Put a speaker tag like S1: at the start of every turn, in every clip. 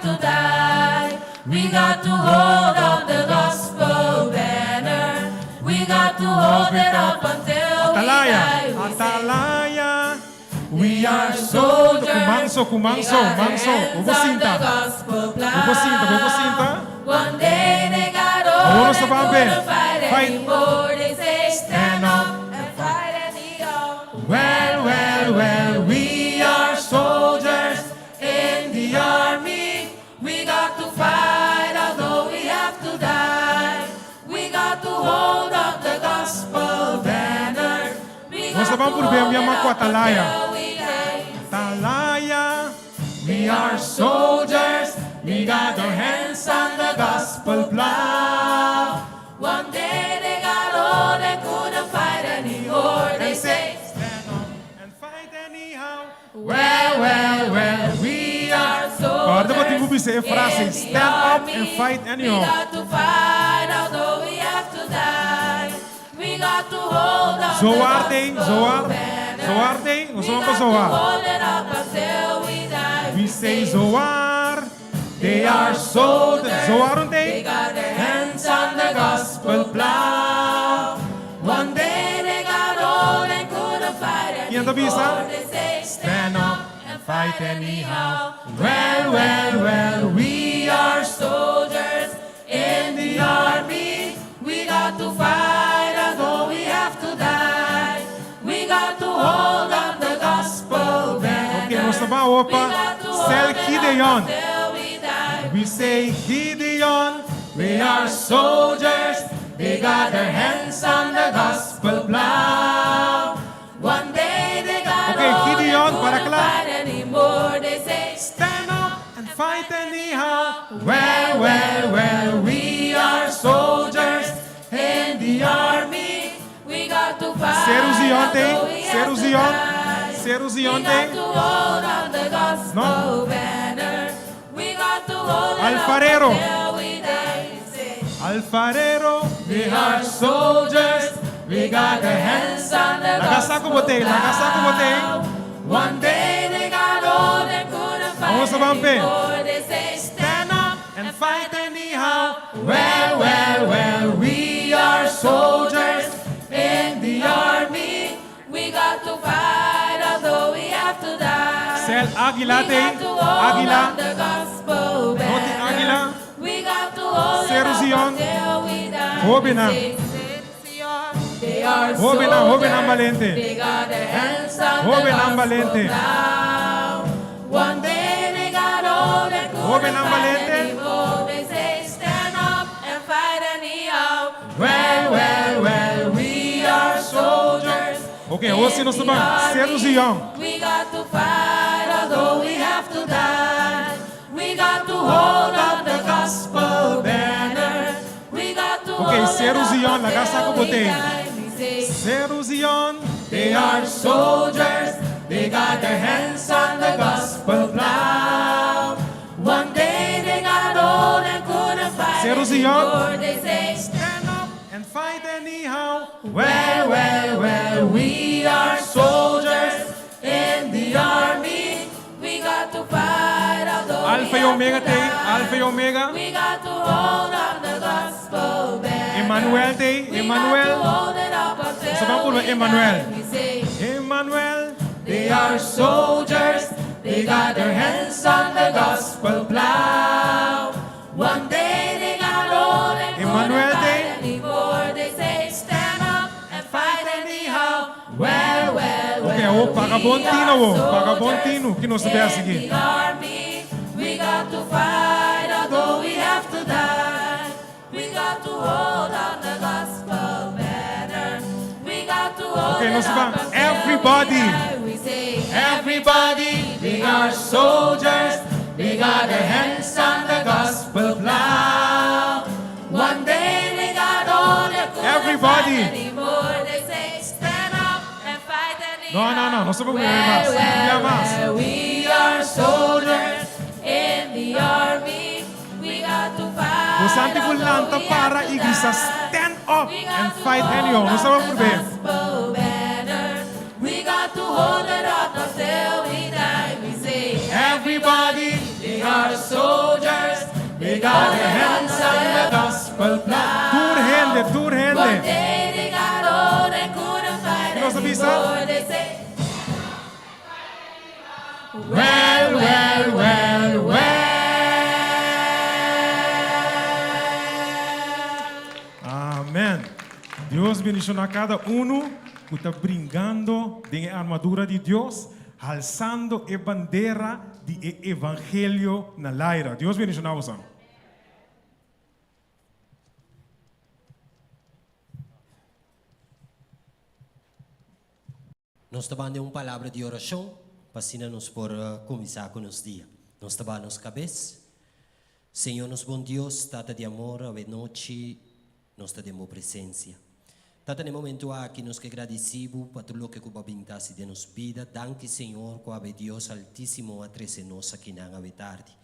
S1: to die. We got to hold up the gospel banner. We got to hold it up until we die. We say,
S2: Atalaya. We are
S1: soldiers.
S2: Kumangso. Ubusinta.
S1: One day they got
S2: Vámonos
S1: old
S2: sa
S1: and
S2: Bambi.
S1: couldn't fight
S2: Fight.
S1: anymore. They say stand up and fight anyhow.
S2: Well, we are soldiers
S1: In the army, we got to fight although we have to die. We got to hold up the gospel banner. We got
S2: Vamos
S1: to
S2: sa Bambi,
S1: hold it
S2: biyang
S1: up
S2: Atalaya.
S1: until we die.
S2: Atalaya. We are soldiers. We got our hands on the gospel plow.
S1: One day they got old and couldn't fight anymore. They say,
S2: stand up and fight anyhow.
S1: well, we are
S2: Guarda mo
S1: soldiers.
S2: tingubi sa frase,
S1: In the
S2: stand up
S1: army,
S2: and fight
S1: We
S2: anyhow.
S1: got to fight although we have to die. We got to hold up
S2: Zoarte,
S1: the gospel
S2: Zoar.
S1: banner.
S2: Zoarte,
S1: We
S2: gusto mo
S1: got
S2: pa
S1: to
S2: Zoar?
S1: hold it up until we die.
S2: We say Zoar. They are soldiers. Zoar
S1: They
S2: unte.
S1: got their hands on the gospel plow. One day they got old and couldn't fight
S2: Yan to, Bisa?
S1: anymore. They say stand up and fight anyhow.
S2: Well,
S1: We are soldiers in the army. We got to fight although we have to die. We got to hold up the gospel banner.
S2: Okay, gusto ba? Opa.
S1: We got to
S2: Sel
S1: hold it up
S2: Gideon.
S1: until we die.
S2: We say Gideon. We are soldiers. They got their hands on the gospel plow.
S1: One day they got
S2: Okay,
S1: old
S2: Gideon,
S1: and
S2: para
S1: couldn't
S2: klar.
S1: fight anymore. They say,
S2: Stand up and fight anyhow. Well, we are soldiers in the army.
S1: we got to fight.
S2: Seruzionte,
S1: although we have to
S2: Seruzion,
S1: die. We got
S2: Seruzionte,
S1: to hold on the gospel
S2: No.
S1: banner. We got to hold it
S2: Alfarero.
S1: up until we die. We say,
S2: Alfarero. We are soldiers. We got our hands
S1: on the
S2: Lagasako bote,
S1: gospel
S2: lagasako bote.
S1: plow. One day they got old and couldn't fight
S2: Vamos sa Bambi.
S1: anymore. They say,
S2: Stand up and fight anyhow. Well, we are soldiers in the army.
S1: we got to fight although we have to die.
S2: Sel
S1: We
S2: Aguilate,
S1: got to hold
S2: Aguila,
S1: on the gospel
S2: Noti
S1: banner.
S2: Aguila,
S1: We got to hold it
S2: Seruzion,
S1: up until we die.
S2: Hobe na.
S1: We say, They are
S2: Hobe na, hobe na,
S1: soldiers.
S2: Valente.
S1: They got their hands on
S2: Hobe
S1: the
S2: na,
S1: gospel
S2: Valente.
S1: plow. One day they got old and
S2: Hobe
S1: couldn't
S2: na,
S1: fight
S2: Valente.
S1: anymore. They say stand up and fight anyhow.
S2: Well, we are soldiers. Okay, o sino sa ba? Seruzion.
S1: We got to fight although we have to die. We got to hold up the gospel banner. We got to
S2: Okay,
S1: hold it up
S2: Seruzion,
S1: until
S2: lagasako
S1: we
S2: bote.
S1: die. We say,
S2: Seruzion. They are soldiers. They got their hands on the gospel plow.
S1: one day they got old and couldn't fight
S2: Seruzion.
S1: anymore. They say,
S2: Stand up and fight anyhow. Well, we are soldiers in the army.
S1: we got to fight although
S2: Alpha
S1: we
S2: y
S1: have
S2: Omega
S1: to
S2: te,
S1: die.
S2: Alpha y Omega.
S1: We got to hold on the gospel banner.
S2: Emmanuel te,
S1: We
S2: Emmanuel.
S1: got to hold it up until
S2: Sa bangkulo,
S1: we
S2: Emmanuel.
S1: die. We say,
S2: Emmanuel. They are soldiers. They got their hands on the gospel plow.
S1: one day they got old and
S2: Emmanuel
S1: couldn't
S2: Day.
S1: fight anymore. They say, stand up and fight anyhow. Well,
S2: Okay, o pagabontino o, pagabontino. Kinosabihan
S1: in
S2: sige.
S1: the army, we got to fight although we have to die. We got to hold on the gospel banner. We got to hold
S2: Okay,
S1: it
S2: no sabang,
S1: up until
S2: everybody.
S1: we die. We say,
S2: Everybody, we are soldiers. We got our hands on the gospel plow.
S1: one day they got old and couldn't
S2: Everybody.
S1: fight anymore. They say, stand up and fight anyhow.
S2: No sabang mas. Hindi mas.
S1: We are soldiers in the army. We got to fight.
S2: Busanti ko lang
S1: although we
S2: para
S1: have to
S2: igisa
S1: die.
S2: stand up
S1: We
S2: and
S1: got to
S2: fight
S1: hold
S2: anyhow. No
S1: up
S2: sabang
S1: the
S2: problema.
S1: gospel banner. We got to hold it up until we die. We say,
S2: Everybody,
S1: they are soldiers got their hands on the gospel plow.
S2: Tur
S1: One
S2: hände.
S1: day they got old and couldn't fight
S2: Nossa vista.
S1: anymore. They say,
S2: Well, well, well, well. Amém. Deus bendiga a cada que está brincando de armadura de Deus, alçando a bandeira do evangelho na laira. Deus bendiga a você.
S3: Nós trabalhamos uma palavra de oração para nos por começar com os dias. Nós trabalhamos cabeça. Senhor, nos bom Deus, tata de amor, a noite, nós temos presença. Tata no momento aqui, nós que agradecemos por tudo que cuba bintase de nos vida. Danke, Senhor, com a Deus altíssimo a trece nós aqui na tarde.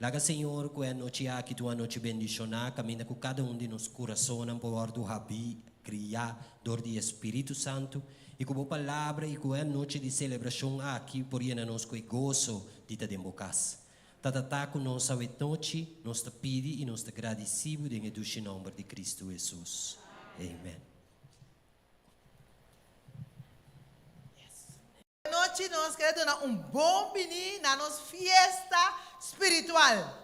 S3: Laga, Senhor, com a noite aqui, tua noite bendicionar, caminha com cada de nos coração, por do rabi, criar, dor de Espírito Santo. E com a palavra e com a noite de celebração aqui, por ir nós com o gozo de te democas. Tata com nós a noite, nós te pedimos e nós te agradecemos em o nome de Cristo Jesus. Amém.
S4: Noite nós queremos dar bom menino na nossa festa espiritual.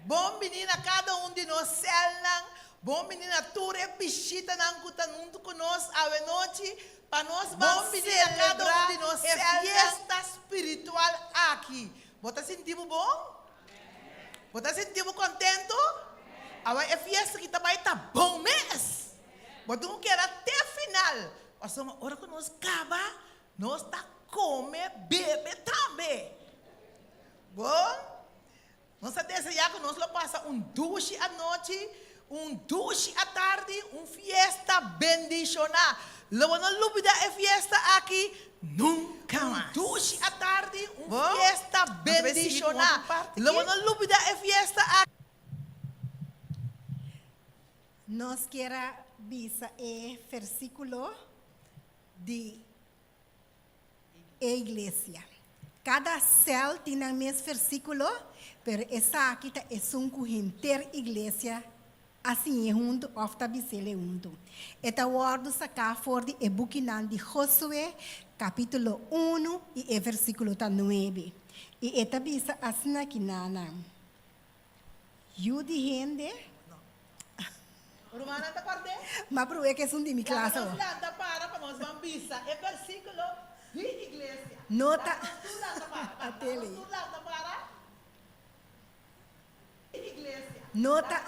S4: Bom menino a cada de nós celnang, bom menino a ture piscita nang kutanunto com nós a noite para nós bom menino a cada de nós festa espiritual aqui. Você sentimos bom? Você sentimos contento? Agora é festa que também está bom mês. Você não quer até final. Mas uma hora que nós acaba, nós está comer, beber também. Bom? Nós desejar que nós passa duche à noite, duche à tarde, fiesta bendicionar. Logo não dúvida é fiesta aqui, nunca mais. Duche à tarde, fiesta bendicionar. Logo não dúvida é fiesta aqui.
S5: Nós queremos ver o versículo de igreja. Cada céu tem o mesmo versículo, mas essa aqui é uma inter-igreja, assim é junto, ofta bisele junto. Esta word saca for de ebukinan de Josué, capítulo 1 e versículo 9. E esta bisa asna kinana. Yudi gente,
S4: Romana está parte?
S5: mas pro é que é um de minha classe.
S4: Nós landa para nós vamos bisa. É versículo de igreja.
S5: Nota.
S4: Nós landa para.
S5: A tele.
S4: Nós landa para. Igreja.
S5: Nota,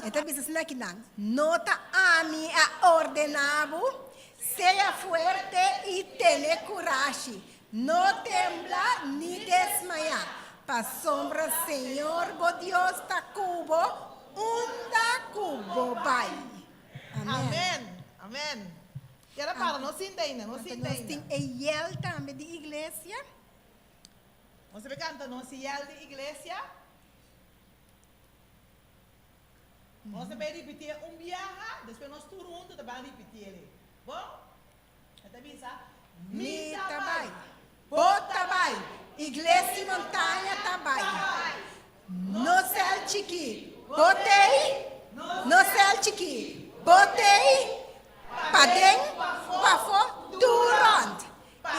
S5: esta bisa sina kinang. Nota a mim a ordenado, seja fuerte e tenha coragem. Não tembla ni desmayar. Pa sombra Senhor, bo Deus ta cubo, cubo vai. Amém.
S4: Amém. Amém. Era para nós entender, nós
S5: Nós
S4: entender.
S5: temos a também de igreja.
S4: Nós canta nós yel de igreja. Nós vai repetir viaje, depois nós tudo junto também repetir ele. Bom? Até bisa.
S5: Mi tabai, bota vai, igreja montanha tabai. No céu chiqui, botei, no céu chiqui, botei, padem, pafo, durant,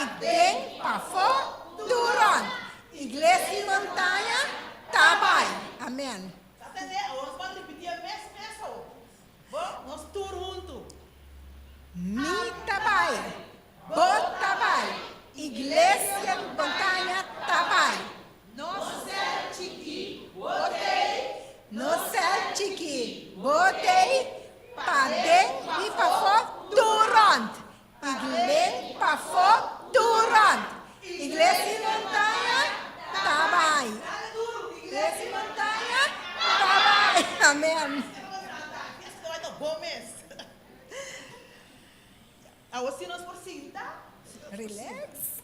S5: idem, pafo, durant, igreja montanha tabai. Amém.
S4: Nós vamos repetir mesmo. Bom? Nós tudo junto.
S5: Mi tabai, bota vai, igreja montanha tabai.
S4: No céu chiqui, botei.
S5: No céu chiqui, botei, padem e pafo, durant, igreja pafo, durant, igreja montanha tabai. Igreja montanha tabai. Amém.
S4: Isso vai dar bom mês. Assim nós por cinta.
S5: Relax.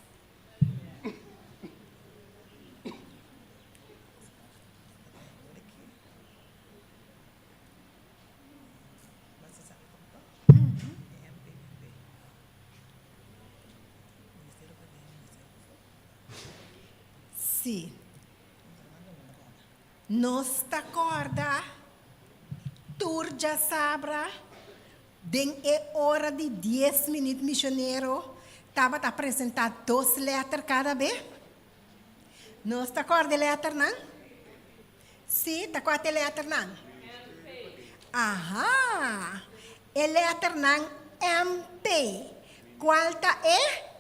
S5: Sim. Nos acorda, turja sabra, den hora de 10 minutos missioneiro, estava a apresentar 2 letras cada vez. Nos acorda letra não? Sim, tá qual é letra não? Aham, a letra não MP. Qual tá é?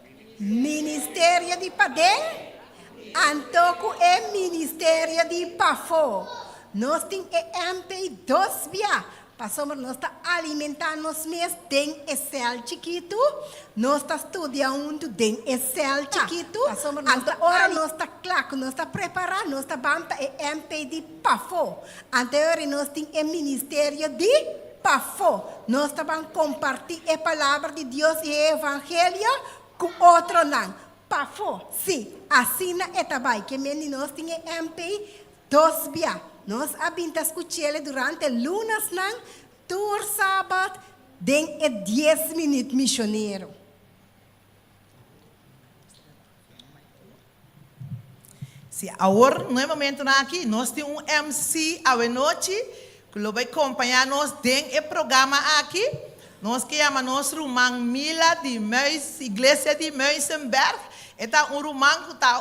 S5: Ministério de Padem. Antoco é Ministério de Pafo. Nós temos MP 2 via. Passamos, nós está alimentando nós mesmos, tem Excel chiquito. Nós está estudando, tem Excel chiquito. Passamos, agora nós está claro, nós está preparando, nós está bamba MP de Pafo. Anterior nós temos Ministério de Pafo. Nós está compartilhar a palavra de Deus e o Evangelho com outro não. Pafo, sim, assim é também, que nós temos MP 2 via. Nós abintas escutando durante lunas, não, tur sábado, tem 10 minutos missioneiro.
S4: Sim, agora, no momento aqui, nós temos MC à noite, que vai acompanhar nós dentro do programa aqui. Nós que chamamos Rumang Mila de Meus, Igreja de Meusenberg. É rumang que está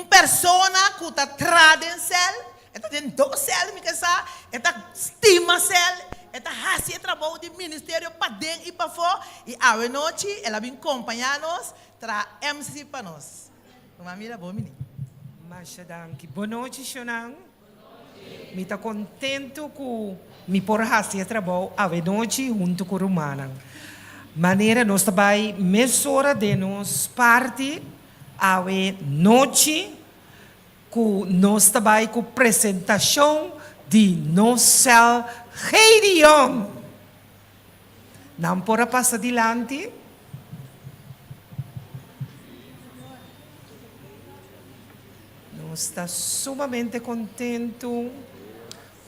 S4: persona que está tradencel, está dentro do céu, me que sa, está estima céu, está fazendo trabalho de ministério para dentro e para fora. E à noite ela vem acompanhar nós, traz MC para nós. Uma mira boa menina.
S6: Mashadanki. Boa noite, Shonang. Me está contento com me por fazer trabalho à noite junto com o Romanang. Maneira nós também mesura de nós parte à noite com nós também com apresentação de nossa reunião. Não pode passar adiante. Nós estamos sumamente contentos.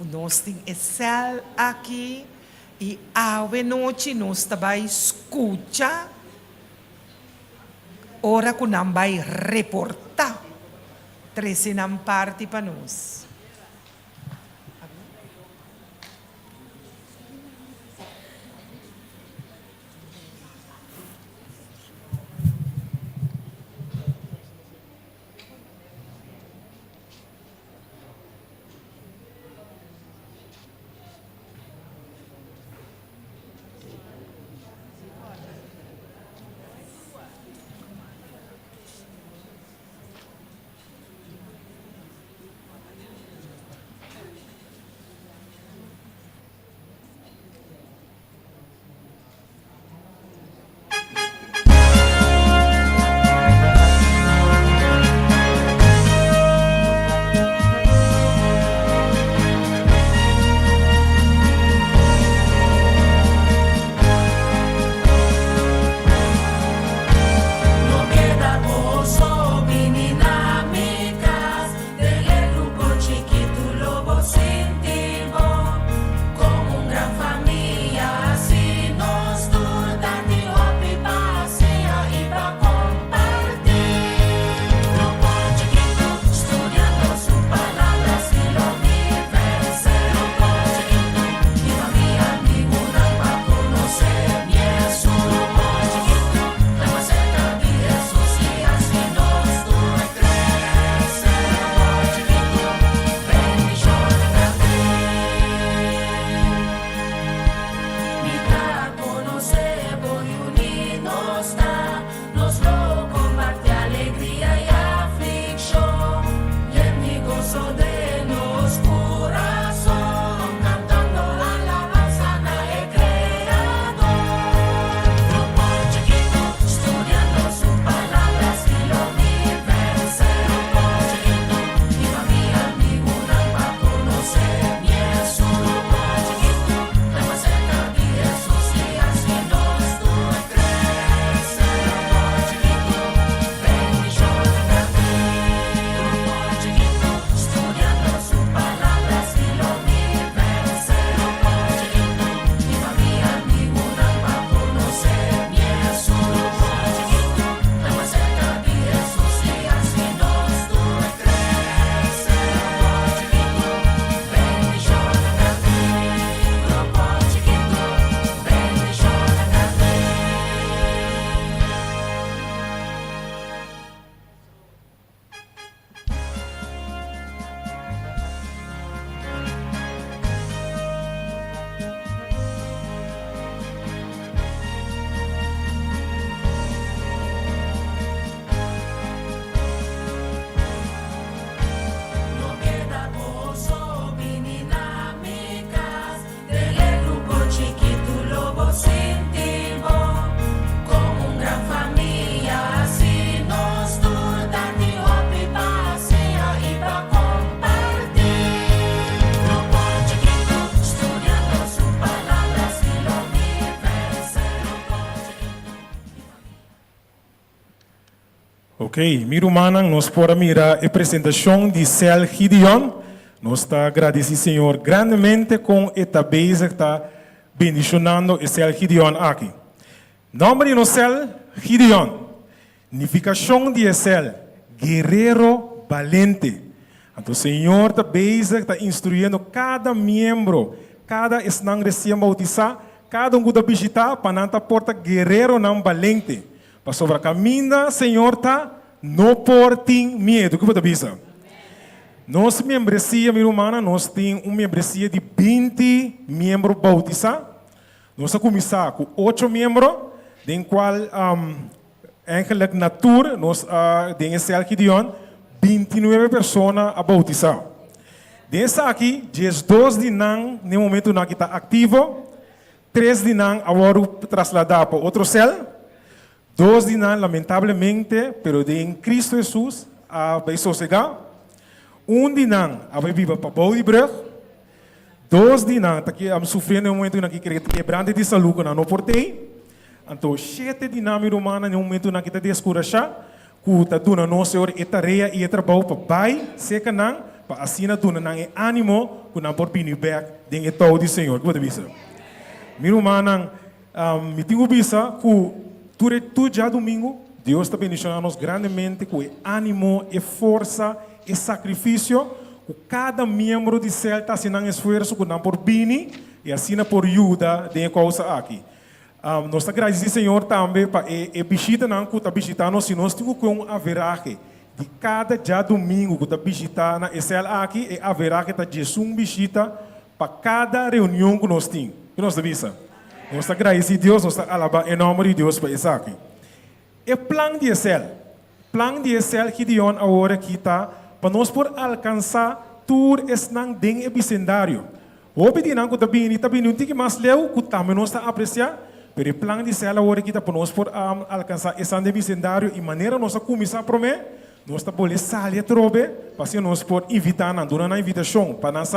S6: Nós temos Excel aqui. E à noite nós também escuta. Ora que não vai reportar. Treze não parte para nós.
S2: Ok, miro manang, nós podemos mirar a apresentação de Cel Gideon. Nós está agradecendo, Senhor, grandemente com esta base que está bendicionando o Cel Gideon aqui. Nome de Cel Gideon, significação de Cel, guerreiro valente. Então, o Senhor está base, está instruindo cada membro, cada estão recém bautizado, cada um que está visitar, para não porta guerreiro não valente. Para sobre a caminha, Senhor, tá, não portem medo. O que você pensa? Nossa membresia, minha irmã, nós temos uma membresia de 20 membros bautizados. Nós começamos com 8 membros, em qual, eigenlijk natura, nós temos Cel Gideon, 29 pessoas a bautizar. Dessa aqui, 12 de nós, no momento que está ativo, 3 de nós agora trasladar para outro cel, 2 de nós, lamentavelmente, pero em Cristo Jesus, vai sossegar. 1 de nós, vai viver para Boudebrug. 2 de nós, estamos sofrendo no momento que quebrante de saúde, que não portei. Então, 7 de nós, minha irmã, no momento que está descurajado, que está dando nosso Senhor e tarefa e trabalho para pai, seca não, para assim na duna não é ânimo, que não por pinir back, den é todo de Senhor. Que você pensa? Minha irmã, me tenho vista que tu já domingo, Deus está bendicionando-nos grandemente com ânimo e força e sacrifício, que cada membro de cel está fazendo esforço, que não por bini e assim por ajuda de causa aqui. Nós agradecemos, Senhor, também para a visita que está visitando, se nós temos com a veragem de cada dia domingo que está visitando a cel aqui, e a veragem está Jesus visita para cada reunião que nós temos. Que nós avisa. Nós agradecemos a Deus, nós alabamos em nome de Deus para isso aqui. E plano de cel que Gideon agora que está, para nós por alcançar tudo esse não tem epicendário. O pedido que está vindo, não tem mais leu, que também nós está apreciando. Pero o plano de cela agora que está para nós por alcançar esse bicendário e maneira nós começar a prometer, nós está por sair a trobe, para nós por invitar, durante a invitação, para nós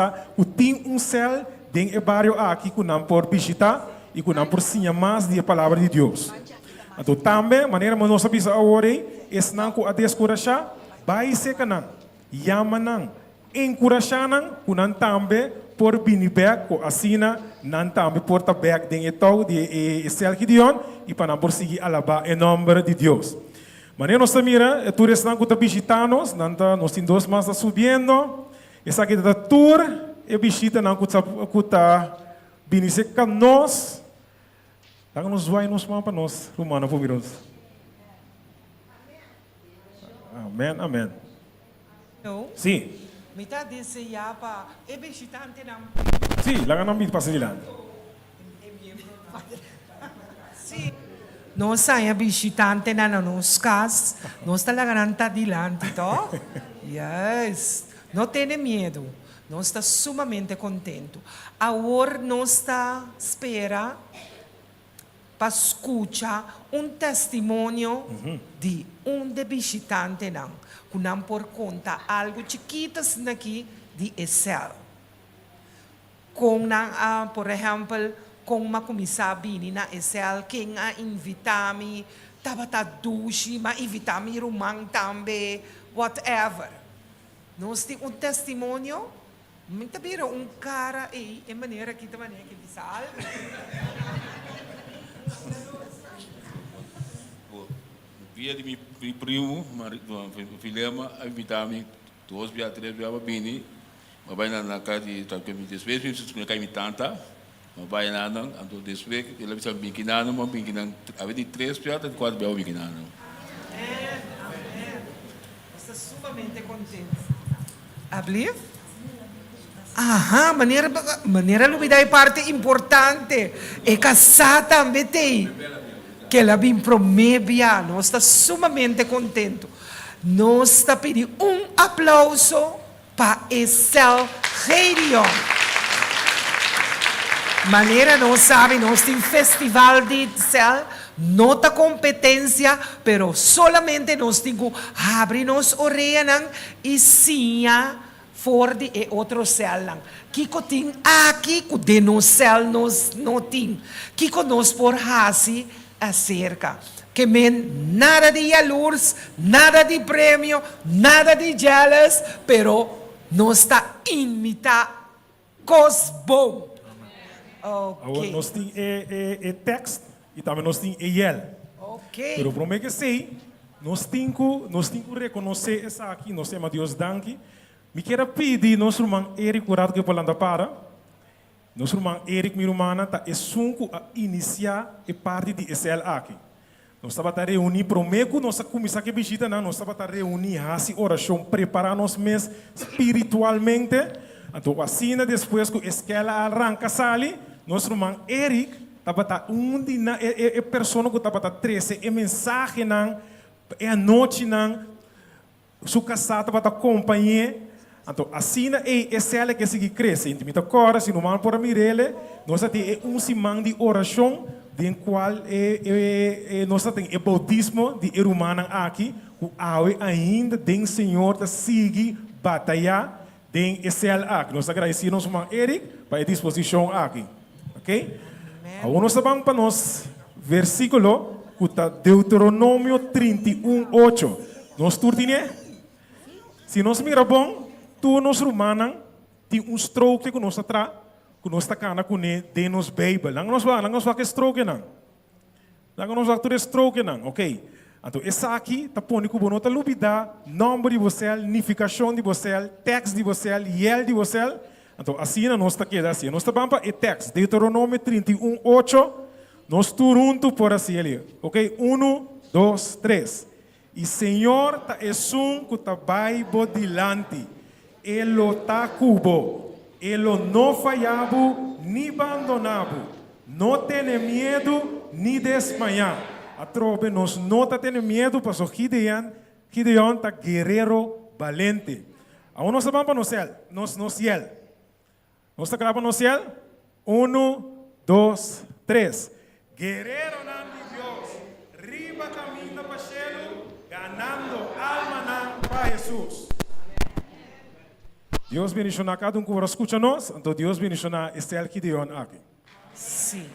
S2: tem cel dentro do bairro aqui que não por visitar e que não por ensinar mais de palavra de Deus. Então também, maneira nós sabemos agora, esse não que a descorajar, vai ser que não, chama não, encorajar não, que não também por binibek ko asina nan tambi porta back den etau de Cel Gideon e para não seguir alaba em nome de Deus. Maneira nós mira, tu estão que visitando-nos, nós temos 2 mais subindo, essa aqui da tour e visita não que está binise com nós, tá nos vai nos para nós, romana por virus. Amém, amém.
S6: No?
S2: Sim.
S6: Mita desse ya pa e visitante nam.
S2: Sim, lá não me passa de lá.
S6: Sim. Nós saímos visitante na nos cas, nós talaga nanta dilante to. Yes. Não tenha medo. Nós está sumamente contento. Agora nós está espera para escutar testemunho de de visitante não. Que não por conta algo chiquitas aqui de Excel. Com por exemplo, com uma comissão bini na Excel, quem a invitar-me, tabata dushi, ma invitar-me rumang também, whatever. Nós temos testemunho, muito bem, cara e maneira que também é que bisal.
S7: Via de meu primo, Filema, invitar-me 2 dias, 3 dias para vir. Mas vai na casa de tratamento de espécie, se não cai me tanta, mas vai na então después ele vai saber que não, mas que não, a de 3 dias, 4 dias que não.
S6: Estou sumamente contente. Abrir? Aha, maneira novidade parte importante. E casar também tem. Que ela vem promebia, nós está sumamente contento. Nós está pedindo aplauso para Cel Gideon. Maneira nós sabe, nós temos festival de cel, nota competência, pero solamente nós temos que abrir nos orelhas e sim for de outro cel. Kiko tem aqui, que de nos cel nós não tem. Kiko nós por hasi acerca. que men nada de yalurs, nada de premio, nada de jealous, pero nós está imita cos bom.
S2: Okay. Nós temos text e também nós temos yel.
S6: Ok.
S2: Pero prometo que sei, nós temos que reconhecer essa aqui, nós temos Deus danke. Me quero pedir nosso irmão Eric curado que falando para. Nosso irmão Eric, minha irmã, está a iniciar a parte de SL aqui. Nós estamos a reunir, prometo que nós começar a visita, nós estamos a reunir, a oração, preparar nós mesmos espiritualmente. Então, assim, depois que a escola arranca, sali, nosso irmão Eric estava a pessoa que estava a trazer a mensagem, a noite, sua casa estava a acompanhar. Então, assim é ela que se cresce. Então, agora, se não vamos por Mirele, nós temos semana de oração, em qual nós temos o bautismo de humana aqui, que ainda tem Senhor que sigue batalhar, tem ela aqui. Nós agradecemos ao irmão Eric para a disposição aqui. Ok? Agora nós vamos para nós versículo, que está Deuteronômio 31:8. Nós turtinha? Se nós mira bom, tu nos romanan tem stroke que nós atra, que nós tacana com de nos Bible. Lang nós va que stroke não. Lang nós va que stroke não, ok? Então essa aqui tá pondo que bonota lubida, nome de você, nificação de você, text de você, yel de você. Então assim nós tá queda assim. Nós tá bamba e text Deuteronômio 31:8. Nós turunto por assim ali. Ok? 1, 2, 3. E Senhor tá esum que tá Bible dilante. Ele tá cubo, ele não falhava, nem abandonava, não tem medo, nem desmaiar. A tropa nós não tem medo, porque Gideon tá guerreiro valente. Agora nós vamos para no céu, no céu. Nós está gravando no céu? 1, 2, 3. Guerreiro de Deus, riba caminho para o céu, ganhando alma para Jesus. Deus bendicionar cada que escuta nós, então Deus bendicionar Estel Gideon aqui.
S6: Sim.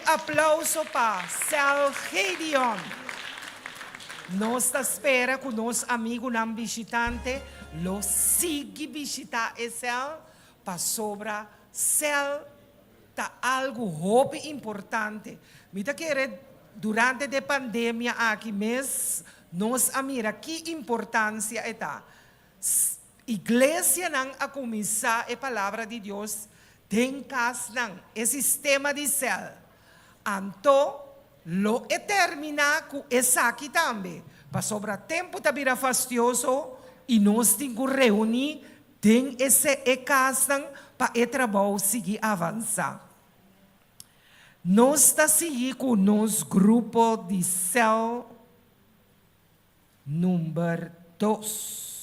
S6: Aplauso para Sel Gideon. Nós espera que nosso amigo não visitante lo siga visitar Estel para sobra Sel tá algo hope importante. Mita querer durante a pandemia aqui mês nós amira que importância está. Igreja não a começar a palavra de Deus tem casa não é sistema de céu. Então, lo é terminar com essa aqui também. Para sobrar tempo tá vira fastioso e nós temos que reunir tem esse casa para o trabalho seguir avançar. Nós está seguindo com o nosso grupo de céu número 2.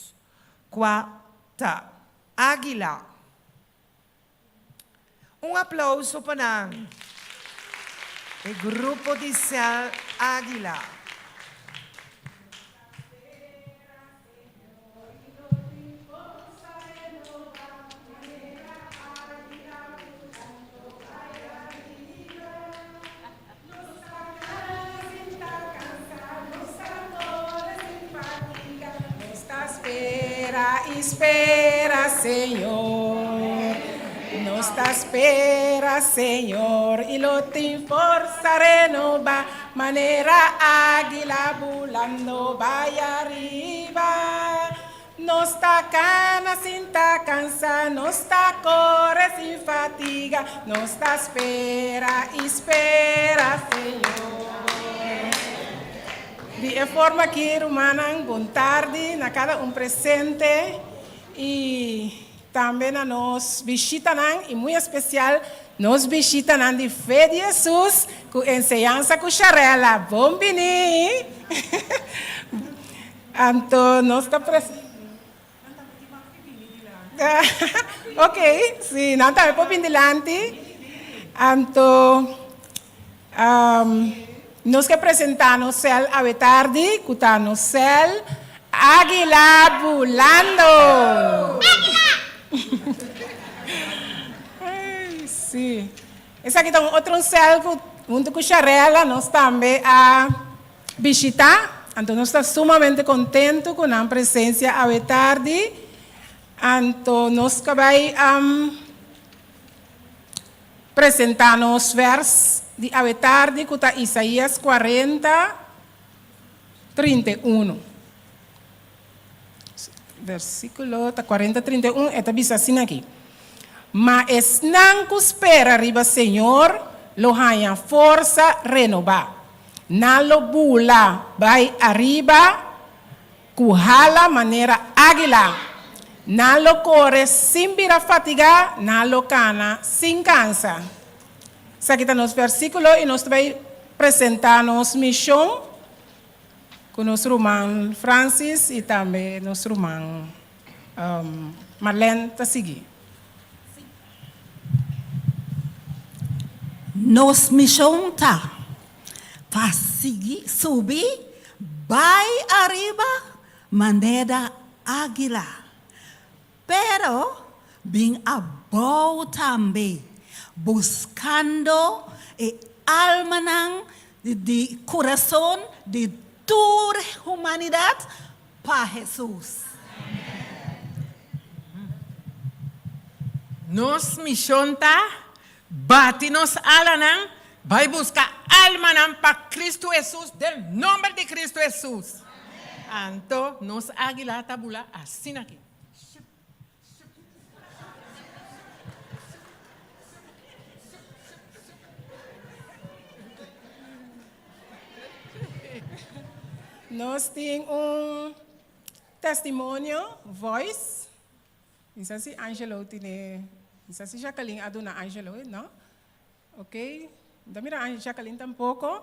S6: Quarta, Águila. Aplauso para o grupo de céu Águila.
S8: Espera, Senhor. Nos espera, Senhor. E lo tem força renova. Maneira águila volando vai arriba. Não está cana sem tá cansa. Não está corre sem fatiga. Não está espera, Senhor. De forma que humanan bom tarde na cada presente e também a nós visitam e muito especial nos visitam de fé de Jesus com ensinança com charela. Bom bini. Então nós está presente. Ok, sim, não está por dilante. Então nós que apresentamos céu a tarde, que está no céu, águila volando. Ai, sim. Esse aqui é outro céu, junto com charela, nós também visitar. Entonces, estamos sumamente contentos con la presencia a tarde. Entonces, nos acabamos presentarnos vers de a tarde con Isaías 40, 31. Versículo 40, 31, esta dice así aquí. Mas não que espera arriba, Senhor, lo haya força renovar. Não lo bula, vai arriba, cuhala maneira águila. Não lo corre sin vira fatigar, não lo cana sin cansa. Essa aqui está nos versículos e nós vamos apresentar-nos missão com nosso irmão Francis e também nosso irmão Marlene está seguir.
S9: Nos missão tá para seguir, subir, vai arriba, maneira águila. Pero, bem abou também, buscando alma de coração de toda a humanidade para Jesus.
S10: Nos missão tá bate-nos alanan, vai buscar alma para Cristo Jesus, del nome de Cristo Jesus. Então, nos águila tabula assim aqui.
S8: Nós temos testemunho, voice. Não sei se Angelo tem. Não sei se Jacqueline aduna Angelo, não? Ok? Da mira Jacqueline tampouco.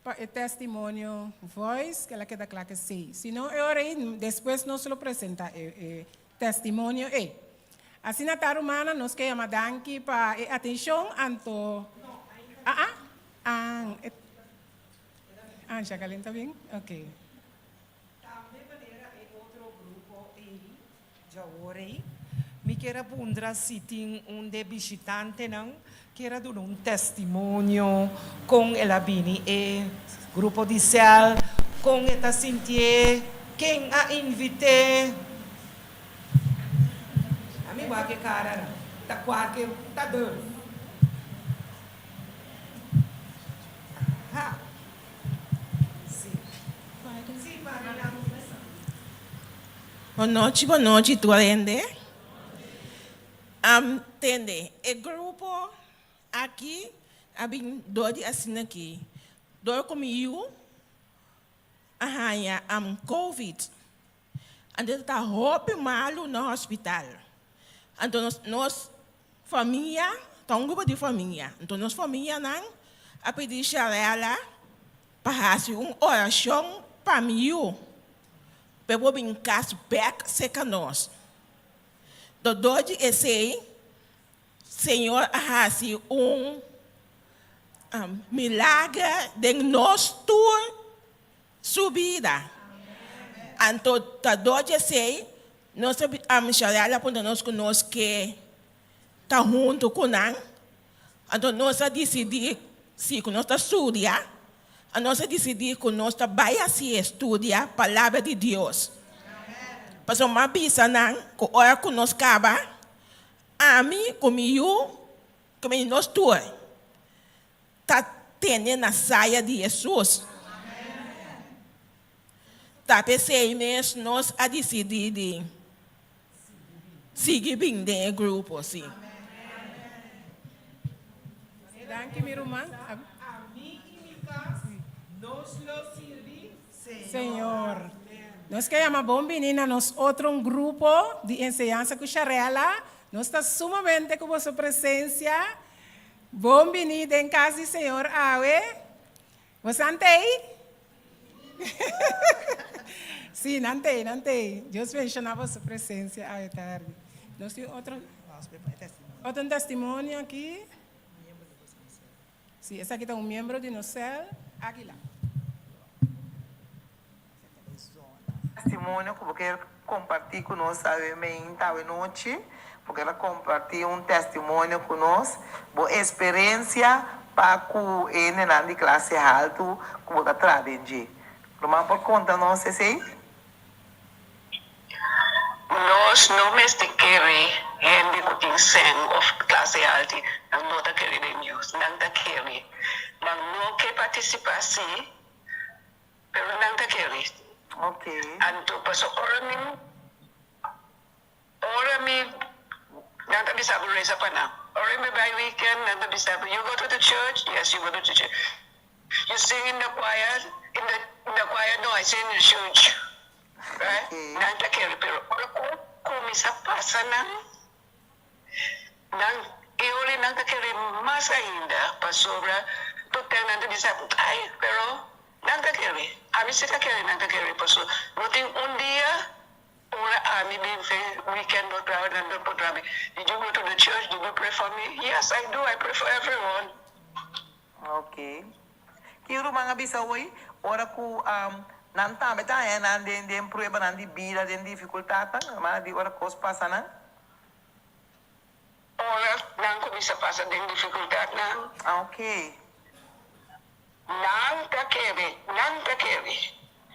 S8: Para o testemunho, voice, que ela queda clara que sim. Se não, eu depois nós lo apresenta o testemunho. Assim na tarde humana, nós queremos dar aqui para atenção, anto. Jacqueline está bem? Ok.
S6: Também maneira é outro grupo aí, já orei. Me quero pondrar se tem de visitante não, quero dar testemunho com ela bini e grupo de céu, com esta sentir quem a invite. A mim vai que cara, tá quase tá dor.
S11: Boa noite, tu atende? Entende? O grupo aqui, abim dois assim aqui. Dois comigo, arranha COVID. Então está roupa malo no hospital. Então nós família, tá um grupo de família. Então nós família não a pedir a ela para fazer uma oração para mim. Pelo bem caso back seca nós. Do doide esse Senhor hace milagre de nós tua subida. Então do doide esse nós chamar para nós conosco que tá junto com nós. Então nós decidir se nós estudar. A nós decidir que nós vamos estudar a palavra de Deus. Para uma bisa não, que ora que nós acaba, a mim, comigo, como nós dois, está tendo na saia de Jesus. Está pensando mesmo, nós a decidir de seguir bem no grupo, assim.
S8: Danke, minha irmã. Senhor, nós queremos bom menina, nós outro grupo de enseñanza com Charela, nós está sumamente com vossa presença. Bom menina em casa, Senhor, awe. Você antei? Sim, nantei. Deus menciona a vossa presença à tarde. Nós temos outro testemunho aqui. Sim, esse aqui está membro de nosso céu, Águila.
S12: Testemunho que eu quero compartilhar conosco esta noite, porque ela compartilhar testemunho conosco, boa experiência Paco ene na di classe alto, como da tradenji. Roman por conta não se sei?
S13: Nós não mesticere hindi ko ting seng of klase alti ang nota keri de news nang ta keri nang no ke participasi pero nang ta keri
S12: Okay.
S13: anto paso orami nang ta bisabu resa pa na orami by weekend nang ta bisabu you go to the church, yes you go to the church, you sing in the choir, in the choir, no I sing in the church, right? Nang ta keri pero kumisa pasa nang iuli nang takiri mas ainda pasobra tutang nang disabu ay pero nang takiri ami sa takiri nang takiri paso noting un dia ora ami binfe weekend no crowd and no program. Did you go to the church? Did you pray for me? Yes, I do. I pray for everyone.
S12: Okay. Kiro mga bisawoy, ora ku nanta beta nan den prueba nan di bida den dificultata, ma di ora kos pasa na.
S13: Ora nang kumisa pasa din dificultad na.
S12: Okay.
S13: Nang takiri.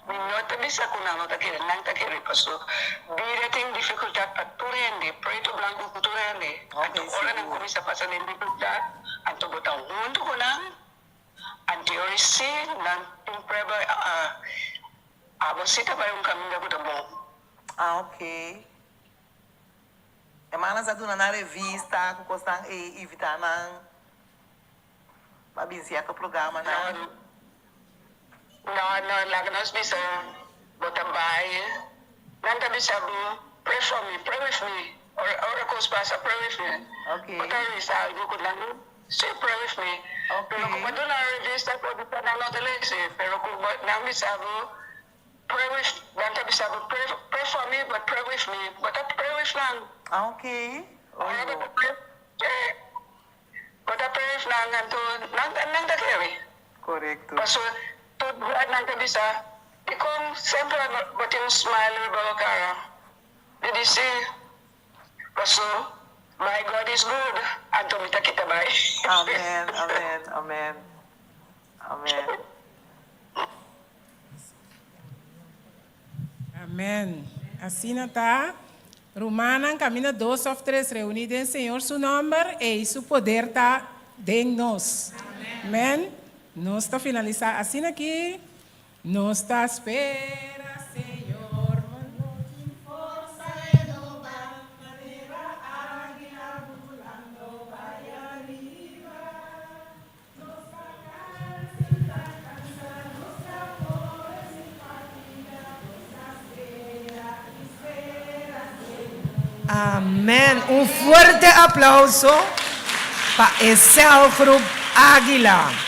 S13: Minota bisa ko nang takiri, nang takiri paso. Bida ting dificultad paturende, preto blanco kuturende. Anto ora nang kumisa pasa din dificultad, anto botang mundo ko nang anti orisi nang impreba abosita pa yung caminho ko tamo.
S12: Okay. Emana sa duna na revista, ku kostang evitar nang mabinsiya ka programa na.
S13: No, lagnos bisa botambay. Nanta bisa pray for me, pray with me. Or kos pasa, pray with me.
S12: Okay.
S13: Pagka algo ko lang, say pray with me.
S12: Okay.
S13: Pero kung na revista ko, di pa na notilis pero kung nang bisa pray with, nanta bisa pray for me, but pray with me. But pray with lang.
S12: Okay.
S13: Bota pray with lang, nang takiri.
S12: Correcto.
S13: Paso, buat nang bisa, ikom sempre batin smile bawa kara. Jadi si, paso, my God is good. Anto mita kita bay.
S12: Amen, amen, amen. Amen.
S8: Amén. Así no está. Romanan camina 2 o 3 reunidos en Señor su nombre y su poder está en nos. Amén. No está finalizado. Así aquí. No está espera, Señor. Fuerza renovada, manera águila volando, vaya arriba. Nos alcanza, nos amores sin fatiga, nos espera, Señor. Amén. Un fuerte aplauso para el Cell Group Águila.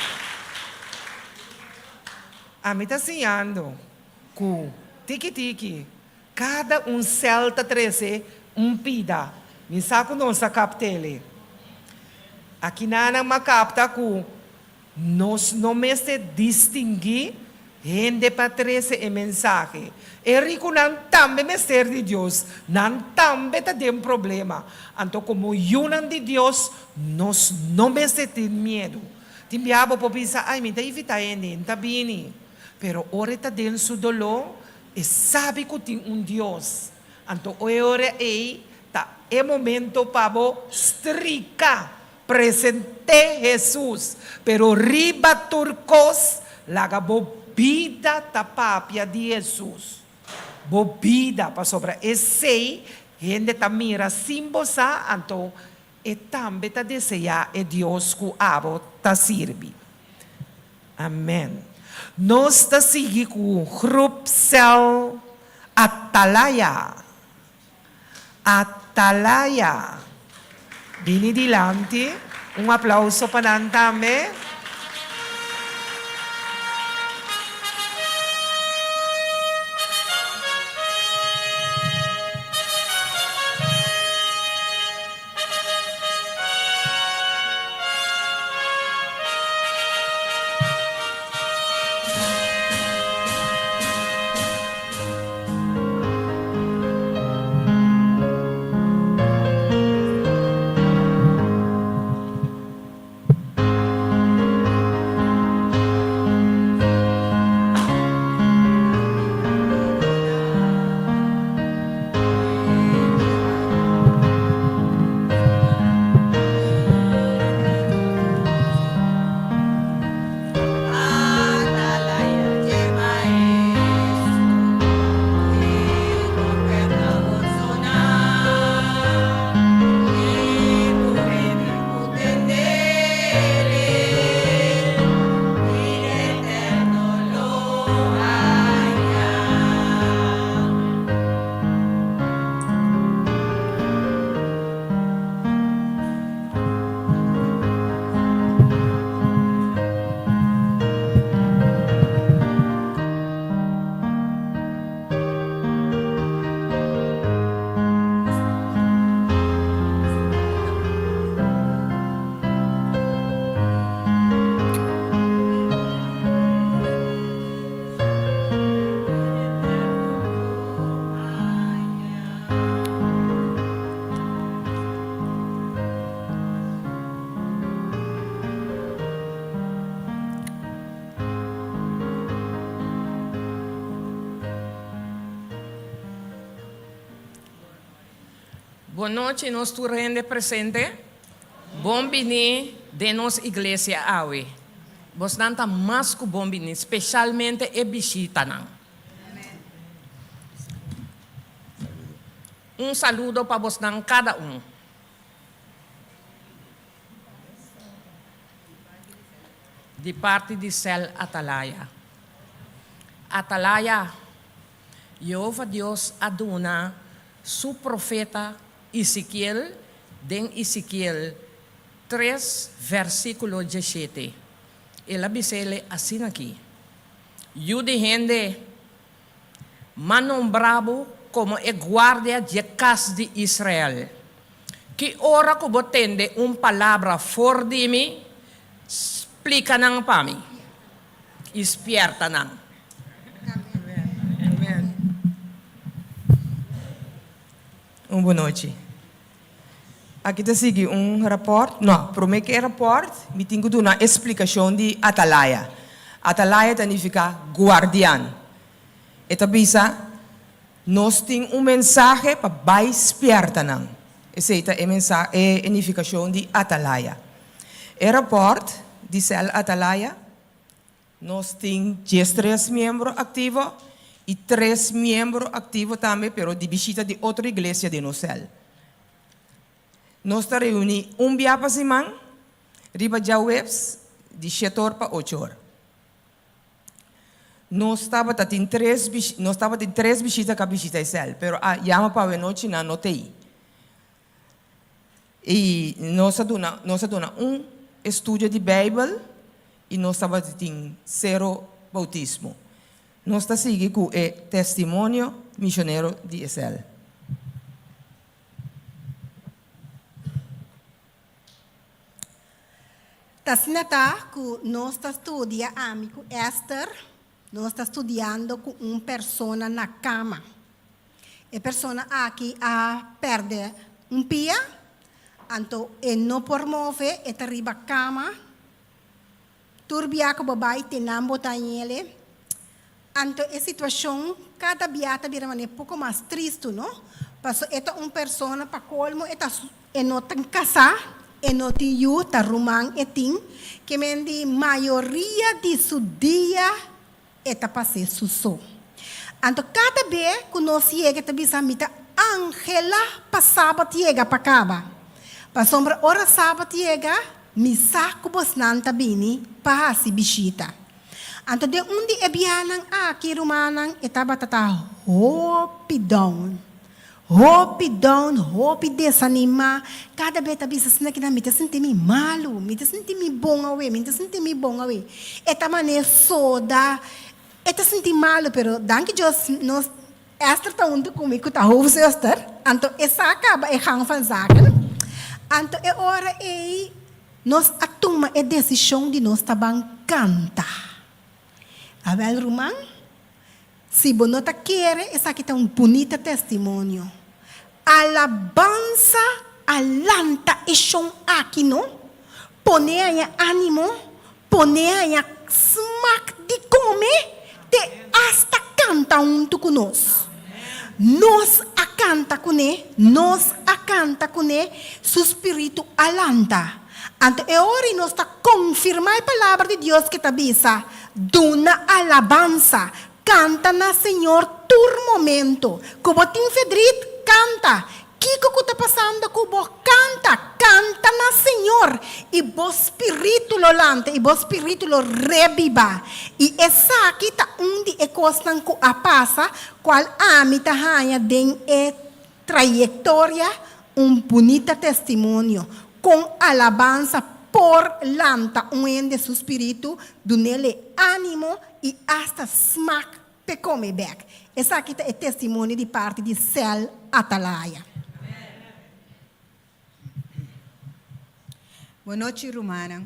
S8: A mim está ensinando que tiki-tiki, cada céu está trazendo pida. Me saco nossa captele. Aqui na uma capta que nós não me se distinguir gente para trazer a mensagem. E rico não também me ser de Deus, não também tem um problema. Então como unam de Deus, nós não me se tem medo. Tem diabo para pensar, ai, me está evitando, está bem. Pero ora está dentro do dolor e sabe que tem Deus. Então, ora é momento para estricar, presente Jesus. Pero riba turcos, laga bobida tapapia de Jesus. Bobida para sobra. E sei, gente está mira simbosa, então, e também está desejar é Deus que abo está sirve. Amém. Nós está seguindo com o grupo Cell Atalaya. Atalaya. Vini dilante. Um aplauso para nós também.
S10: Boa noite, nós tu rende presente. Bom bini de nos igreja awe. Vos danta mais que bom bini, especialmente e bisita não. Saludo para vos dan cada de parte de Cel Atalaya. Atalaya, Jehová Deus aduna su profeta Ezequiel, den Ezequiel 3, versículo 17. Ela bisele assim aqui. Yude gente manombrado como e guardia de casa de Israel. Que ora que botende palavra for de mim, explica nang para mim. Espierta nang.
S6: Amen. Boa noite. Aqui está seguindo rapport. Não, prometo que rapport, me tenho que dar uma explicação de Atalaya. Atalaya significa guardião. Eta bisa, nós temos mensagem para vai esperta não. Essa é a mensagem, a unificação de Atalaya. O rapport de Cel Atalaya, nós temos 3 membros ativos e 3 membros ativos também, pero de visita de outra igreja de nosso cel. Nós estamos reunidos dia para semana, riba de webs, de 7 horas para 8 horas. Nós estávamos em 3 visitas que visita cel, pero a chama para a noite não notei. E nós damos estudo de Bíblia e nós estávamos em 0 bautismo. Nós estamos seguindo com o testemunho missionário de Israel.
S5: Tasnata que nós estamos estudando amigo Esther, nós estamos estudando com uma pessoa na cama. A pessoa aqui a perder pia, então não promove e arriba cama. Turbia que babai tenambo ele. Então a situação cada biata vira um pouco mais triste, não? Porque esta uma pessoa para colmo esta não tem casa. E não tinha tá rumang eting que mendi maioria de seu dia eta passe suso. Então cada vez que nós chega te bisa mita Angela passava chega para caba. Pa sombra hora sábado chega misa ko bos nanta bini pa si bisita. Então de undi ebianang aqui rumanang etaba tata hope down. Hope down, hope desanima. Cada vez que você sente que me sente malo, me sente bom awe, me sente bom awe. Esta maneira soda, esta sente malo, pero danke Deus, nós Esther tá junto comigo, tá hoofd Esther. Então essa acaba é hang van zaken. Então é hora é nós atoma a decisão de nós tabang canta. Abel Roman, se você não quer, essa aqui tá bonito testemunho. Alabança alanta ishong aqui não, pone aí ânimo, pone aí smack de comer, te hasta canta junto conosco. Nós a canta com ele, nós a canta com ele, seu espírito alanta. Então é hora nós está confirmar a palavra de Deus que está bisa, duna alabança, canta na Senhor todo momento. Como tem fedrit, canta. Kiko que está passando com você, canta na Senhor. E o espírito lo lanta, e o espírito lo reviva. E essa aqui está onde é costa que a passa, qual a mim está ganha den é trajetória, bonito testemunho, com alabança por lanta, de seu espírito, do-nele ânimo e hasta smack pe come back. Essa aqui é testemunho de parte de Cel Atalaya.
S14: Boa noite, Romana.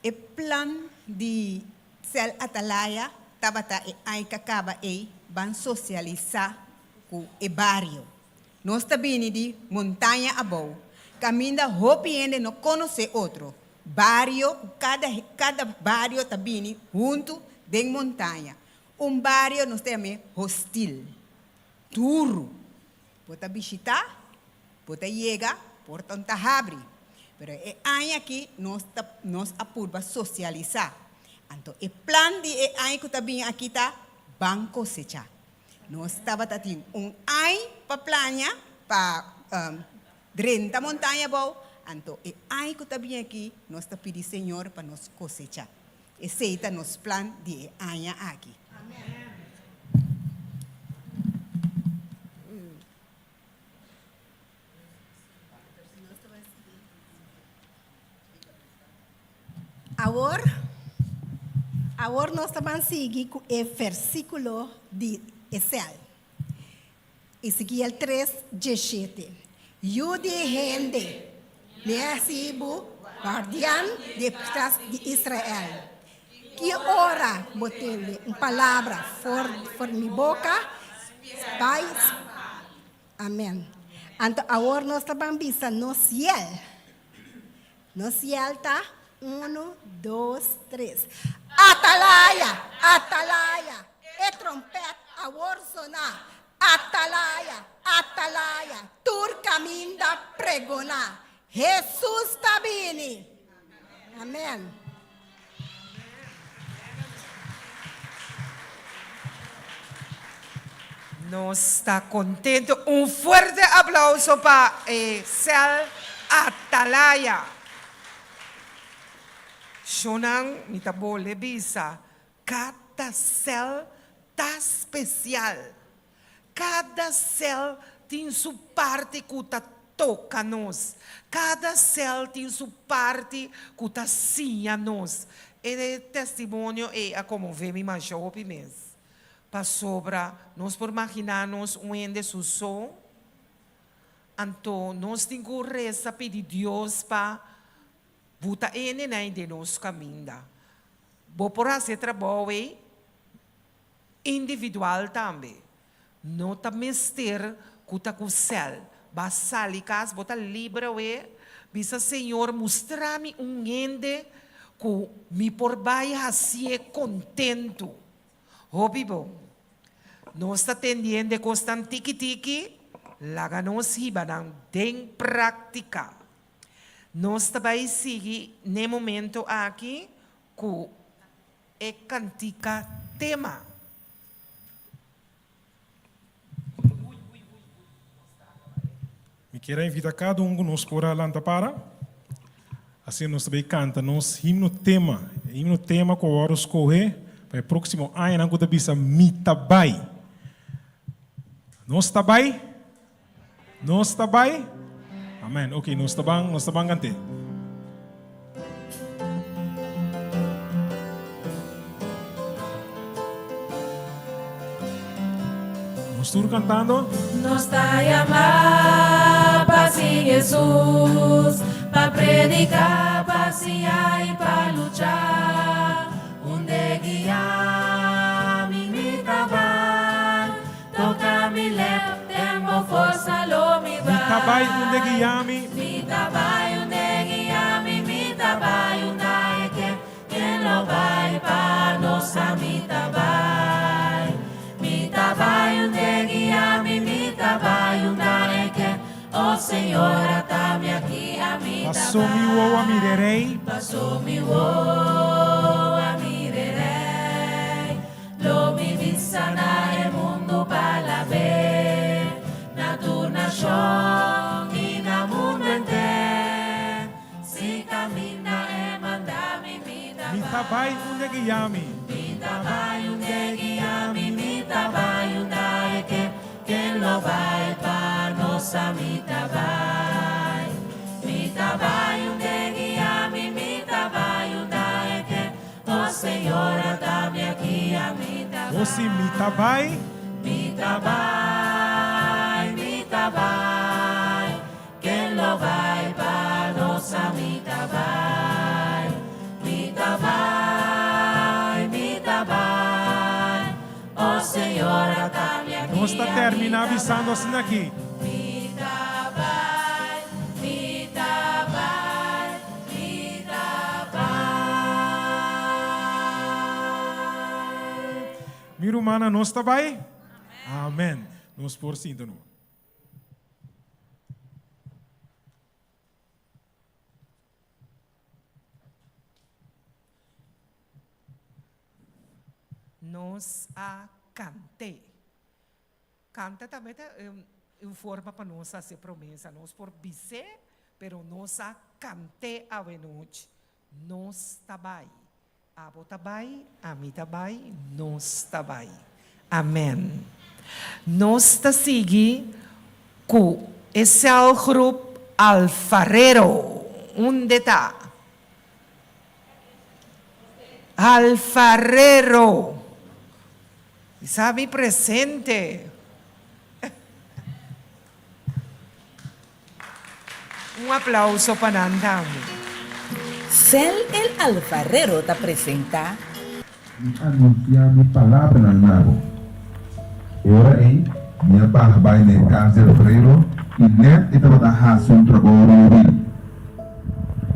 S14: O plano de Cel Atalaya estava aí que acaba aí, van socializar com o bairro. Nós também de montanha abaixo. Caminha hope ainda não conhece outro. Bairro, cada bairro também junto de montanha. Bairro nós temos hostil, duro. Pode visitar, Bota llega, porta un tahabri. Pero aí aqui nós apurba socializar. Então, o plan de aí que tá bem aqui tá banco secha. Nós estava tendo aí para planha para renta montanha bom. Então, aí que tá bem aqui, nós tá pedindo Senhor para nós cosechar. Esse é o nosso plano de aí aqui.
S5: Agora nós estamos seguindo com o versículo de Ezequiel. Ezequiel 3:17. Eu de gente, Leasibu, guardião de Israel, que ora botei uma palavra for minha boca, vai. Amém. Então agora nós estamos vendo no céu. No céu está 1, 2, 3. Atalaia, atalaia, e trompete agora sonar. Atalaia, atalaia, tur caminda pregonar. Jesus está vindo. Amém.
S6: Nós está contente. Forte aplauso para Cel Atalaya. Shonang mitabole bisa. Cada cel tá especial. Cada cel tem sua parte que tá toca nós. Cada cel tem sua parte que tá sim a nós. E testemunho é como vê me mais jovem mesmo. Para sobra, nós por imaginar-nos onde su som. Então, nós temos que rezar pedir Deus para botar ele de nosso caminho. Vou por fazer trabalho individual também. Não está mister que está com o céu. Basta ali casa, botar livre, bisa Senhor mostrar-me ende que me por baixo assim contento. Hobby bom. Nós está atendendo constant tiki-tiki, laga nós hibanang den prática. Nós também seguir no momento aqui com é cantica tema.
S2: Me quero invitar cada nós por alanta para. Assim nós também canta nos himno tema que eu vou escolher para o próximo ano não cuida bisa mitabai. Nós está bem? Nós está bem? Amém. Ok, nós está bem cante. Nós estamos cantando.
S1: Nos está llamando para seguir Jesus, para predicar, para siar y para luchar. Onde guiar mi trabalho, toca mi lep, tengo força, lo mi vai.
S2: Mi trabalho onde guiar-me.
S1: Mi trabalho onde guiar-me, mi trabalho onde é que lo vai para nossa mi trabalho. Mi trabalho onde guiar-me, mi trabalho onde é que o Senhor está-me aqui a mi trabalho.
S2: Passou mi uo a mirerei.
S1: Passou mi uo a mirerei. Lo mi vista na mundo para ver. Na tu nação e na mundo inteiro. Se camina e manda-me mi trabalho.
S2: Mi trabalho onde guiar-me.
S1: Mi trabalho onde guiar-me, mi trabalho onde é que lo vai para nossa mi trabalho. Mi trabalho onde guiar-me, mi trabalho onde é que o Senhor está-me aqui a mi trabalho.
S2: Você mi trabalho.
S1: Mi trabalho, mi trabalho, que lo vai para nossa mi trabalho. Mi trabalho, mi trabalho, o Senhor está-me aqui.
S2: Nós está terminando avisando assim aqui.
S1: Mi trabalho, mi trabalho, mi trabalho.
S2: Minha irmã, nós está bem? Amém. Nós por sinto.
S6: nos a cante. Canta também em forma para nós fazer promessa. Nós por dizer, pero nós a cante a noite. Nós tabai. Abo tabai, a mim tabai, nós tabai. Amém. Nós ta seguir com esse grupo alfarero. Onde está? Alfarero. Sabe presente. Un aplauso para Nandami.
S15: Cel el alfarero te presenta.
S16: Anunciar mi palabra al nuevo. Ahora minha barra vai na casa do freiro e net estava da raça um trabalho móvel.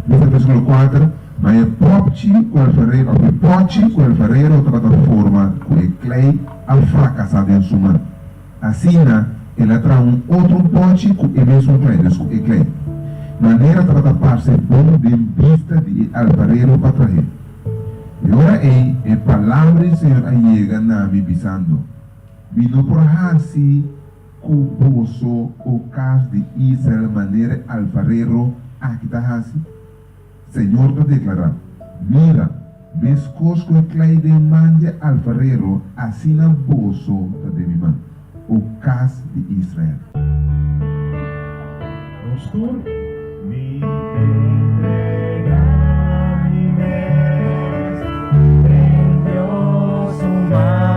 S16: Nesse versículo 4, mas é pote com o ferreiro, o pote com o ferreiro estava da forma com o clay ao fracassado em suma. Assim, ele traz outro pote com o mesmo clay, com o clay. Maneira estava da parte bom de vista de alfarero para trazer. E agora a palavra do Senhor chega na me bisando. Vino por Hansi, cuboso o caso de Israel, maneira alfarero, aqui está Hansi. Senhor te declara, mira, ves cosco e clay de manja alfarero, assim na boso de mi mão, o caso de Israel. Pastor, me entrega mi vez, en Dios humano.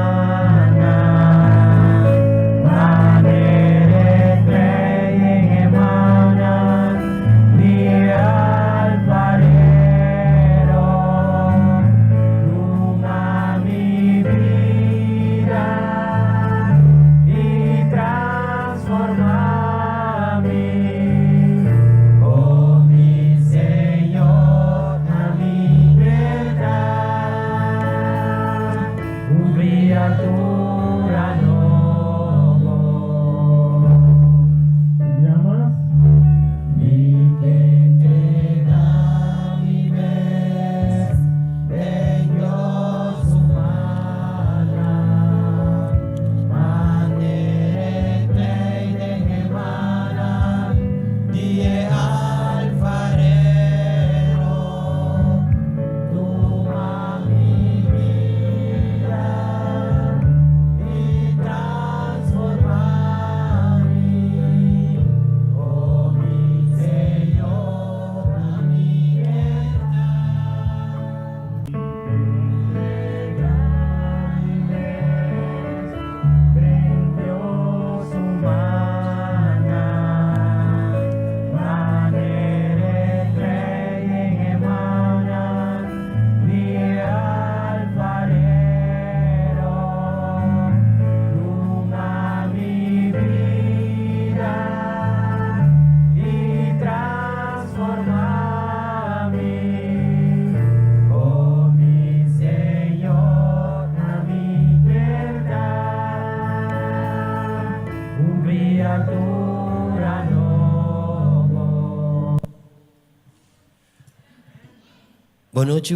S3: Boa noite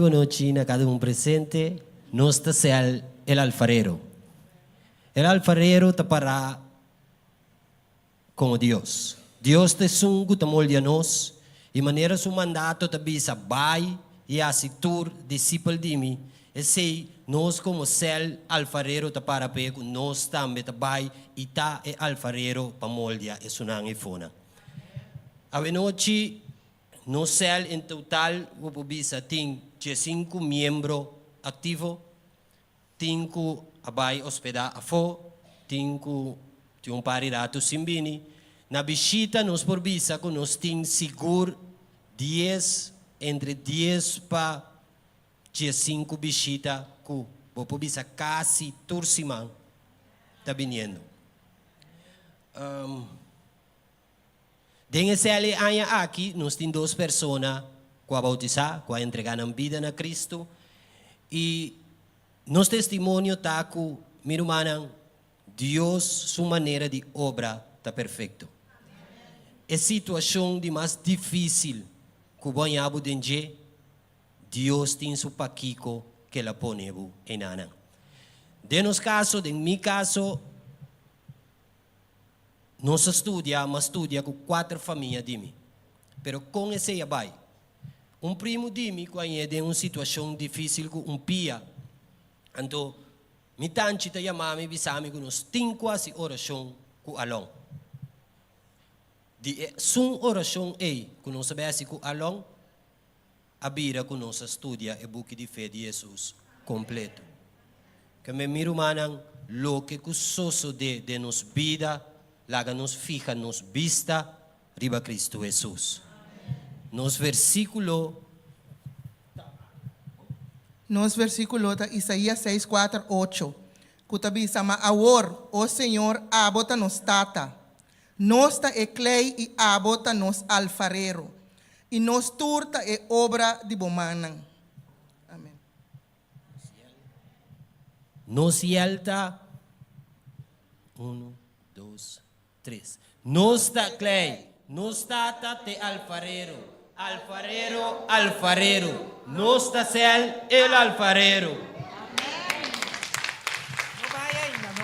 S3: a cada presente. Nós está sendo o alfarero. O alfarero está para com Deus. Deus te sungo te molde nós e maneira seu mandato te bisa vai e assitur discípulo de mim. E sei nós como sel alfarero te para pego nós também te vai e tá e alfarero para molde e sunang e fona. A noite no cel em total, o bisa tem 5 membros ativos, 5 abai hospedar a fo, 5 tem pari rato simbini. Na visita nos por bisa que nós tem seguro 10 entre 10 para 5 visita que o bisa quase tursimang tá vindo. Dentro desse ano aqui, nós temos 2 pessoas que a bautizar, que a entregar a vida na Cristo. E nosso testemunho está que, meu irmão, Deus, sua maneira de obra está perfeito. A situação de mais difícil que o banhabo dentro, Deus tem seu paquico que ela põe em nana. De nos caso, en mi caso, nós estudia com 4 famílias de mim. Pero com esse abai, primo de mim conhece uma situação difícil com pia. Então, mi tanti ta yamami bisami com nos 5 oração com along. De sun oração com nos sabesi com along, abira com nos estudia e buque de fé de Jesus completo. Que me miro manang lo que cusoso de nos vida, laga nos fija nos vista riba Cristo Jesus. Nos versículo
S17: da Isaías 6, 4, 8. Kutabisa ma awor, o Senhor, abota nos tata. Nos ta e clay e abota nos alfarero. E nos turta e obra de bomanan. Amém.
S3: Nos yelta 1, 2, 3. Nos ta clay, nos tata te alfarero. Alfarero, alfarero, nos ta ser el alfarero.
S6: No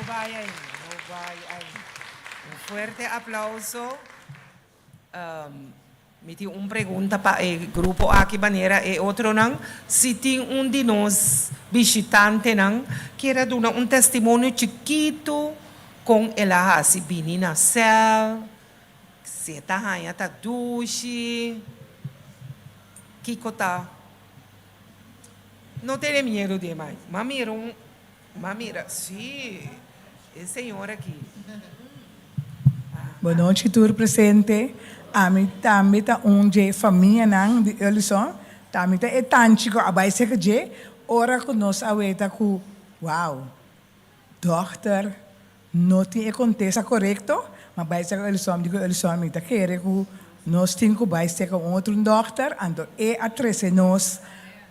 S6: vaya ainda. Un fuerte aplauso. Me tem pergunta para o grupo aqui maneira e outro não. Se tem de nós visitante não, queira dar testemunho chiquito com ela se bini na céu, se tá rainha tá duche. Kiko tá. Não tenha medo demais. Mamira, sim, é senhora aqui.
S18: Boa noite, tudo presente. A mim também tá de família não de Elison. Também tá tanto a base que ora que nós aweta com wow, doctor, não tem acontece correto, mas base que Elison digo Elison me tá querer que nós temos que base com outro doctor, ando a treze nós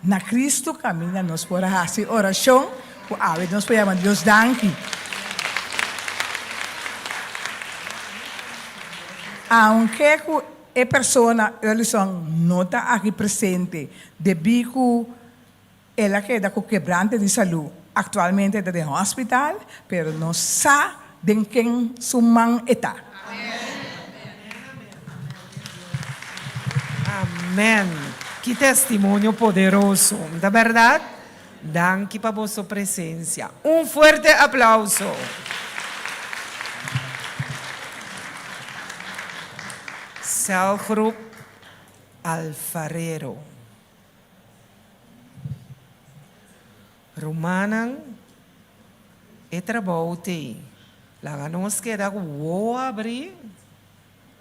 S18: na Cristo caminha nós por a fazer oração, que a nós podemos Deus danke. Aunque a persona não está aqui presente, devido ela queda com quebrante de saúde, atualmente está no hospital, pero não sabe de quem sua mãe está.
S6: Amém. Que testemunho poderoso. Da verdade, danke para vossa presença. Um forte aplauso. Cell Group Alfarero. Romanan e trabalho te. Lá nós queda o abrir,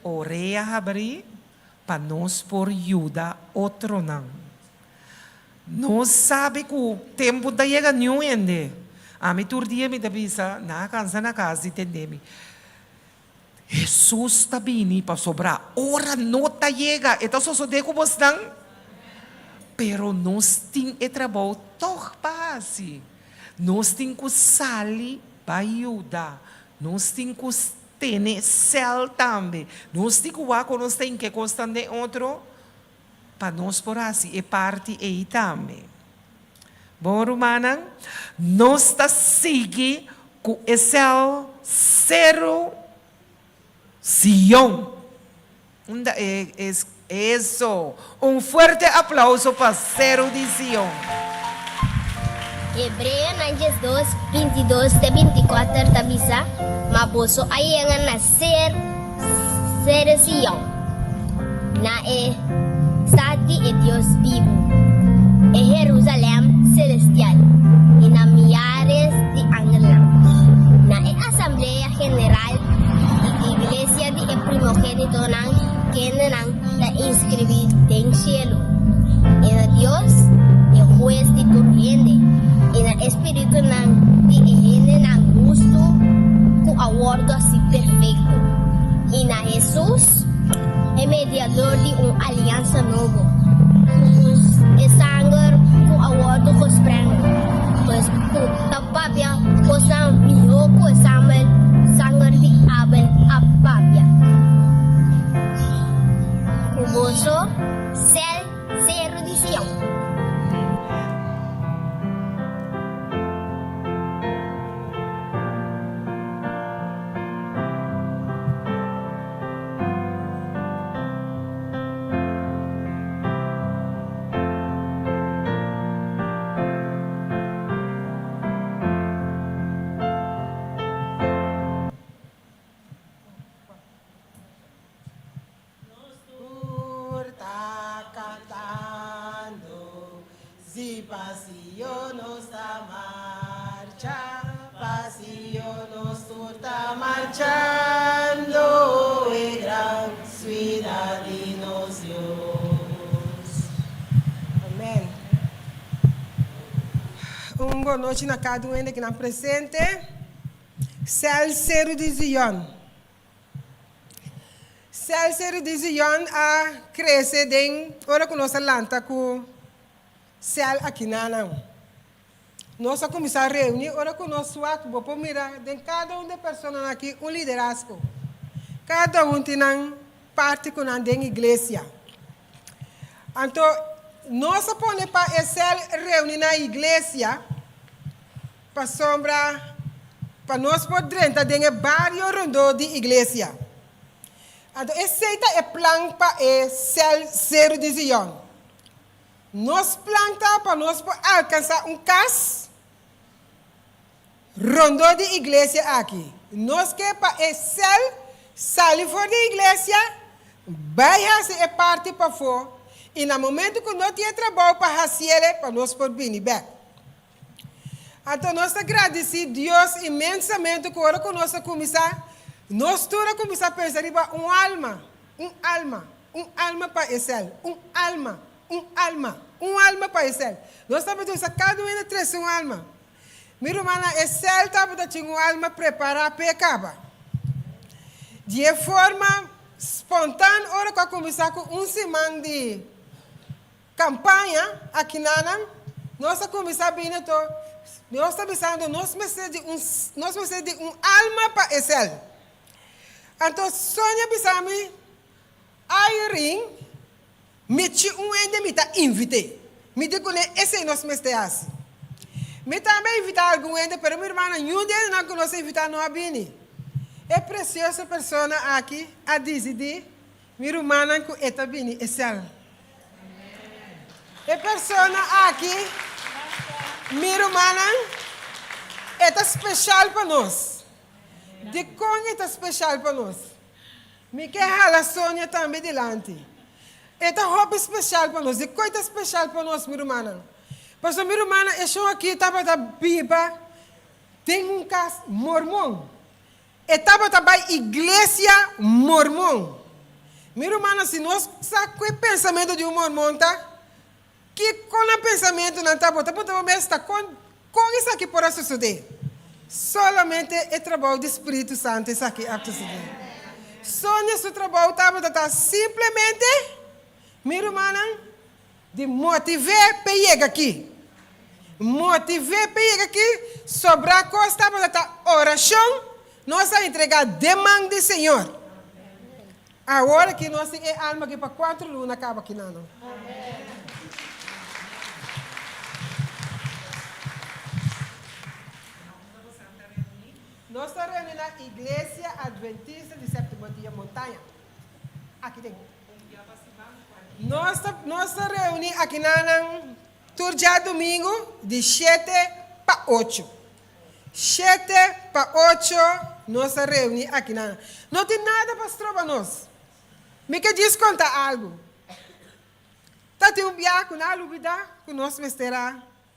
S6: oreia abrir, para nós por ajuda outro não. Nós sabe que o tempo da chega não ainda. A mim turdia me davisa na casa entendeme. Jesus está vindo para sobrar. Ora não está chega. Então só de como estão. Pero nós temos que trabalhar tão fácil. Nós temos que sair para ajudar. Nós temos que ter céu também. Nós temos que nós temos que gostar de outro. Para nós por assim. É parte aí também. Bom, Romana, nós está seguindo com o céu zero. Sion. Eso. Un fuerte aplauso para Cero de Sion.
S19: Hebreos 2, 22 a 24 tabisa, maboso ayangan na ser Sion. Na stati e Dios vivo. E Jerusalém celestial. E na miares de angelang. Na Asamblea General Iglesia di primogénito ng kinanang na inscribir en cielo. En Dios, el juez de turbiende. En el espíritu ng diihinin ng gusto ku awardo así perfecto. En a Jesús, el mediador de una alianza nueva.
S8: Si pasio nostra marcha, pasio nostro sta marchando, e gran suida di nos Dios. Amém. Boa noite na cada um que está presente. Céu de Zion. Céu de Zion a crescer em ora que nossa lanta com céu aqui na não. Nós começar a reunir ora que nós suato vou mirar de cada um de pessoas aqui um liderazgo. Cada um tem parte com a igreja. Então nós põe para esse reunir na igreja para sombra para nós poder entrar em vários rondos de igreja. Então esse é o plano para o céu de Zion. Nós planta para nós alcançar casa rondo de igreja aqui. Nós que para o céu sair fora da igreja, vai fazer parte para fora. E no momento que nós temos trabalho para fazer, para nós poder vir back. Então, nós agradecemos a Deus imensamente que agora que nós começamos a pensar em alma para o céu, alma para o céu. Nós estamos pensando cada um de três alma. Minha irmã, o céu estava tendo uma alma preparada para acabar. De forma espontânea, agora que começar com semana de campanha aqui na nós começamos a vir nós estamos pensando, nós precisamos de alma para o céu. Então, sonha pensando, Irene, me ende me tá invite. Me digo esse é nosso mestre. Me também invitar algum ende, pero minha irmã, nenhum deles não conhece invitar não a vir. É preciosa pessoa aqui a decidir, minha irmã que está vindo é céu. É pessoa aqui, minha irmã, é especial para nós. De como é especial para nós. Me quer a Sônia também delante. É roupa especial para nós. De como é especial para nós, minha irmã. Porque minha irmã, eu aqui estava na Bíblia, tem caso mormon. Estava na igreja mormon. Minha irmã, se nós sabemos o pensamento de mormon, tá? Que com o pensamento não está bom, está com isso aqui por suceder. Solamente o trabalho do Espírito Santo isso aqui a suceder. Só nesse trabalho está simplesmente, minha irmã, de motivar para chegar aqui. Motivar para chegar aqui, sobre a coisa da oração, nós vamos entregar a demanda do Senhor. Agora que nós temos alma que para 4 lunas acaba aqui não. Amém. Nós estamos reunidos na Igreja Adventista de Sétimo Dia Montanha. Aqui dentro. Nós estamos reunidos aqui no dia domingo, de 7 para 8. 7 para 8, nós estamos reunidos aqui. Não tem nada para trovar nós. Me quer descontar algo. Tá tem viagem com a lubida, que nós vamos ter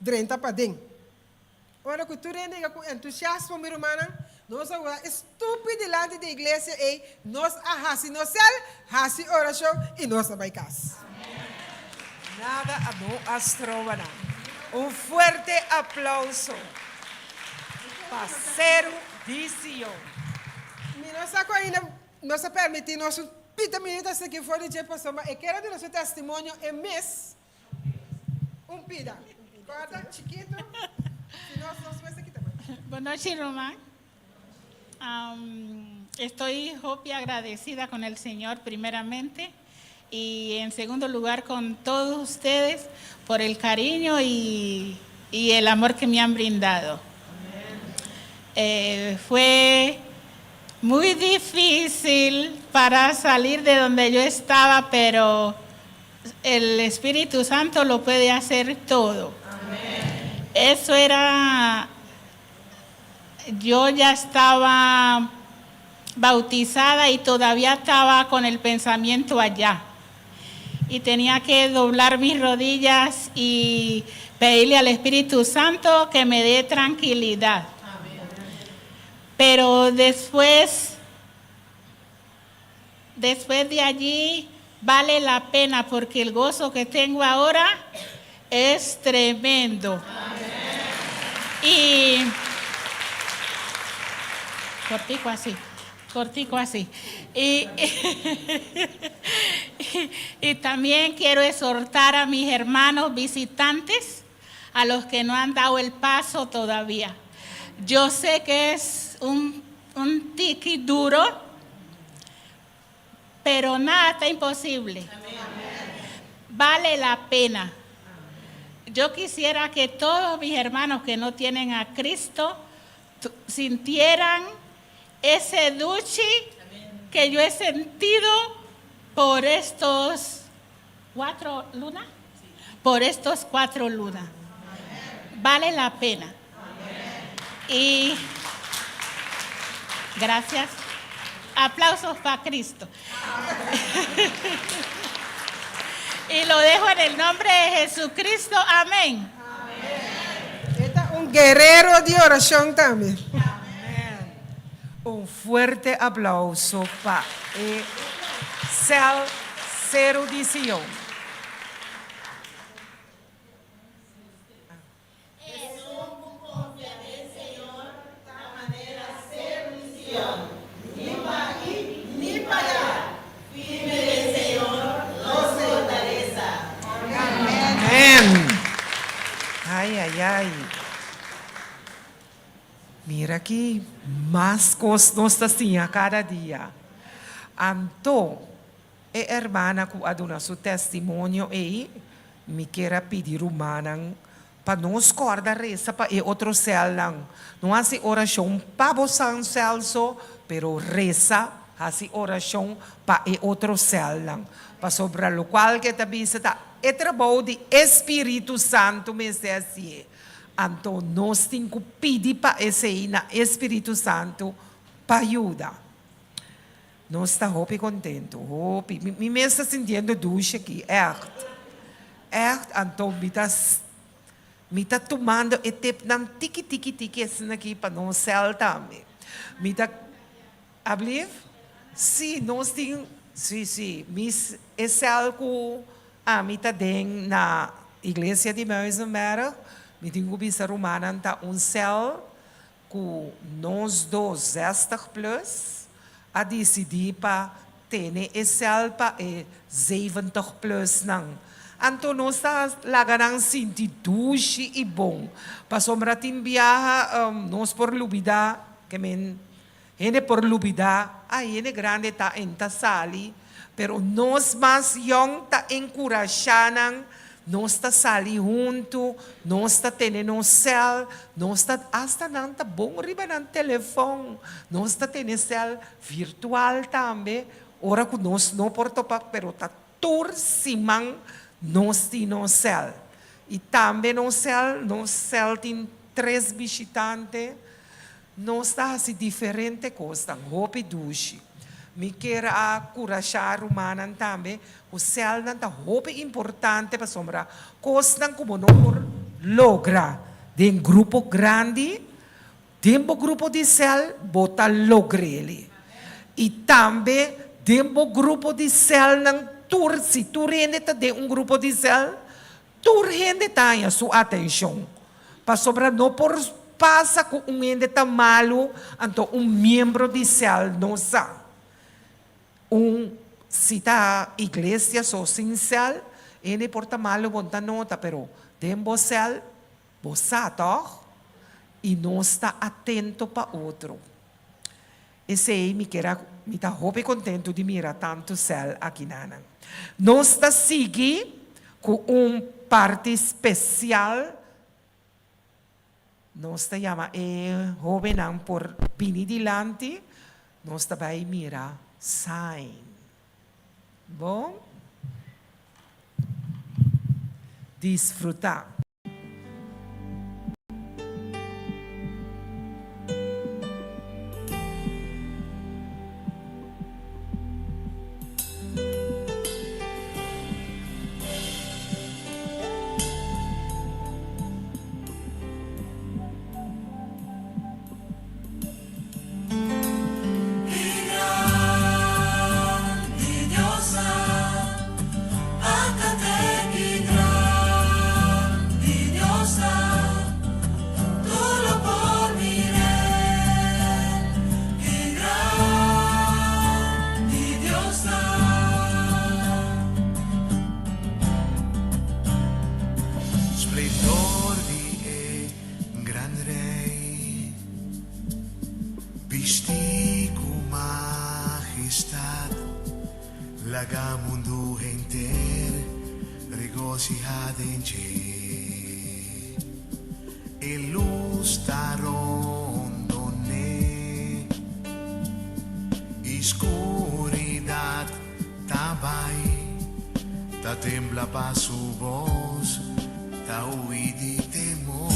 S8: 30 para dentro. Ora, que tu rende com entusiasmo, minha irmã, nós agora estúpido diante da igreja e nós arrasi no céu, arrasi oração e nós vai casa.
S6: Nada a não astrobana. Fuerte aplauso. Parceiro de Sion.
S8: Nós permitimos uns 30 minutos aqui fora de passar, mas eu quero dar nosso testemunho em mês. Pida. Corta, chiquito.
S20: Buenas noches, Román. Estoy y agradecida con el Señor primeramente y en segundo lugar con todos ustedes por el cariño y el amor que me han brindado. Fue muy difícil para salir de donde yo estaba, pero el Espíritu Santo lo puede hacer todo. Eso era, yo ya estaba bautizada y todavía estaba con el pensamiento allá. y tenía que doblar mis rodillas y pedirle al Espíritu Santo que me dé tranquilidad. Pero después de allí vale la pena porque el gozo que tengo ahora es tremendo. Y cortico así. Y también quiero exhortar a mis hermanos visitantes, a los que no han dado el paso todavía. Yo sé que es un tiki duro, pero nada está imposible. Vale la pena. Yo quisiera que todos mis hermanos que no tienen a Cristo sintieran ese duchi que yo he sentido por estos 4 lunas. Por estos 4 lunas. Vale la pena. Y gracias. Aplausos para Cristo. Y lo dejo en el nombre de Jesucristo. Amén.
S6: Un guerrero de oración también. Un fuerte aplauso para Cel Sion.
S1: Ni para aquí ni para allá. Firme del Señor, no se fortaleza.
S6: Amén. Ay. Mira aqui, mais cosas nós tinha cada dia. Anto, a hermana que aduna seu testemunho aí, me quer pedir o manang para nós corda reza para outro céu lang. Não há oração para você celso, pero reza há oração para outro céu lang. Para sobre o qual que também está é trabalho de Espírito Santo, mas é assim. Então, nós temos que pedir para esse na Espírito Santo para ajudar. Nós estamos contentes. Me está sentindo ducha aqui. Então, me está tomando e tempo de tiki assim aqui para nós céu também. Me está... Abliv? Sim, nós temos... Sim. Esse é algo... me está dentro na igreja de Meusenberg. Me tenho que ser romana, céu que nós dois, 60 plus, a decidir para ter esse céu para 70 plus. Então, nós estamos lá sentir duche e bom. Para sombra tem viaja, nós por lubida, que gente por lubida, gente grande está em sali, pero nós mais young está encorajando. Nós está sali junto, nós está tendo céu, nós está hasta não tá bom riba no telefone, nós está tendo céu virtual também. Ora que nós não porto para, pero tá torcimang nós temos céu. E também no céu tem 3 visitantes, nós está assim diferente coisa, roupa e duche. Me quer encorajar humana também. O céu é roupa importante para sombra. Coisa como não logra de um grupo grande, de um grupo de céu, bota logrele. E também de um grupo de céu não se tu rende de um grupo de céu, tu rende a sua atenção. Para sobra não por passa com rende tá malo, então membro de céu não sabe. Se a igreja só sem céu, ele porta malo, bonta nota, pero tem céu, você toca, e não está atento para outro. Esse aí me está roupa contento de mirar tanto céu aqui na. Nós está seguindo com parte especial. Nós está chama jovem por pini dilante. Nós está vai mirar sign. Bom? Desfrutar.
S21: Pleitor di e gran rei, pisti cu majestad, laga mundo enter, regocijad en che, e luz tarondone, oscuridad tabai, ta tembla pa su voz, ta huí di temor.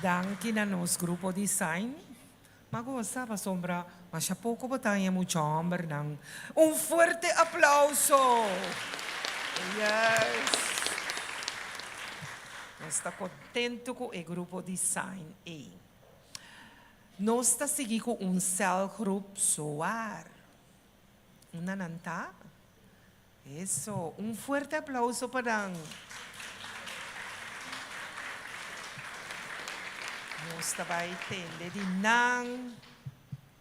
S6: Danke na nos grupo design. Magosa pa sombra, mas siya pouco botanya mo chamber ng fuerte aplauso. Yes. Nós contento com o grupo design A. Nós está seguindo com cell group Soar. Una nanta? Eso, fuerte aplauso para nós vai entender de nang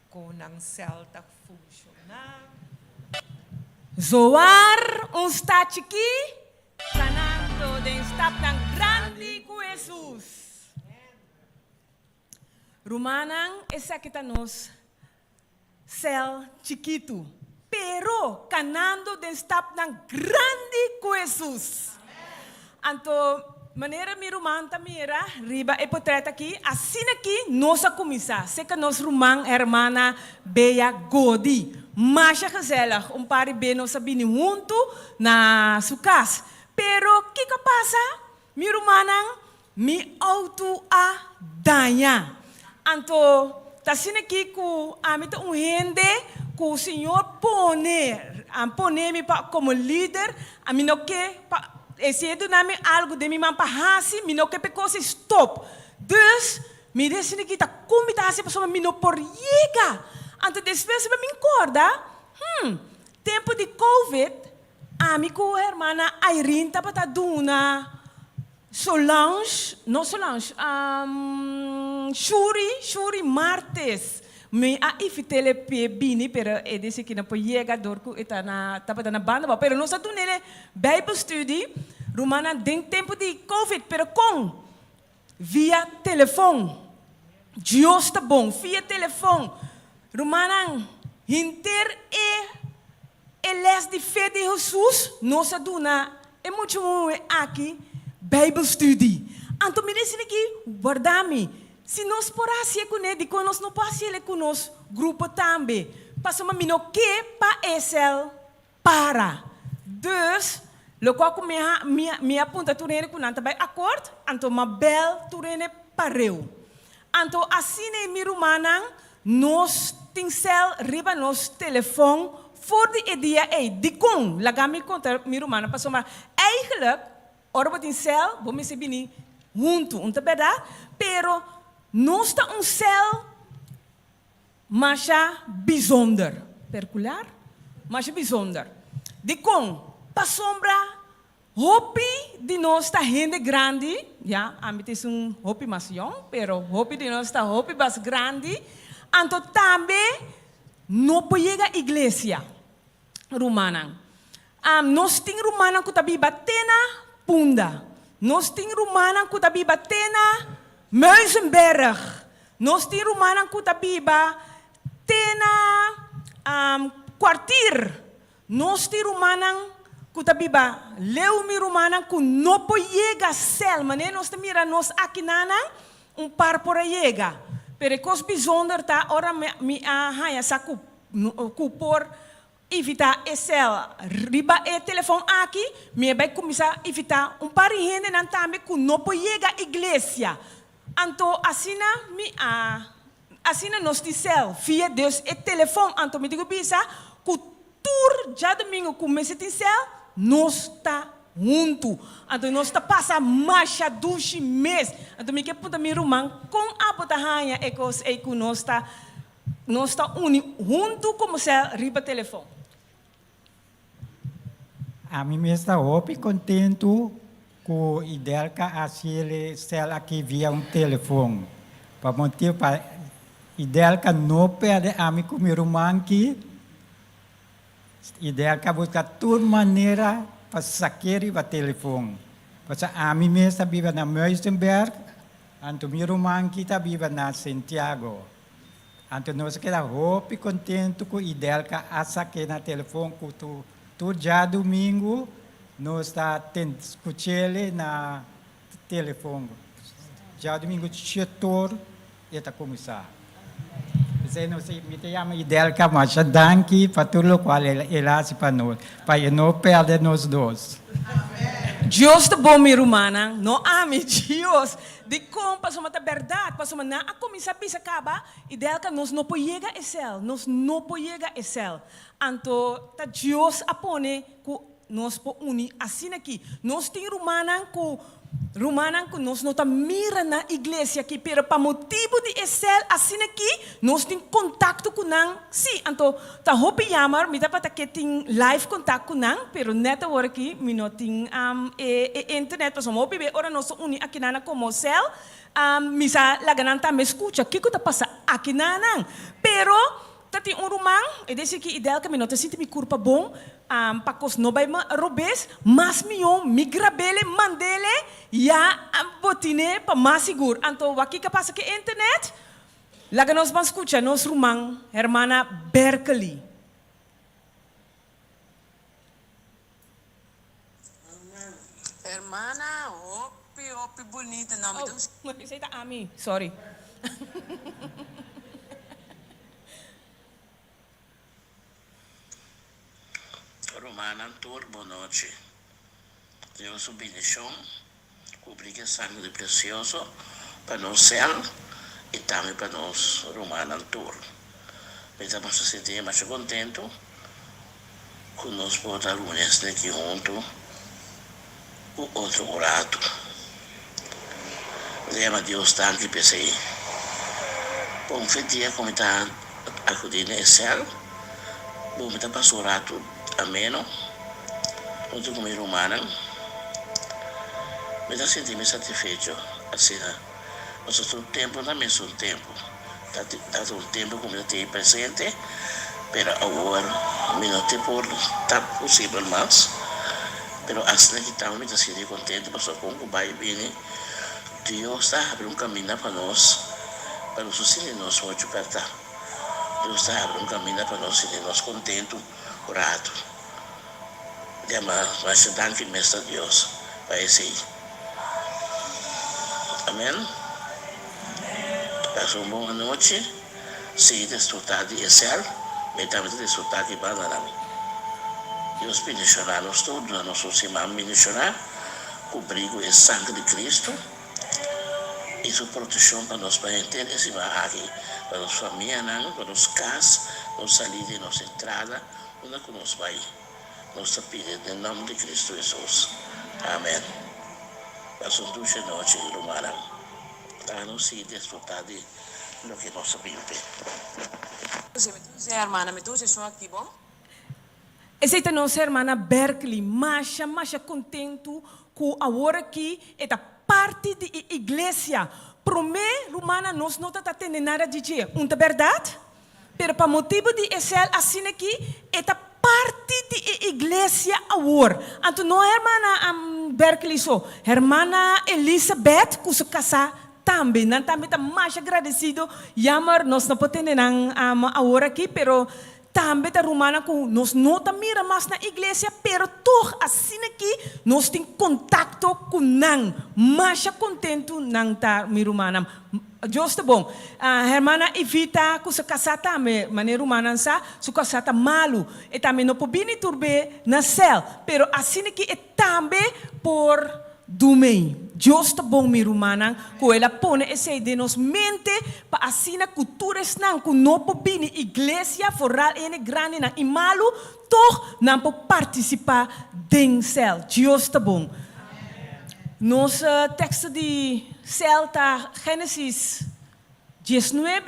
S6: com ang cell tak funcionar.
S22: Zoar está aqui, sanando de estar tão grande com Jesus. Rumanang esa kita nos cel chiquito, pero canando den stap ng grande com Jesus. Anto, maneira mi rumanta mira, riba e portret aqui, assim aqui, nossa comissa, seca nos rumang hermana Bea Godi. Masha gezellig, pari bem nos sabini junto na sukas. Pero, que passa? Mi rumanang, mi auto a danha. Anto, tasine aqui com a mita rende, com o Senhor pone me como líder, a mim não que esse do nome algo de mim hasi, mim não que pecose stop. Dus, me desine aqui tá como tá assim pessoa me não por chega. Anto despeça me incorda. Tempo de COVID, a mim com a irmã Irene tá para duna Solange, Shuri martes. Me a ifitele pe bini, pero e disse que não pode chegar dorco e tá na banda, pero nós estamos nele Bible study, romana tem tempo de COVID, pero com via telefone. Deus está bom, via telefone. Romana inter e les de fé de Jesus, nós estamos é muito aqui Bible study. Anto me disse aqui, guardami. Se nós porássemos com ele, nós não passamos com nós grupo também. Passamos a que para Excel para. Dus, logo que me aponta turene com nanta vai acordo, anto ma bel turene pareu. Anto assim é mi rumana, nós tem cel riba nos telefone voor de dia de com, lagami contra mi rumana, passamos eigenlijk ora wat in cel, vou me sebini junto, não é verdade? Pero nós está cel mas bijzonder, percular, mas bijzonder. De com, pa sombra, hopi de nós está gente grande, ja, a mim tem hopi mais jong, pero hopi de nós está hopi mais grande, anto também não pode chegar à igreja romana. Nós temos romana que tabi batena Punda. Nós temos romana que tabi batena Muizenberg. Nós temos romana que tabi batena Quartier. Nós temos romana que tabi Leumi romana que não pode chegar a cel, mas nós mira nós aqui nana par por chega. Pero cos bijzonder tá ora me haya saco por evitar Excel, riba e telefone aqui, me vai começar a evitar par de gente não também que não pode chegar à igreja. Então, assim nós dizemos, via Deus e telefone, então me digo bisa, que tur já domingo começa a dizer, nós está junto. Então nós está passa marcha 12 meses. Então me que puta me rumang com a botahanha e cos e que nós está uni junto como se riba telefone.
S4: A mim está muito contento com a ideia que a Cielo cel aqui via telefone. Para motivo para ideia que não perde a mim com meu irmão aqui. Ideia que buscar toda maneira para sacar o telefone. Porque a mim está viva na Muizenberg, anto meu irmão aqui está viva na Santiago. Anto nós queda muito contento com a ideia que a sacar na telefone com todo dia domingo nós está escutando na telefone. Já domingo setor está começar. Você não se me chama ideia que mas danke para tudo qual ele hace para nós, para não perder nós dois.
S22: Deus é bom, minha irmã, não ame Deus. De como passou a verdade, passou a na começar a pensar acaba, ideia que nós não podemos chegar a céu, nós não podemos chegar a céu. Então, tá Deus apone que nós podemos unir assim aqui. Nós temos Romana que nós não está mira na igreja aqui, pero para motivo de Excel assim aqui, nós temos contato com nang. Sim, então tá hopi yamar, me dá para que tem live contato com nang, pero network aqui, me não tem internet, para hopi be ora nós uni aqui nana como Excel, misa lagananta me escuta, que tá passa aqui nana, pero tati romang, e desse que ideal que me não te sinto me curpa bom. Pakos no vai robes, mas mi grabele mandele ya botine pa mas seguro. Anto waki ka pasa ke internet, La que nos va a escuchar, nos rumán, hermana Berkeley.
S7: Hermana, opi bonita. Não, me Deus.
S22: Você está a mim, sorry.
S7: Romana, toda boa noite. Deus o bendição, cobrir a sangue precioso para nós céu e também para nós, Romana, toda. Me estamos a sentir mais contento com nós poder unir-nos aqui junto o outro orado. Lema Deus tanto para si. Bom dia como está acudindo no céu. Bom está passando orado ameno. Junto com minha romana. Me está sentindo satisfeito. Assim, nosso tempo também é um tempo. Está um tempo como eu tenho presente. Pero agora, não te por tá possível mais. Pero assim que estamos me sentindo contente, porque com o vai bem, Deus está abrindo caminho para nós sentir nós hoje perto. Deus está abrindo caminho para nós sentir nós contentos, orado. Mas danke mestre Deus, para esse. Amém. Passou uma boa noite, se desfrutar de céu, mas também desfrutar de banana. Deus bendicionar nós todos, nossos irmãos bendicionar, cobrir o sangue de Cristo e sua proteção para nós parentes e aqui, para nossa família, para nossa casa, nossa saída e nossa entrada, onde que nós vai. Nós pedimos em nome de Cristo Jesus. Amém. Passou duas noites, irmã, para nós se desfrutar de lo que nós vivemos. Hermana, me trouxe só aqui, bom?
S22: Essa é a nossa irmã Berkeley, mais contento com a hora aqui, é da parte da igreja. Para mim, romana, nós não estamos tendo nada de dizer, não é verdade? Mas para motivo de ser assim aqui, é da parte da igreja agora. Então, não é irmã Berkeley só, irmã Elizabeth, que se casar também, nós também estamos mais agradecidos. Jammer, nós não podemos ter agora aqui, pero também a romana com nós não mira mais na igreja, pero toch assim aqui nós tem contato com nang, mais contento nang tá mi romana. Deus tá bom. A hermana Evita com sua casata me maneira romana sa, sua casata malu, e também não pode turbe na céu, pero assim aqui é também por Dumei. Deus tá bom, minha irmã, que ela põe essa ideia nos mente para assim na cultura não que não pode vir igreja foral é grande na e malo, toch não pode participar do céu. Deus tá bom. Nosso texto de céu tá Gênesis 19,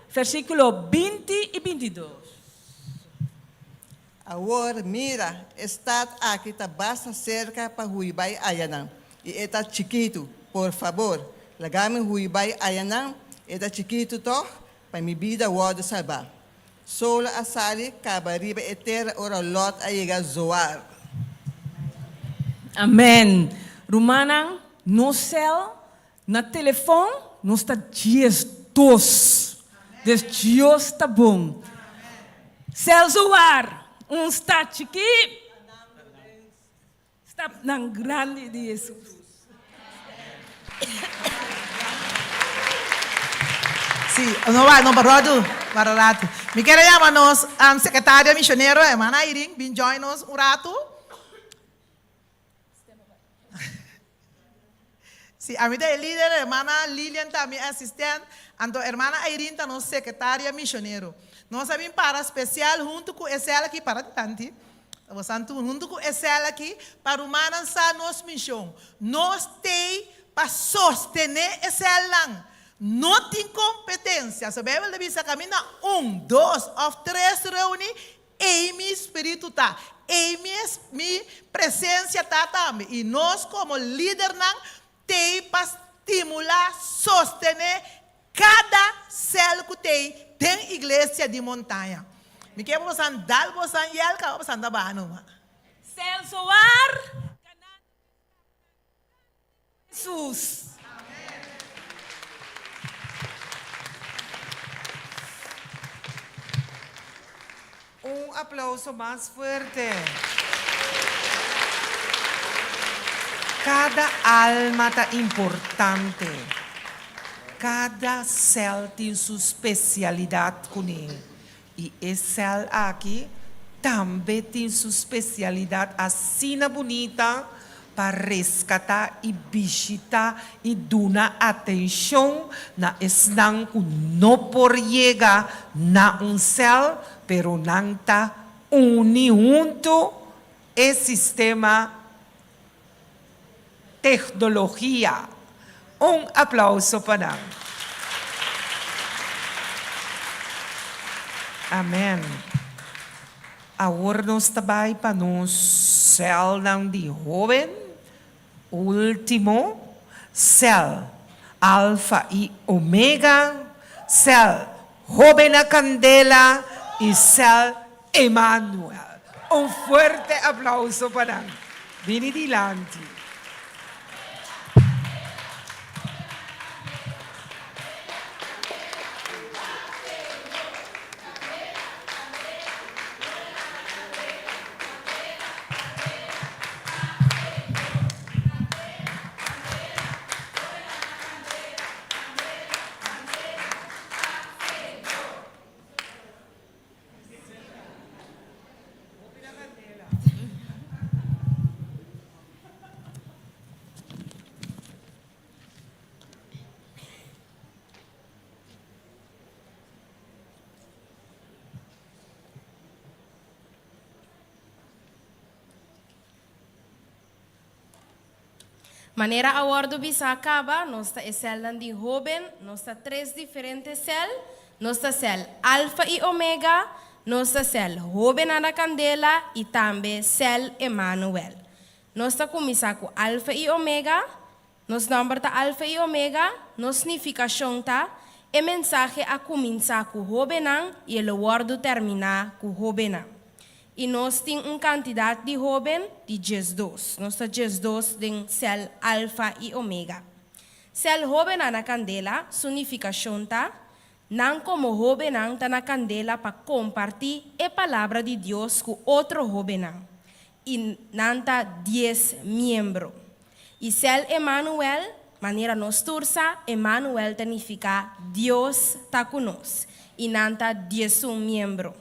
S22: versículo 20 e 22.
S9: Agora, mira, está aqui, está basta cerca para Huibai Ayanam. E está chiquito, por favor. Lagame Huibai Ayanam, está chiquito to, para minha vida wado salvar. Sola asali, cabariba etera, ora lot a zoar.
S22: Amém. Romana, no céu, na telefone, nós está dias dos. Deus está bom. Céu zoar. Está aqui, está na grande de Jesus.
S23: Sim, não vai, não parado, barato. Me quero chamar nós, secretária missionária, irmã Irene, vem join nós um rato. Sim, a minha líder, a irmã Lilian também assistente, então a irmã Irene está nossa secretária missionária. Nós sabemos para especial junto com esse aqui para tanto, junto com esse aqui para humanos a nossa missão. Nós temos para sostener esse lang. Não tem competência. Se a Bíblia diz que camina 1, 2 ou 3 reúne, e meu espírito está, e minha presença está também. E nós como líder não temos para estimular, sostener cada célula que tem igreja de montanha. Me quero você andar, você andar, você andar bano.
S22: Céu soar, Jesus.
S6: Un aplauso más fuerte. Cada alma está importante. Cada cel tiene su especialidad con él. Y ese cel aquí también tiene su especialidad así bonita para rescatar y visitar y dar atención na esnan que no por llegar na un cel, pero nanta uni junto el sistema tecnología. Un aplauso para él. Amén. Ahora nos trabalha para nos céu de joven, último, céu, alfa e omega, céu, joven a candela e céu, Emmanuel. Un fuerte aplauso para él. Vieni dilante.
S11: Maneira a ordem bisa acaba, nós está cel de joven, nós está três diferentes cel, nós está cel alfa e omega, nós está cel joven na candela e também cel Emmanuel. Nós está começar com alfa e omega, nós número tá alfa e omega, nós significação tá, e mensagem a começar com jovenang e o word terminar com jovenang. E nós temos quantidade de jovem de 12. Nós temos 12 de cel alfa e omega. Cel jovem na candela, significação tá, não como jovem está na candela para compartilhar a palavra de Deus com outro jovem. E não tá 10 membros. E cel Emmanuel, maneira nós tursa, Emmanuel significa Deus está conosco. E não tá 10 membros.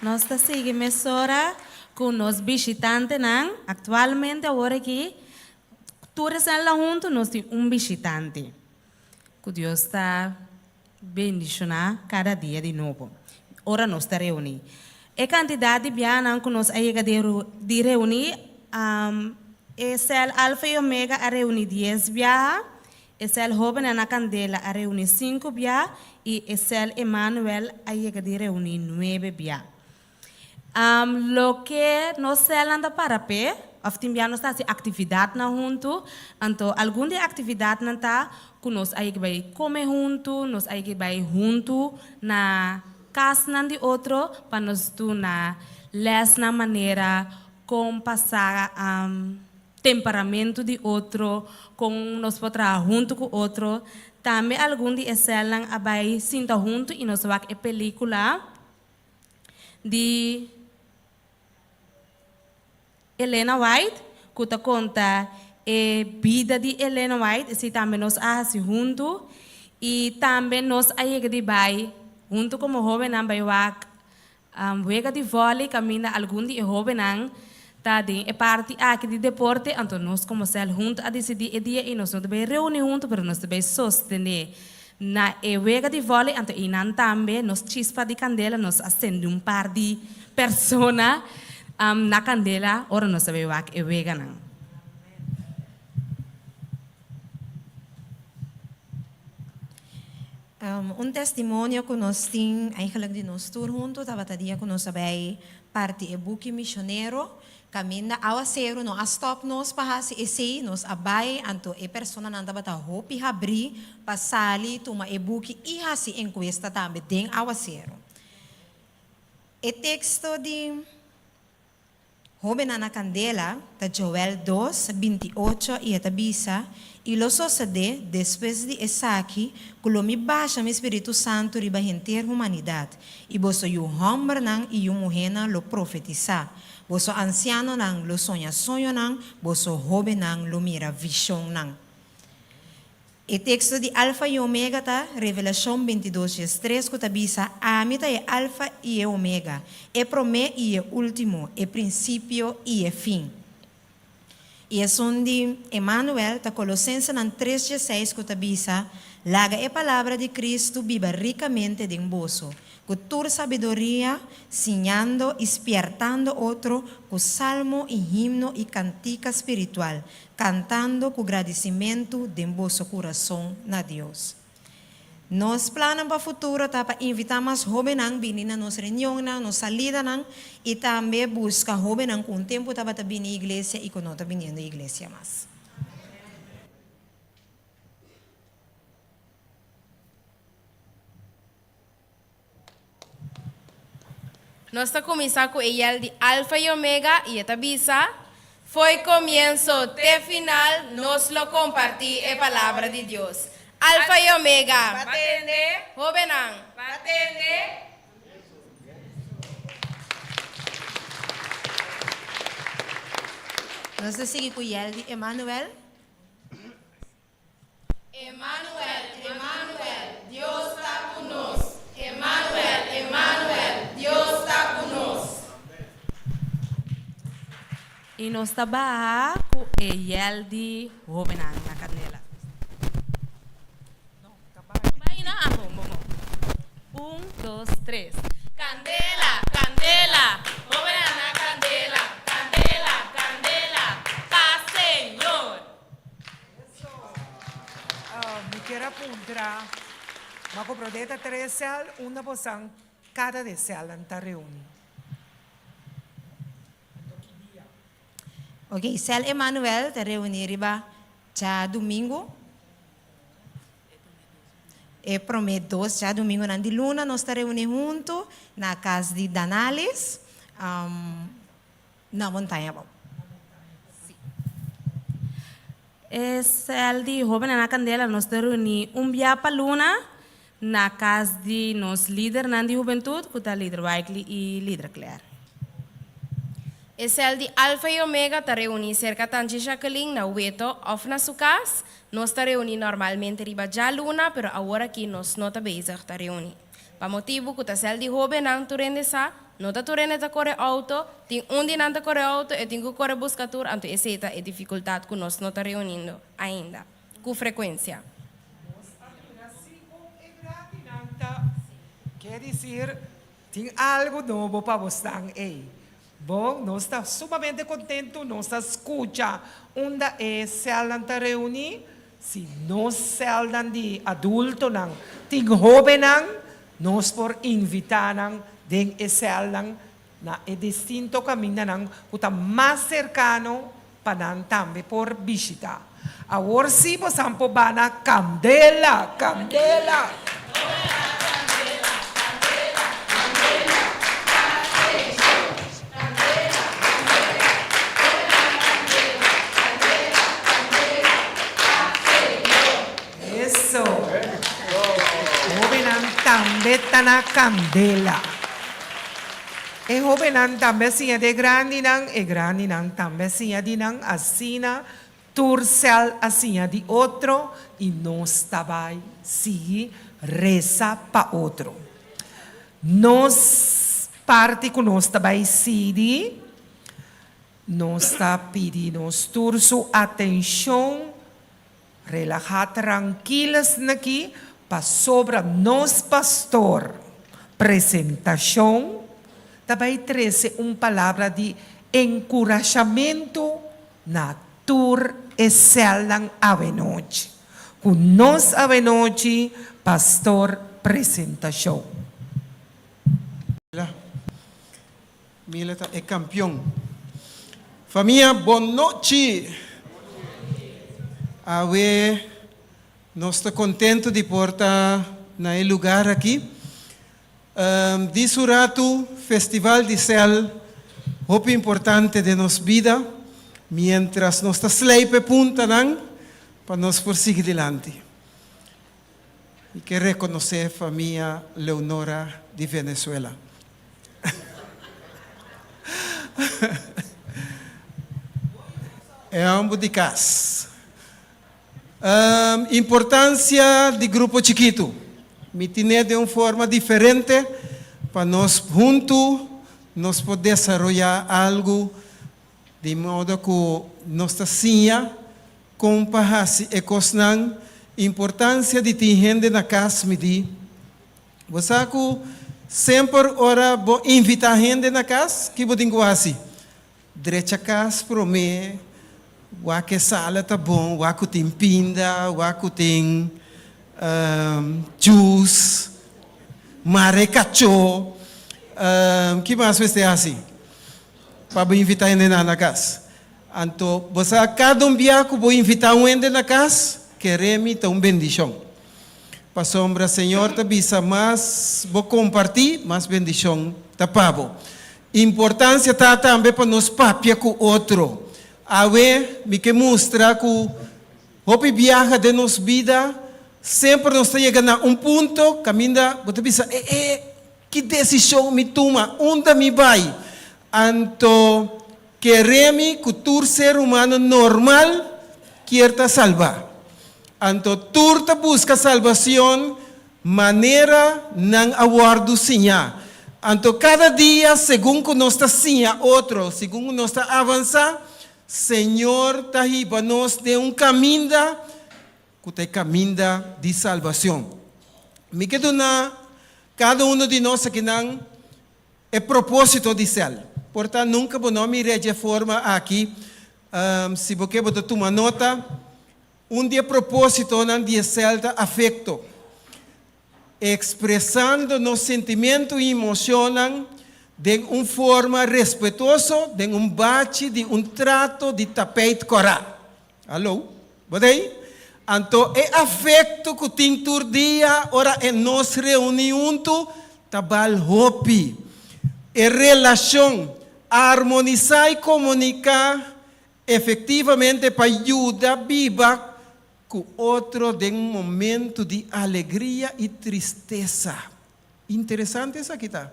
S12: Nós seguimos agora com os visitantes, não? Atualmente, agora aqui, todos lá juntos, nós temos visitante. Que Deus está bendicionando cada dia de novo. Ora nós está reunidos. A quantidade de bianas que nós chega de reunir, é cel alfa e omega a reunir 10 bias, é cel jovem na candela a reunir 5 bias, e é cel Emmanuel a chega de reunir 9 bias. Lo que nós anda para pé, oftimbiano nós está atividade na junto, então alguma de atividade não tá que nós aí vai comer junto, nós aí vai junto na casa de outro, para nós tu na les na maneira como passar temperamento de outro, como nós podemos junto com outro, também algum de excelam a vai sinta junto e nós vai a película de Helena White, que te conta a vida de Helena White, se também nós assim junto, e também nós aí de vai junto como jovem não vai jogar de vôlei, caminha algum dia jovem não tá de parte aqui de deporte, então nós como cel junto a decidir o dia e nós não devemos reunir junto, mas nós devemos sostener na joga de vôlei, então e não também nós chispa de candela, nós acende par de pessoas na candela, ora nós sabemos que é vegana.
S13: Testemunho que nós temos, eigenlijk de nós todos juntos, estava dia que nós sabemos parte do buque missionário, caminha ao acero, nós stop nós para esse, nós abai, anto e pessoa não estava a hopi abrir, passar ali, toma e buque e assim encuesta também tem ao acero. O texto de Joven na Candela, da Joel 2, 28 e tabisa, E lo sucede, depois de essa aqui, que me baixa o Espírito Santo riba a humanidade. E você o homem não e o mulher não lo profetizar. Você anciano não lo sonha não, você jovem não lo mira visão não. O texto de Alfa e Omega tá, Revelação 22:3, que tabisa, a mita é Alfa e é Omega, é primeiro e é último, é princípio e é fim. E é onde Emmanuel, tá Colossenses 3:6, que tabisa, laga a palavra de Cristo viva ricamente em vosso, com toda sabedoria, ensinando, despertando outro, com salmo e himno e cantica espiritual, cantando com agradecimento de vosso coração na Deus. Nos planos para o futuro tá para invitar mais jovens a vir na nossa reunião, na nossa salida, e também buscar jovens com o tempo para vir na igreja e quando está vindo na igreja mais.
S11: Nós estamos começando com ele de Alfa e Omega e esta bisa foi comienzo até final, nós lo compartir a palavra de Deus. Alfa e Omega.
S1: Batende.
S11: Jovenang.
S1: Batende.
S13: Nós seguimos com ele de Emmanuel.
S11: Emmanuel, Emmanuel, Deus está conosco. Emmanuel, Emmanuel, Deus está conosco.
S12: E nós trabalhamos com ele de Jovenang na Candela. Vai na vamos. 1, 2, 3.
S11: Candela, candela, Jovenang na candela, candela, candela, paz Senhor.
S6: Me quero apuntar, mas com prodeta 3 cel, uma poção cada de cel anta reúne.
S13: Ok, Cel Emmanuel te reunir riba já domingo. E prometo, já domingo na de luna, nós te reunir junto na casa de Danales, na montanha.
S12: Esse de Jovenang na Candela, nós te reunimos dia para luna na casa de nos líder na de juventude, que é líder Weikli e líder Claire.
S11: Esse é de Alfa e Omega, está reunido cerca de Jacqueline na Ueto, ou na sua casa. Nós está reunido normalmente riba já luna, pero agora aqui nós não está bezig está reunido. Para motivo que está sel de Jovenang tu rende sa, não está tu rende ta corre auto, tem dia não está corre auto e tem que corre buscatur, então essa é a dificuldade que nós não está reunindo ainda, com frequência.
S6: Quer dizer, tem algo novo para você aí. Bom, nós estamos sumamente contentos, nós escuta onde é célula reunir, se nós célula de adulto não, tem jovem não, nós por invitar não, de célula na é distinto caminho não, que está mais cercano para não também por visitar. Agora sim, você pode na candela, candela. Também está na candela. E jovenan também sim de grande não, e grande não também sim de não, assim turcel assim de outro, e nós também sim reza para outro. Nós parte que nós também sim, nós está pedindo nós turso atenção, relajar tranquilas aqui, para sobre nós pastor, apresentação, também traz palavra de encorajamento na tur e selang avenoite. Com nós avenoite, pastor, apresentação.
S5: Mila é campeão. Família, boa noite. Awe, nós estamos contentes de portar na lugar aqui. Disurato Festival de Cel, muito importante de nossa vida, mientras nós estamos sleipe punta nang, para nós prosseguir adiante. E quero reconhecer a família Leonora de Venezuela. É ambos de casa. Importância de grupo chiquito. Me tiene de uma forma diferente para nós juntos nos poder desarrollar algo de modo que nossa sinha compahasi e cosnan importância de ter gente na casa me di. Você que sempre ora vou invitar gente na casa que vou dizer assim, direita casa para mim, o que sala tá bom, o que tem pinda, o que tem juice, marecacho, que mais você assim? Para invitar gente na casa. Então, você cada dia que vou invitar um gente na casa, queremos ter uma bendição. Para sombra, Senhor, te bisa mais, vou compartilhar mais bendição, tá pavo. Importância está também para nós papia com outro. A ver, me que mostra que o viaja de nossa vida, sempre nós chegamos a um ponto, caminha, você pensa, que decisão me toma, onde me vai? Então, queremos que todo ser humano normal quer salvar. Então, tu busca salvação, maneira não aguardo sinha. Então, cada dia, segundo nós está sinha, outro, segundo nós está avançar, Senhor está aí para nós de caminho, que é caminho de salvação. Me quedo na cada um de nós aqui não é propósito de céu. Portanto, nunca vou não me de forma aqui. Se você botar uma nota, dia propósito não de céu afeto. Expressando nos sentimentos e emoções de uma forma respeitosa, de bate, de trato, de tapete correto. Alô? Botei? Então, é afeto que tem todo dia, ora é nossa reunião, tabal hopi. É relação, harmonizar e comunicar efetivamente para ajudar viva com outro de momento de alegria e tristeza. Interessante isso aqui, tá?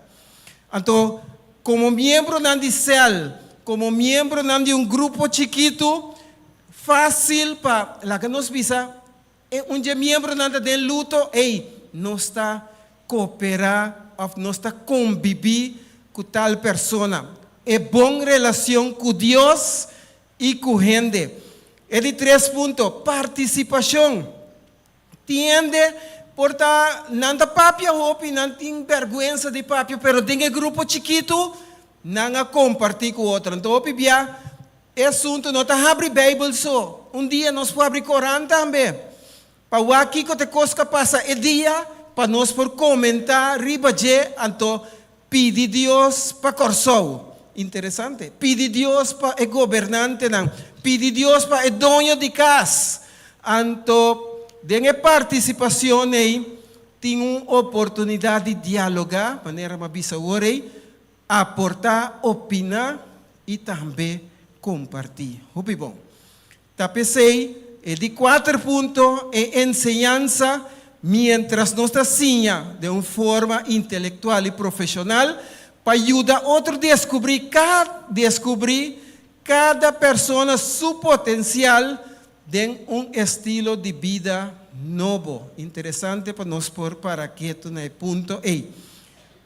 S5: Então, como membro de céu, como membro de grupo chiquito, fácil para lá que nós visa, é membro de luto, nós está cooperar, nós está conviver com tal pessoa. É boa relação com Deus e com gente. É de 3 pontos. Participação. Tiende, porta, não tem papia, não tem vergonha de papia, mas tem grupo chiquito, não compartilhar com o outro. Então, é assunto, não está abrir Bíblia só. Dia nós podemos abrir Corão também. Para o aqui que te costa passa o dia, para nós por comentar, ribaje, então, pedir Deus para corso. Interessante. Pedir Deus para o governante, não. Pedir Deus para o dono de casa. Então, de participação aí, tem uma oportunidade de dialogar, de maneira mais aportar, opinar e também compartilhar. Muito bom. Tapecei, é de 4 pontos, é ensinança, mientras nós estamos de uma forma intelectual e profissional, para ajudar outro a descobrir cada pessoa seu potencial de um estilo de vida novo. Interessante para nós pôr para aqui no ponto E.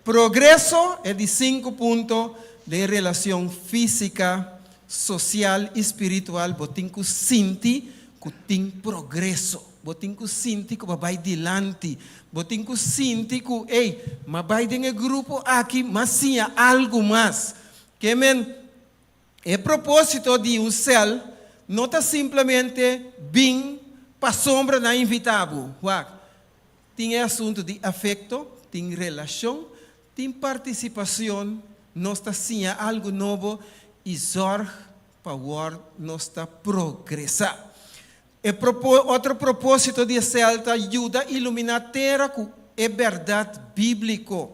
S5: Progresso é de 5 pontos de relação física, social e espiritual. Botem que sentir que tem progresso. Botem que sentir que vai adiante. Botem que sentir que, mas vai de grupo aqui, mas sim algo mais. Que é propósito de um céu, não está simplesmente bem para sombra na invitável. Tem assunto de afeto, tem relação, tem participação, não está sim algo novo e zorg para não está progressar. Outro propósito de céu ajuda a iluminar a terra com a verdade bíblica.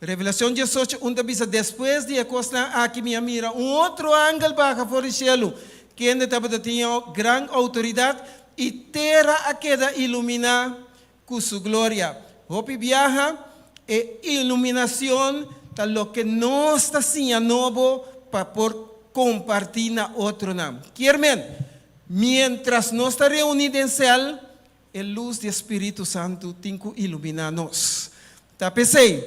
S5: Revelação 18, onde diz, depois de acostar aqui minha mira, outro ângulo baja fora do céu, que ainda tinha grande autoridade, y terra a queda ilumina con su gloria. Hopi viaja e iluminación ta lo que no está sin nuevo para por compartir na otro nam. Quiermen, mientras no está reunido en cel, el luz del Espíritu Santo tiene que iluminarnos. Tapesei,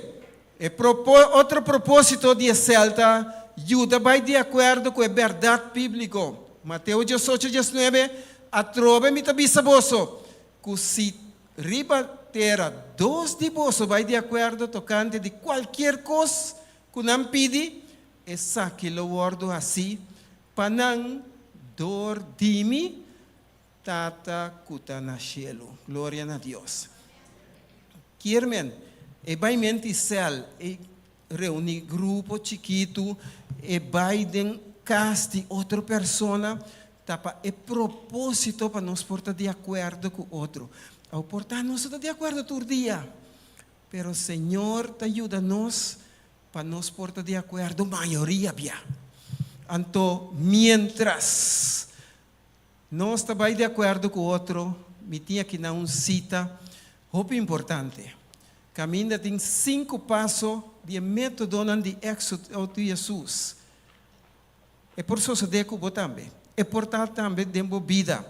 S5: otro propósito de celta, ayuda vai de acuerdo con la verdad bíblica. Mateo 18, 19, atrove mi tabisa boso, que si riba terra, dos de boso vai de acuerdo tocante de cualquier cosa que não pide, essa que lo guardo assim, panang dor dimi, tata kuta na cielo. Glória a Deus. Quermen, e vai mente cel, e reunir grupo chiquito, e vai den casti outra persona, tapa e propósito para nos portar de acordo com outro. Ao portar nós estamos de acordo todo dia, pero o Senhor te ajuda-nos para nos portar de acordo, maioria bia. Então, mientras nós estamos de acordo com o outro, me tinha que dar uma cita, muito importante. Caminha tem 5 passos de método de éxito de Jesus. É por isso que eu também. É por tal também dentro da vida.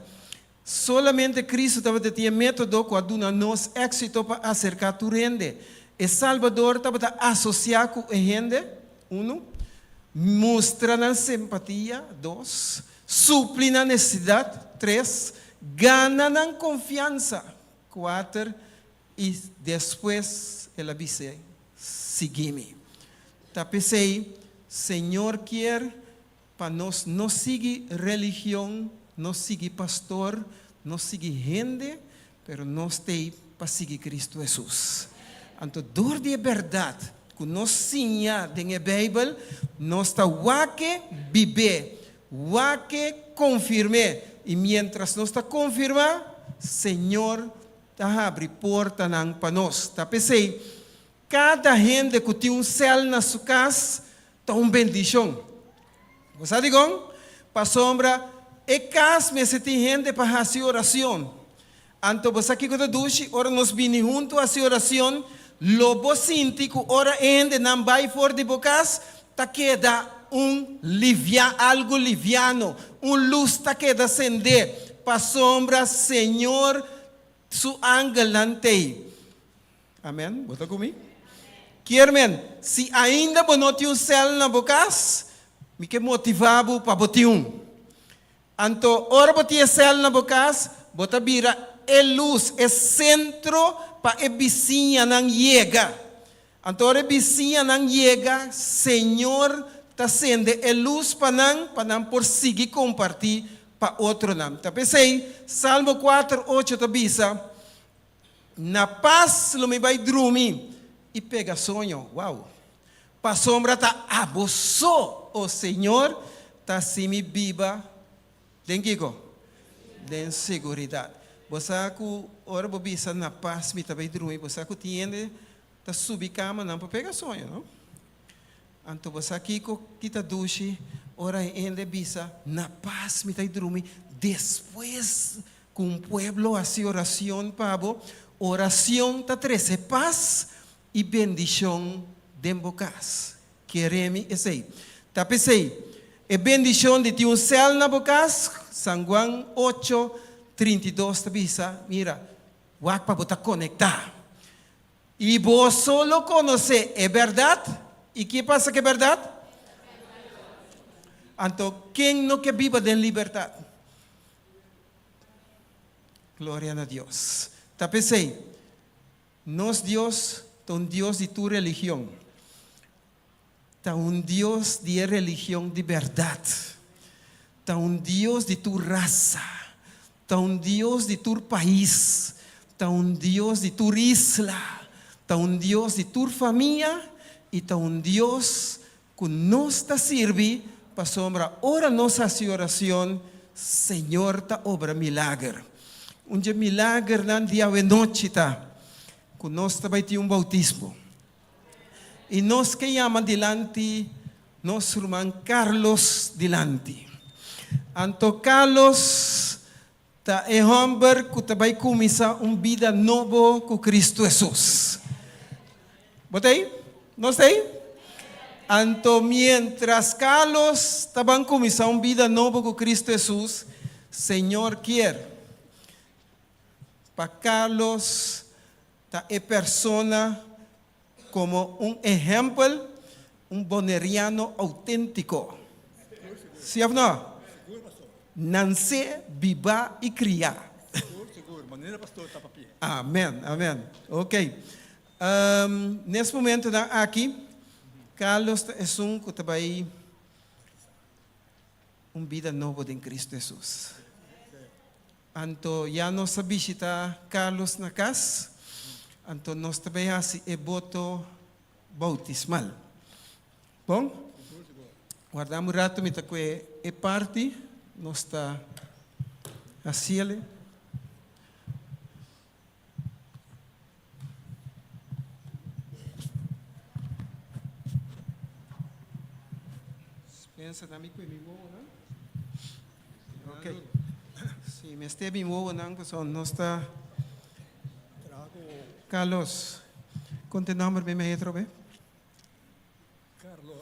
S5: Solamente Cristo estava tendo método quando nos éxito para acercar tu rende. E Salvador estava associado com a gente. 1. Mostra na simpatia. 2. Supli na necessidade. 3. Gana na confiança. 4. E depois ela disse: siga-me. Pensei, Senhor quer para nós não seguir religião, não seguir pastor, não seguir gente, mas nós temos para seguir Cristo Jesus. Então, dor de verdade, que nós sinha na Bíblia, nós está que viver, que confirme, e mientras nós está confirmar, Senhor está abre porta para nós. Pensei, cada gente que tem céu na sua casa, está uma bendição. Você digo, para sombra, e casa me se tem gente para fazer oração. Então, você aqui quando duche, ora nós vinimos juntos a fazer oração, lobo sinti que ora ainda não vai fora de bocas, tá queda algo liviano, luz tá queda acender, para sombra, Senhor, su ángel nante. Amém? Bota comigo? Querem, se ainda não tem um céu na bocas, me que motivado para botar Então, ora botar céu na bocas, bota vira é luz, é centro para a vizinha não chega. Então, a vizinha não chega, Senhor está sendo é luz para não por seguir compartilhar para outro não. Tá pensei, Salmo 4, 8 tá bisa, na paz lo me vai dormir e pega sonho. Uau! Para sombra tá abusou o Senhor tá se me viva den kiko den seguridade. Você que ora bisa na paz me tá vai dormir, você que tiende tá subir cama não para pegar sonho, não? Então você aqui que tá duche, ora ainda bisa na paz me tá dormir. Depois com o pueblo hace oração pavo, oração tá 13 paz e bendição dembocas. Quereme esse. Tá pensei, e bendição de ti um céu na bocas, San Juan 8, 32 tá bisa, mira, wak para botar conectar. E vos solo conoce, é verdade? E que passa que é verdade? Então, quem não quer viva de liberdade? Glória a Deus. Tá pensei, nós Deus, um Deus de tu religião. Tá um Deus de religião de verdade. Tá um Deus de tu raça. Tá um Deus de tu país. Tá um Deus de tu isla. Tá um Deus de tu família. E tá um Deus que nos está sirve para sombra. Ora nossa oração, Senhor tá obra milagre. Um dia milagre nan dia e noite tá. Que nós também tem um bautismo. E nós que chama dilante nosso irmão Carlos dilante. Anto Carlos ta é homem que vai começar vida nova com Cristo Jesus. Botei? Não sei? Então, mientras Carlos estaban começando vida nova com Cristo Jesus, Senhor quer para Carlos é persona como exemplo, boneriano autêntico. ¿Sí o no? Nacer, viva y criar. Amén, amén. Ok. Nesse momento aqui, Carlos é que vai vida nova em Cristo Jesus. Então, já nós visita Carlos na casa, então nós também assim voto bautismal. Bom? Guardamos um rato, mita que é parte, nós está assim ali. Pensa na mim que me movo, não? Ok. Se me esteve me movo, não, porque nós está. Carlos, continuamos bem me trobe?
S2: Carlos.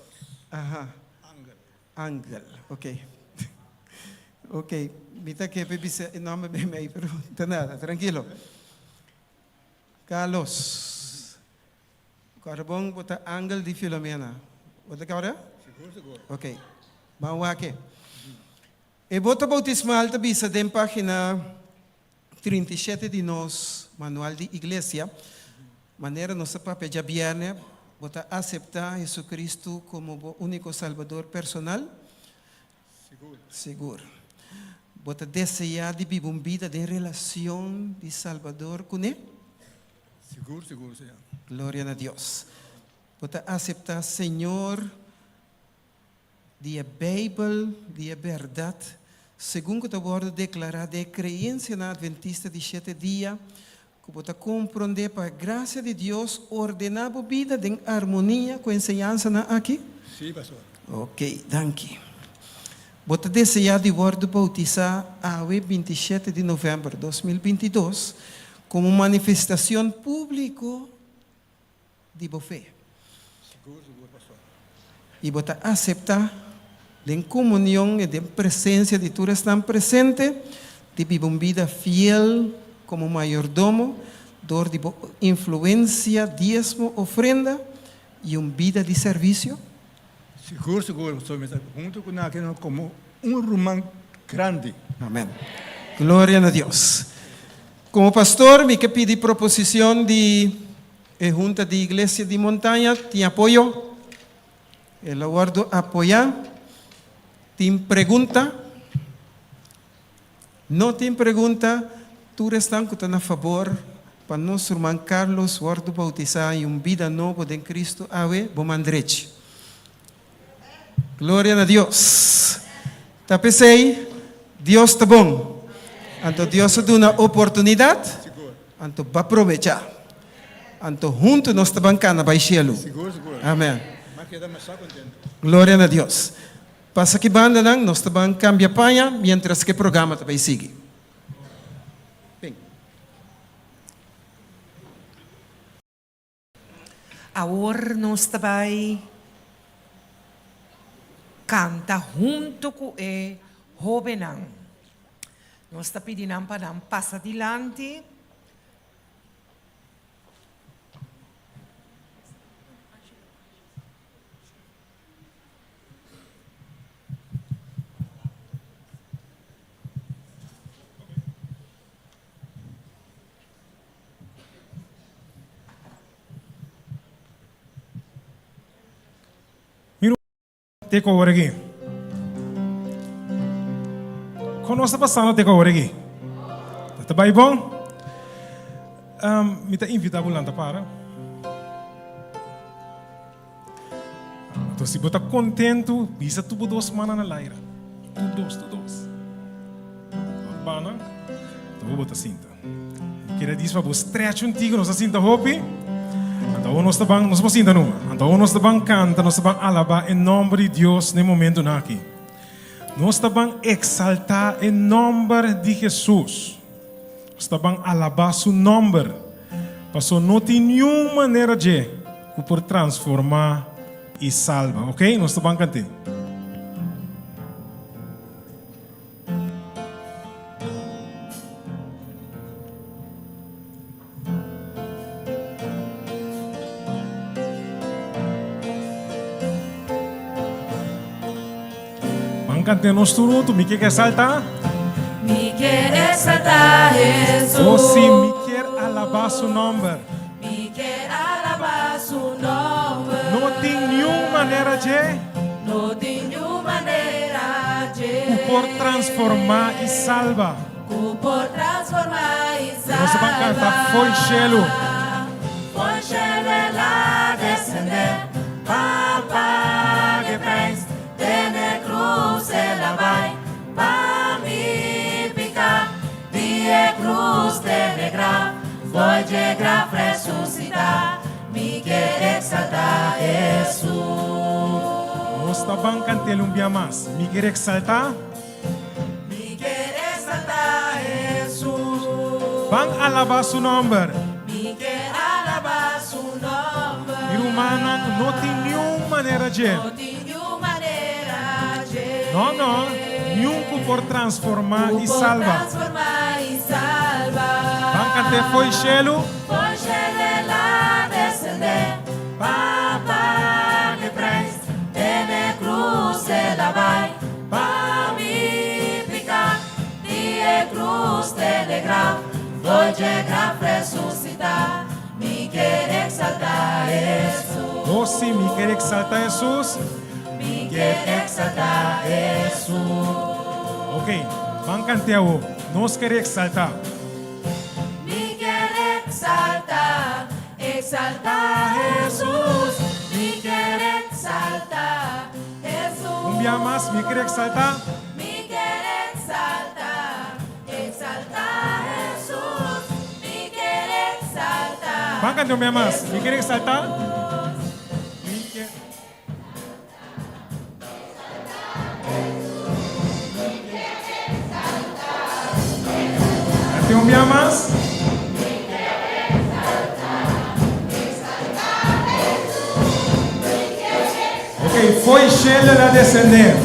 S5: Ajá. Ángel, ok. Ok, mita que bebise nome bem me, pero nada, tranquilo. Carlos. Carbon bota Ángel de Filomena. Bota agora? Seguro. Ok. Vamos aqui. E voto bautismal também se tem página 37 de nós, manual de igreja, maneira nossa papel de viernes, vota aceitar Jesus Cristo como único Salvador personal? Seguro. Vota desejar de viver uma vida de relação de Salvador com Ele?
S2: Seguro, Senhor.
S5: Glória a Deus. Vota aceitar, Senhor, de Bíblia, de verdade, segundo que o declarar de crença na Adventista de 7 dias, que você compreender para a graça de Deus, ordenar a vida em harmonia com a ensinança aqui?
S2: Sim, pastor.
S5: Ok, danke. Você desejar de bautizar a 27 de novembro de 2022 como manifestação pública de boa fé.
S2: Seguro, pastor.
S5: E você aceitar em comunhão e de presença de todos estão presentes, de viver uma vida fiel como mayordomo, dor de influência, diezmo, ofrenda e uma vida de serviço?
S2: Seguro, pastor. Junto com aquele como romano grande.
S5: Amém. Glória a Deus. Como pastor, me que pedi proposição de junta de igreja de montanha, te apoio. El aguardo apoiar. ¿Tem pergunta? Não tem pergunta? Tu estás a favor para nosso irmão Carlos guardo bautizar em uma vida nova em Cristo? Ave, bom andrete. Glória a Deus. Tá pensei, Deus está bom. Então Deus dá uma oportunidade. Então vai aproveitar. Então juntos nós estamos na baixelo.
S2: Seguro.
S5: Amém.
S2: Mas queda mais contento.
S5: Glória a Deus. Passa que banda não, nós também cambia panha, mientras que o programa também sigue. Bem.
S6: Agora nós também canta junto com o jovenão. Nós está pedindo para não passar adiante.
S10: Teko oregi. Conosco passando teko oregi. Tá bem bom? Me tá invitado lá para. Então se você contento, bisa tu 2 semanas na laira. Tu dois. Bana. Então vou botar cinta. Queria dizer para você stretch tigo nossa cinta hopi. Então nós estamos numa. Então nós estamos cantando, nós estamos alabando em nome de Deus no momento aqui. nós estamos exaltar o nome de Jesus. Estamos alabar seu nome. Passou não tem nenhuma maneira de por transformar e salvar, ok? Nós estamos cantando. Cante nos turuto, me quer saltar?
S1: Me quer exaltar Jesus.
S10: Oh sim, me quer alabar seu nome.
S1: Me quer alabar seu nome.
S10: Não tem nenhuma maneira de
S1: Não tem nenhuma maneira de
S10: por transformar e salvar.
S1: por transformar e salvar.
S10: Nós vamos cantar foi cielo.
S1: Foi cielo lá descender. Papá que prens. Tene cruz ela vai. Pa mi picar. Die cruz tene grave. Foi de grave ressuscitar. Me quer exaltar Jesus.
S10: Nós estamos cantando dia mais. Me quer exaltar?
S1: Me quer exaltar Jesus.
S10: Vamos alabar seu nome.
S1: Me quer alabar seu nome.
S10: E humana não tem nenhuma maneira de.
S1: Não tem nenhuma maneira de.
S10: Não, nenhum por transformar e salvar.
S1: Transformar e salvar.
S10: Vamos cantar foi cielo.
S1: Foi cielo lá descender. Papá que prens. Tene cruz ela vai. Pa mi picar. Die cruz tene grave. Foi de grave ressuscitar. Me quer exaltar Jesus.
S10: Oh sim, me quer exaltar Jesus.
S1: Me quer exaltar Jesus.
S10: Ok, vamos cantar o. Nós queremos exaltar.
S1: Me quer exaltar, exaltar Jesus. Me quer exaltar Jesus.
S10: Dia mais, me quer exaltar.
S1: Me quer exaltar, exaltar Jesus. Me quer exaltar.
S10: Vamos cantar dia mais. Me quer exaltar. Cante dia mais. Ok, foi cielo lá descender.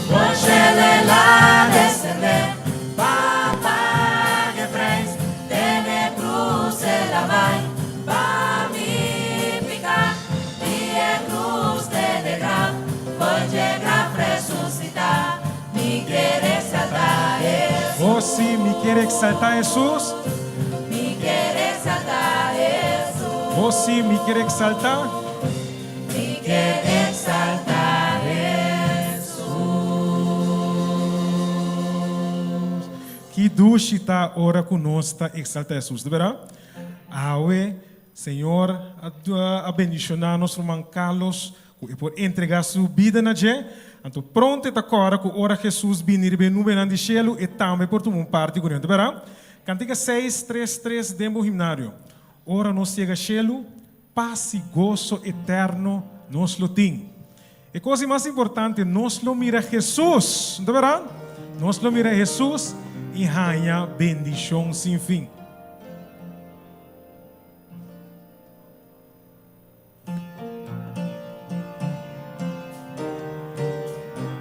S1: Foi cielo lá descender. Papá que prens. Tene cruz ela vai. Pa mi picar. Die cruz tene grave. Foi de grave ressuscitar. Me quer exaltar Jesus.
S10: Oh sim, me quer exaltar Jesus.
S1: Me quer exaltar Jesus.
S10: Oh sim, me quer exaltar.
S1: Me quer exaltar Jesus.
S10: Que duche está ora conosco, exalta Jesus, de verdade? Awe, Senhor, a bendicionar nosso irmão Carlos, por entregar sua vida na gente. Então, pronto está agora que ora Jesus venir bem no bem de cielo e também por tomar parte com ele, de verdade? Cantiga 633 dentro do himnário. Ora nos chega cielo, paz e gozo eterno nos lo tem. E coisa mais importante, nós lo mira Jesus, de verdade? Nós lo mira Jesus e ganha bendição sem fim.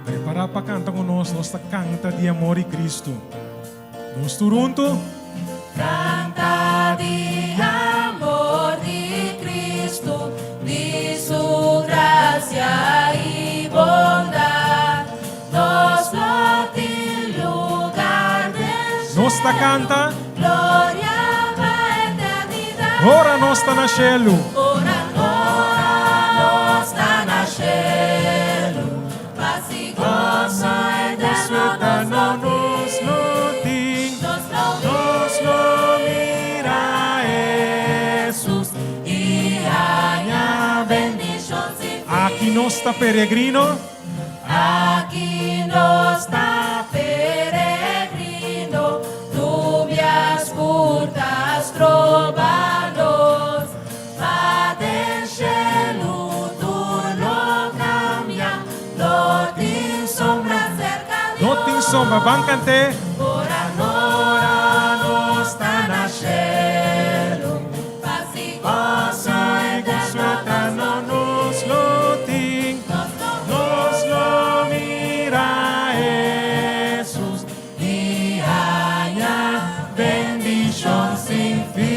S10: Prepara para cantar conosco, nossa canta de amor e Cristo. Nós turunto.
S1: Canta de amor de Cristo, de su gracia y bondad, nos lo en lugar de
S10: Nós ta canta.
S1: gloria a eternidad.
S10: Ora nós está na cielo.
S1: Ora nos está na cielo, paz y gozo eterno nos
S10: lo tem. Nos lo mira Jesus
S1: y haya bendición sin fin.
S10: Aqui nós está peregrino.
S1: Aquí no está peregrino, lluvias curtas trovanos, va del cielo, tú lo cambia, lo din sombra.
S10: coração, babancante.
S1: Ora nora sta nascendo,
S10: Passa e consueta no nos lo ting, nos lo mira Jesús y haya bendición sin fin.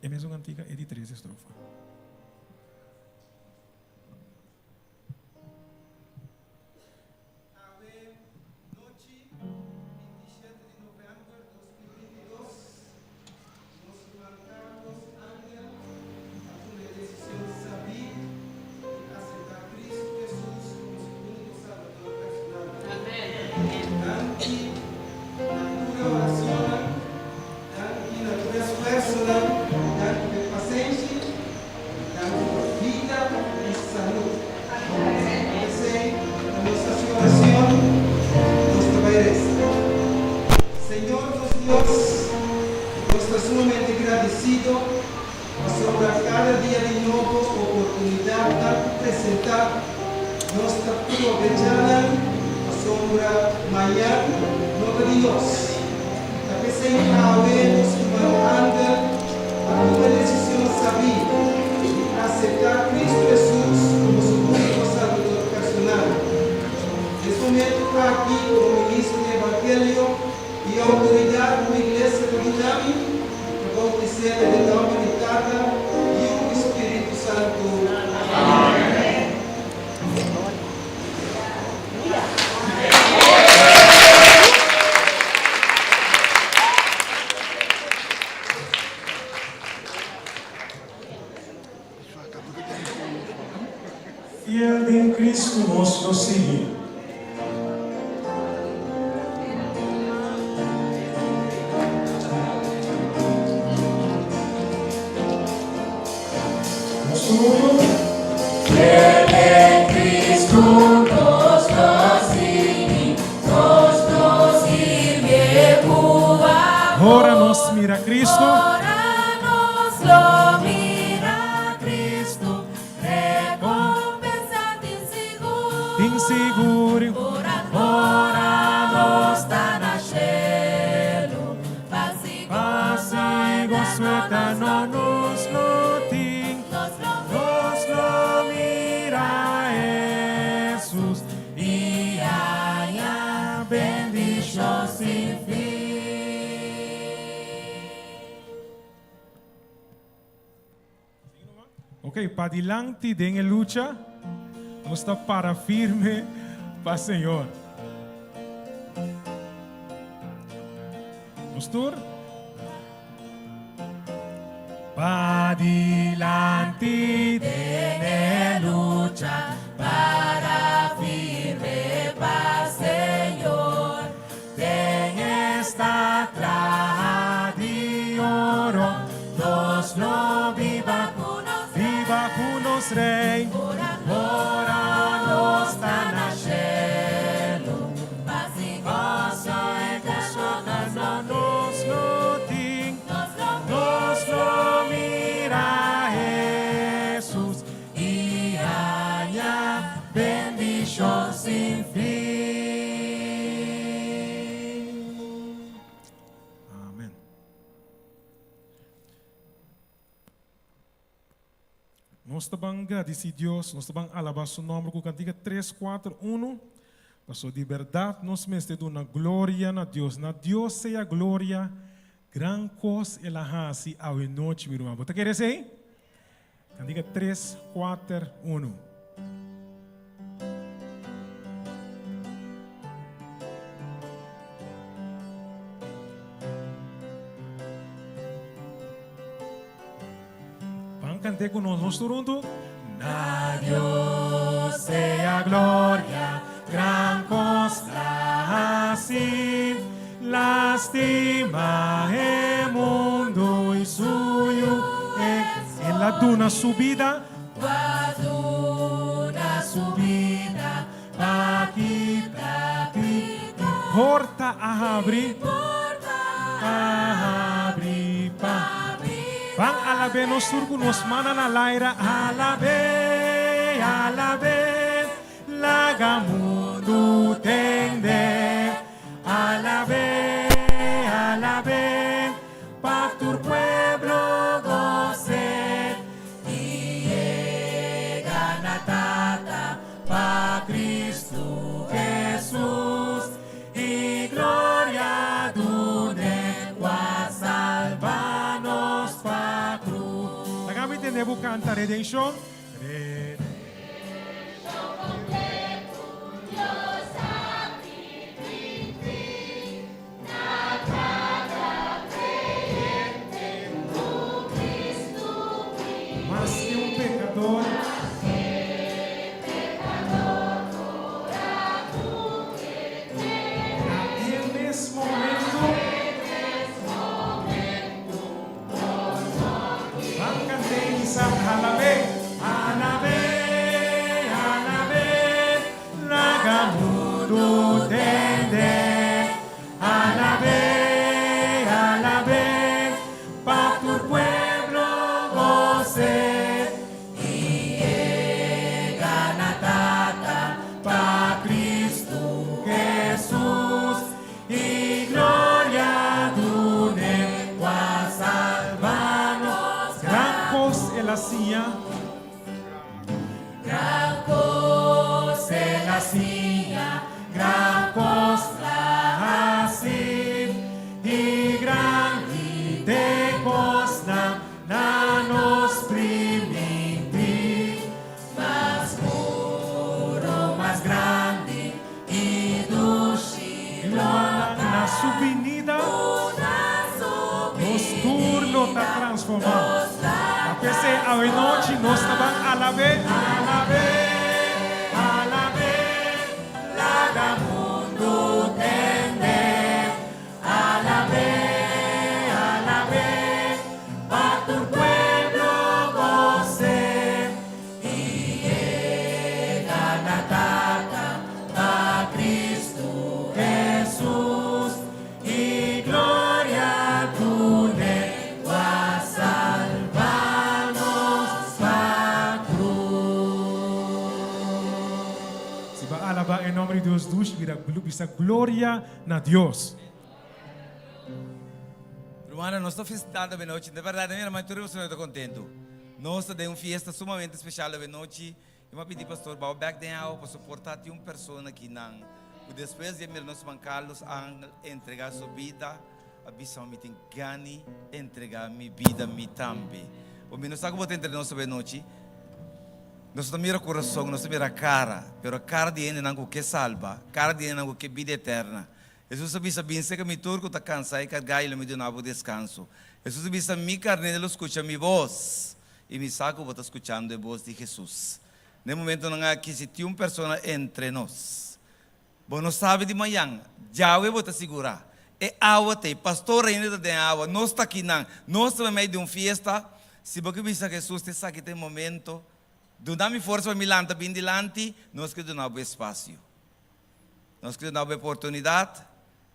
S10: É mesmo antiga e de 13 estrofa.
S5: Señor Dios, nos está sumamente agradecido por cada día de nuevo oportunidad de presentar nuestra provechada sombra mañana, no de Dios. Tapi saya nos manda a una decisión sabia de aceptar Cristo Jesús como su único Salvador personal. En este momento aquí como ministro del Evangelio y autoridad de la Iglesia de Dinami, bautizada en nombre de Tata y el Espíritu Santo. Amén.
S10: E ele em Cristo nos prosseguir.
S1: Ele Cristo nos prosseguir, nos prosseguir,
S10: Ora nos mira Cristo.
S1: ora nos lo mira Cristo, recompensado inseguro.
S10: Inseguro.
S1: Ora nos está nascendo,
S10: Paz e gozo eterno nos lo ting, nos lo mira Jesús y haya bendición sin fin. Ok, para adelante den a lucha, nos está para firme para Senhor. Pastor? Pa adelante
S1: de lucha para firme para Señor.
S10: ten esta traja de oro, nos lo viva cunos rey, ora nos está nascendo, passa e consola no nos lo ting, nos lo mira Jesús y haya bendición sin fin. Amén. Nós também agradecer a Deus, nós também alabar seu nome com cantiga 3, 4, 1. Passou de verdade, nós mesmos na glória na Deus. Na Deus seja a glória, gran coisa ela hace a noite, meu irmão. Você quer dizer? Cantiga 3, 4, 1. Cante con nosotros juntos. Na Dios sea gloria, gran cosa así, lástima el mundo y suyo en la duna subida, aquí, porta a abrir, Bang alabe nos turco nos mana na laira. Alabe, alabe, lagamundo tende. Alabe, alabe, pa tu pueblo goce.
S1: Y llega Natata pa Cristo Jesús. Y gloria dune qua salvanos pa cruz.
S10: Lagami tendevo canta redemption. Mas que um pecador. Nesse momento, vamos cantar Isa, alabe, alabe, alabe, lagamundo tende, alabe, alabe, pa tu pueblo goce.
S1: Y llega Natata pa Cristo Jesús. Y gloria dune qua salvanos.
S10: Gran cosa ela sia,
S1: Gran cosa él hacía, gran cosa así, y grande cosa na nos primitir, más puro, más grande, y ducilo
S10: na subvenida, nos turno está transformado. Apese a noite nós estamos alabe, alabe,
S1: alabe, lagamundo tende, alabe, alabe, pa tu pueblo goce. Y llega Natata pa Cristo Jesús. Y gloria dune qua salvanos pa cruz.
S10: se vai alabar em nome de Deus, bisa glória na Deus.
S14: Romana, nós estamos festando a noite. De verdade, minha mãe, todos nós estamos contentos. Nós temos uma festa sumamente especial a noite. Eu vou pedir pastor Bao back down para suportar uma pessoa aqui não. E depois de nós irmãos Carlos Angel entregar sua vida, a bisão me tem gani entregar minha vida me também. O menos algo vou entre nós a noite. Nós não mira coração, nós mira cara, pero a cara de ele não que salva, cara de ele não que vida eterna. Jesus sabia que mi turco está cansado e cargai me deu um descanso. Jesus sabia mi carne escuta mi voz e mi saco vou estar escutando a voz de Jesus. No momento não há que se tem uma pessoa entre nós. Bom, não sabe de manhã, já eu vou estar segurar. É água tem, pastor ainda tem água, nós está aqui não, nós estamos no meio de uma festa. Se você pensa que Jesus está aqui tem momento, dá-me força para me lançar bem delante, nós queremos dar um espaço. Nós queremos dar uma oportunidade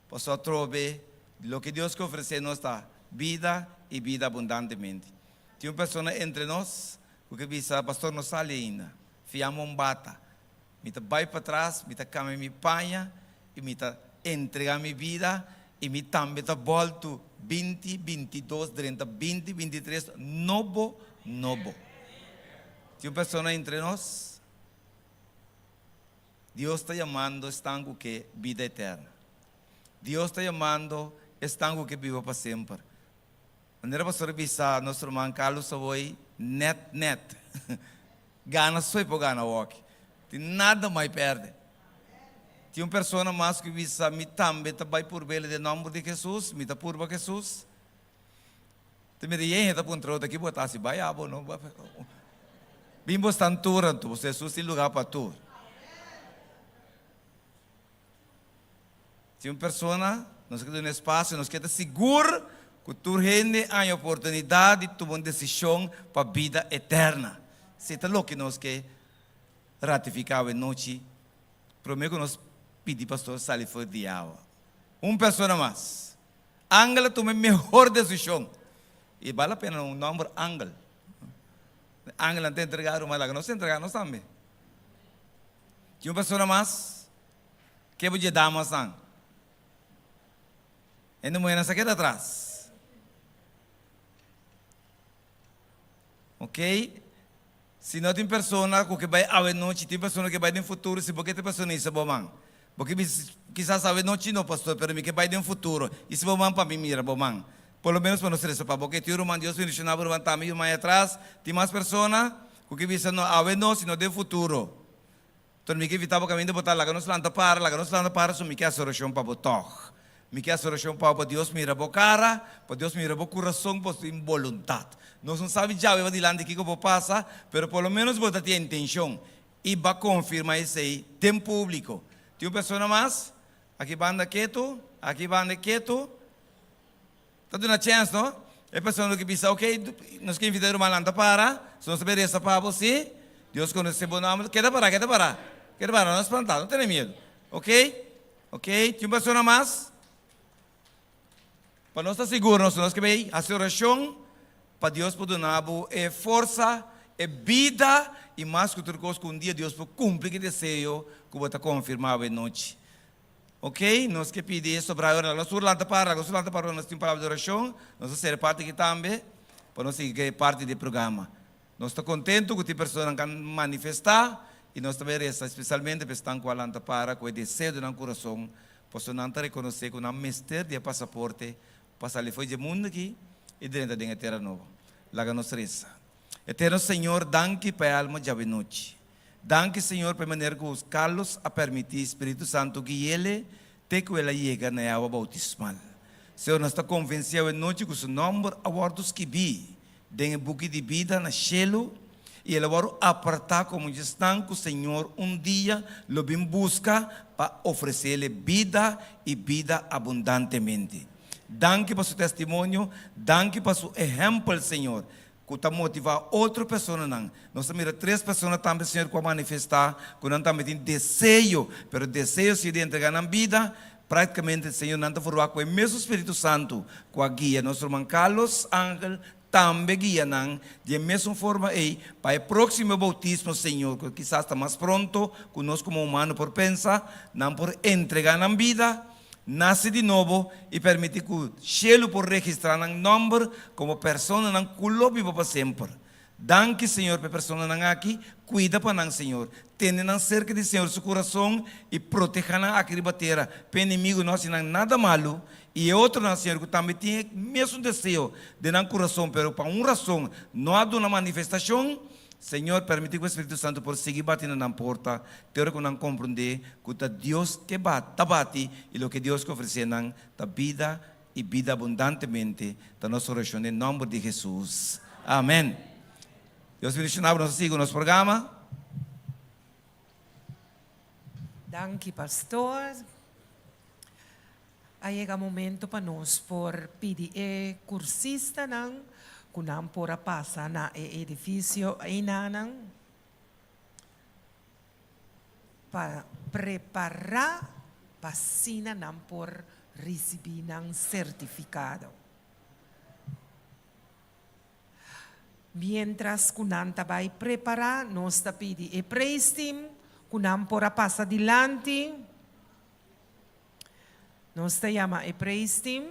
S14: para só trover o que Deus quer oferecer nossa vida e vida abundantemente. Tem uma pessoa entre nós, que diz, pastor, não sai ainda. Fiamos um bata. Me vai para trás, me cama me panha, e me entrega minha vida, e me também volto 20, 22, 30, 20, 23, novo. Tem uma pessoa entre nós. Deus está chamando estanco que vida eterna. Deus está chamando estanco que viva para sempre. Maneira pastor bisa nosso irmão Carlos Savoy net. Gana só para gana walk. Tem nada mais perde. Tem uma pessoa mais que bisa me também vai por bela de nome de Jesus, me tá por Jesus. Tem me dizer tá por trou daqui botar se vai abo não. Bimbo estão turando, Jesus tem lugar para tu. Se uma pessoa, nós queremos um espaço, nós queremos seguro que tu rende a oportunidade de tomar uma decisão para a vida eterna. Se é o que nós queremos ratificar a noite, prometo que nós pedimos pastor sair fora de água. Uma pessoa mais. Angela toma a melhor decisão. E vale a pena um número ángel. Ángel não tem entregado uma laga, não se entregar, não sabe. Tinha uma pessoa mais que podia dar uma sang. E não morre aqui atrás. Ok? Se não tem pessoa que vai à noite, tem pessoa que vai no futuro, se porque tem pessoa isso é bom. Porque quizás a noite não, pastor, pero me que vai no futuro. Isso é bom para mim, mira, bom. Por lo menos para nós ser para porque tem um Deus me ensinou por levantar meio mais atrás, tem mais pessoas que bisa não a não, sino de futuro. Então me que evitava o caminho de botar lá que nos lanta para, so me que a solução para botar. Me que a solução para Deus mira a cara, para Deus mira o coração, para sua vontade. Nós não sabemos já o dilante que vou passar, pero por lo menos botar a intenção e vai confirmar isso aí, tem público. Tem uma pessoa mais, aqui banda quieto, está dando uma chance, não? É pessoa que pensa, ok, nós queremos invitar uma lanta para, se nós saber essa para você, Deus conhece o bom nome, queda para, não se plantar, não tenha medo, ok? Ok, tem uma pessoa mais, para nós estar seguros, nós queremos a oração, para Deus poder dar força, vida, e mais que outra coisa, que um dia Deus pode cumprir o desejo que vai confirmar a noite. Ok? Nós que pedimos sobre a hora, nós lanta para, nós temos palavra de oração, nós ser parte aqui também, para nós ser parte do programa. Nós estamos contentes que as pessoas can manifestar, e nós também resta, especialmente, para estar com a lanta para, com o desejo do nosso coração, para nós reconhecer que o mestre de passaporte, passar ali foi de mundo aqui, e dentro da terra nova. Laga nos resta. Eterno Senhor, danke para a alma de noite. Danke, Senhor, por maneira que os Carlos a permitir Espírito Santo que ele te que ela chega na água bautismal. Senhor, nós estamos convencidos noite que o seu nome abordos que vi, den buque de vida na cielo, e ele vai apartar como estão que o Senhor dia lo bem busca para oferecer-lhe vida e vida abundantemente. Danke para seu testemunho, danke para seu exemplo, Senhor. Que está motivar outra pessoa não. Nós mira 3 pessoas também, Senhor, que manifestar, que não também tem desejo, pero desejo se de entregar na vida, praticamente, Senhor, não está formado com o mesmo Espírito Santo, com a guia. Nosso irmão Carlos Ángel também guia não, de mesma forma aí, para o próximo bautismo, Senhor, que quizás está mais pronto, que nós como humanos por pensar, não por entregar na vida, nasce de novo e permite que o cielo por registrar um nome como pessoa não culobi para sempre. Danke, Senhor, para a pessoa não aqui, cuida para nós, Senhor. Tenha não cerca de Senhor seu coração e proteja na aqui batera. Para inimigo não se nada malo e outro não, Senhor, que também tem mesmo desejo de não coração, pero para uma razão não há uma manifestação. Senhor, permite que o Espírito Santo por seguir batendo na porta, teora que não compreender que é Deus que bate e o que Deus que oferece não da vida e vida abundantemente da nossa oração em nome de Jesus. Amém. Deus bendiga nós siga nosso programa.
S6: Danke, pastor. Aí chega o momento para nós por pedir cursista não kunam pora passa na edifício inanan para preparar vacina não por receber um certificado. Mientras kunam vai preparar, nós ta pedi e prestim kunam pora passa dilante. Nós ta chama e prestim.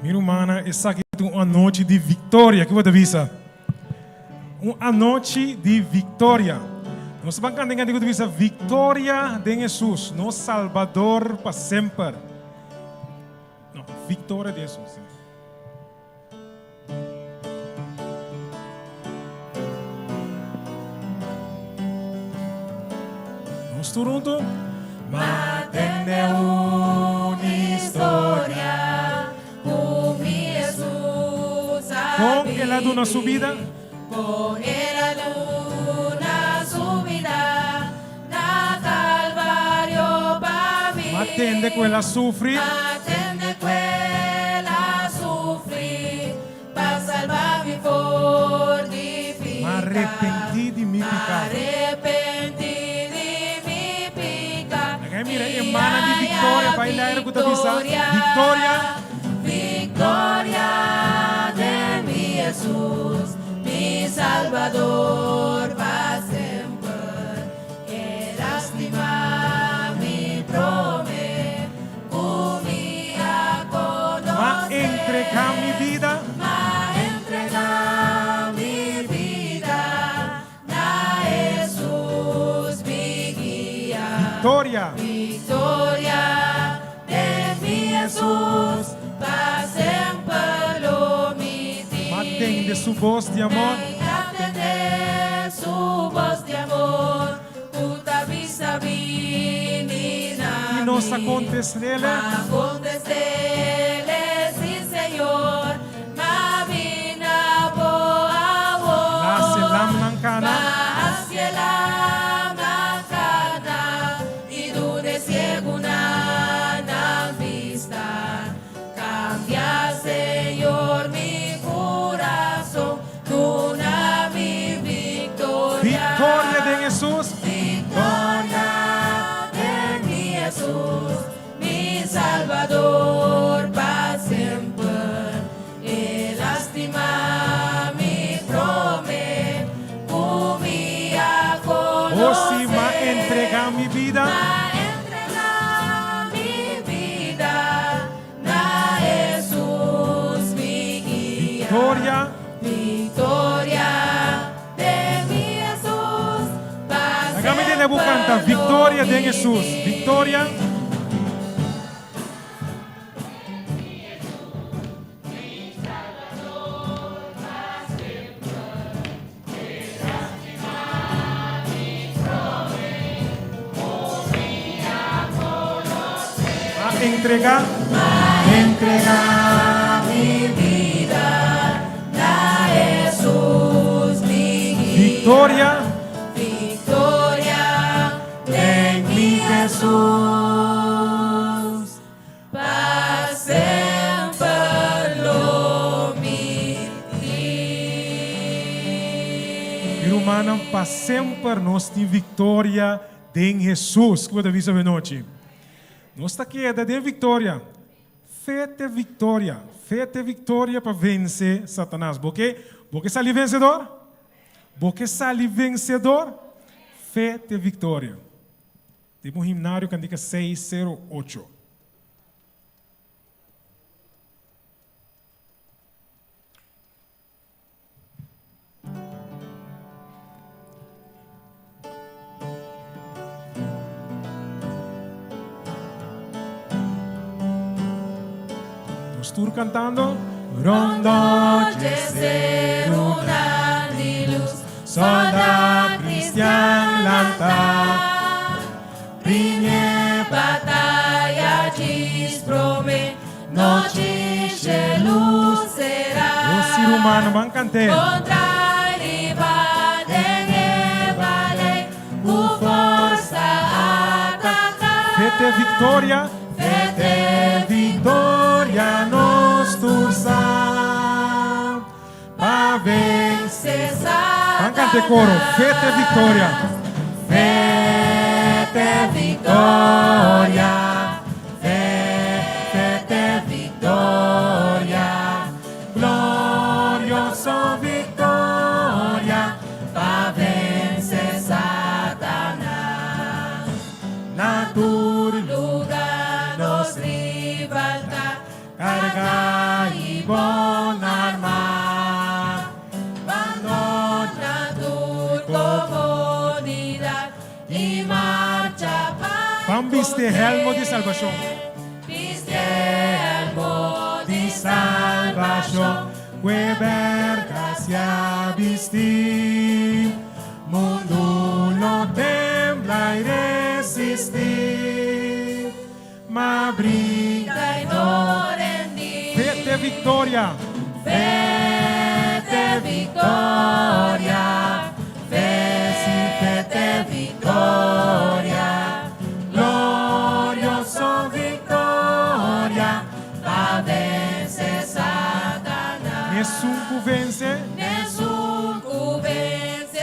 S10: Minha irmã, essa aqui é uma noite de vitória. Que você avisa? Uma noite de vitória. Nós vamos cantar que você vitória de Jesus, nosso Salvador para sempre. Não, vitória de Jesus. Nós todos juntos.
S1: Matende una historia, con Jesús
S10: Con el aduna subida.
S1: Con el aduna subida, da Calvario para mí.
S10: Matende quella sufri.
S1: Matende quella sufri, para salvarmi for di fin.
S10: arrepentí de mi pecado.
S1: Arrepentí de mi pecado.
S10: Agora mira, hermana de Victoria, bailar com a visa. Victoria.
S1: Victoria de mi Jesús, mi Salvador, para siempre. Que lástima mi promesa, mi a conocer.
S10: Ma entregar mi vida.
S1: Entregar mi vida a Jesús, mi guía.
S10: Victoria.
S1: Victoria de mi Jesús, para siempre lo mismo.
S10: Atende su voz de amor.
S1: Atender su voz de amor, puta visa vinina.
S10: E nos acontecerá.
S1: Acontecerá, sí, Señor. Ma vina boa boa.
S10: La selam nankana.
S1: Hacia la mancana. Y dune ciego na vista. Cambia, Señor, mi corazón. Una mi victoria.
S10: Victoria de Jesús.
S1: Victoria de mi Jesús, mi Salvador, para siempre. Y lástima mi promesa, mi a conocer.
S10: Oh, si ma entregar mi vida.
S1: Entregar mi vida a Jesús, mi guía.
S10: Victoria.
S1: Victoria de mi Jesús.
S10: Agora me devo cantar Victoria de Jesús. Victoria. A entregar.
S1: Entregar mi vida a Jesús, mi guía.
S10: Victoria.
S1: Victoria de mi Jesús, para siempre lo mismo.
S10: Irmã, para sempre nós temos vitória em Jesus. Que você visa noite. Nós está aqui de vitória. Fete vitória. Fete vitória para vencer Satanás. Porque sai vencedor? Porque sai vencedor? Fete vitória. Temos um himnário que indica 608. Estou cantando.
S1: Noche ser una de luz, sola cristian lanta. Prime batalha disprome, noche de luz será.
S10: O ser humano van cantar.
S1: Contra rival de vale, com força atacar.
S10: Fete vitória.
S1: Fete
S10: vitória nos tursa. Pa
S1: vencer
S10: Van cantar coro. Fete vitória.
S1: Fete vitória. Fete vitória. Glorioso vitória. Pa vencer Satanás.
S10: Na tur
S1: lugar nos rivalta.
S10: Carga e
S1: Bon arma. Abandona tu comodidad y marcha para.
S10: Van viste helmo de salvação.
S1: Viste elmo de
S10: Salvação. Que verga se vestir. Mundo não tembla e resistir. Ma briga
S1: y no rendir.
S10: Fete vitória.
S1: Fete vitória. Fete vitória. Glorioso vitória. Pa vencer Satanás.
S10: Nessun vence.
S1: Nessun vence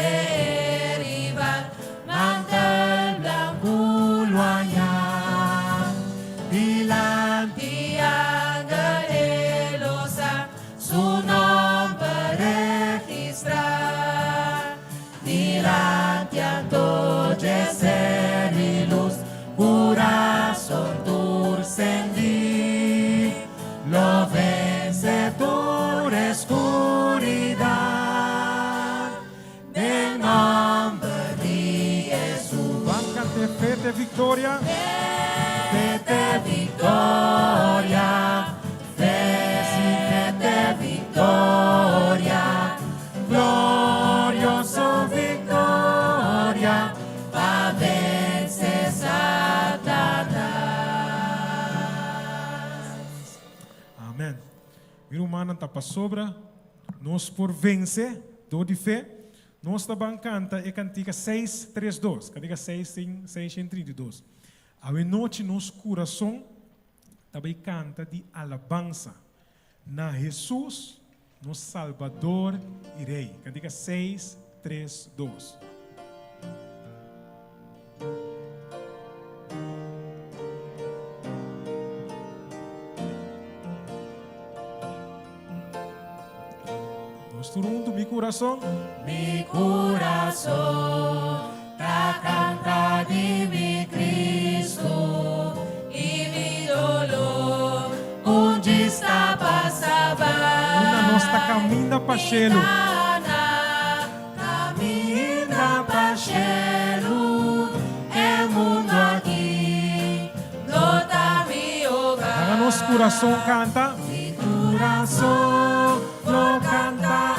S10: fé te victoria.
S1: Fe te victoria, fe te victoria, glorioso victoria, pa vencer Satanás.
S10: Amém. Meu irmão está para sobra, nós por vencer, dor de fé, nós também canta e cantica 632, cantica 632. A noite nos coração também canta de alabança na Jesus, nosso Salvador e Rei. Cantica 632. Nós turundo mi coração.
S1: Mi corazón ta canta di mi Cristo y mi dolor onde está passava.
S10: Una nostra cammina pa cielo.
S1: Caminha pa cielo, é mundo aqui, nota mi hogar.
S10: A nosso coração canta.
S1: Mi corazón lo canta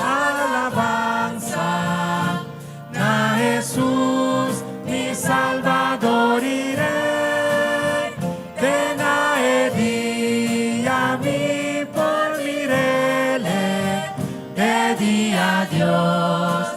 S1: alabanza na Jesús, mi Salvador y Rey. Tena e dia mi por mirele, pedí a Dios,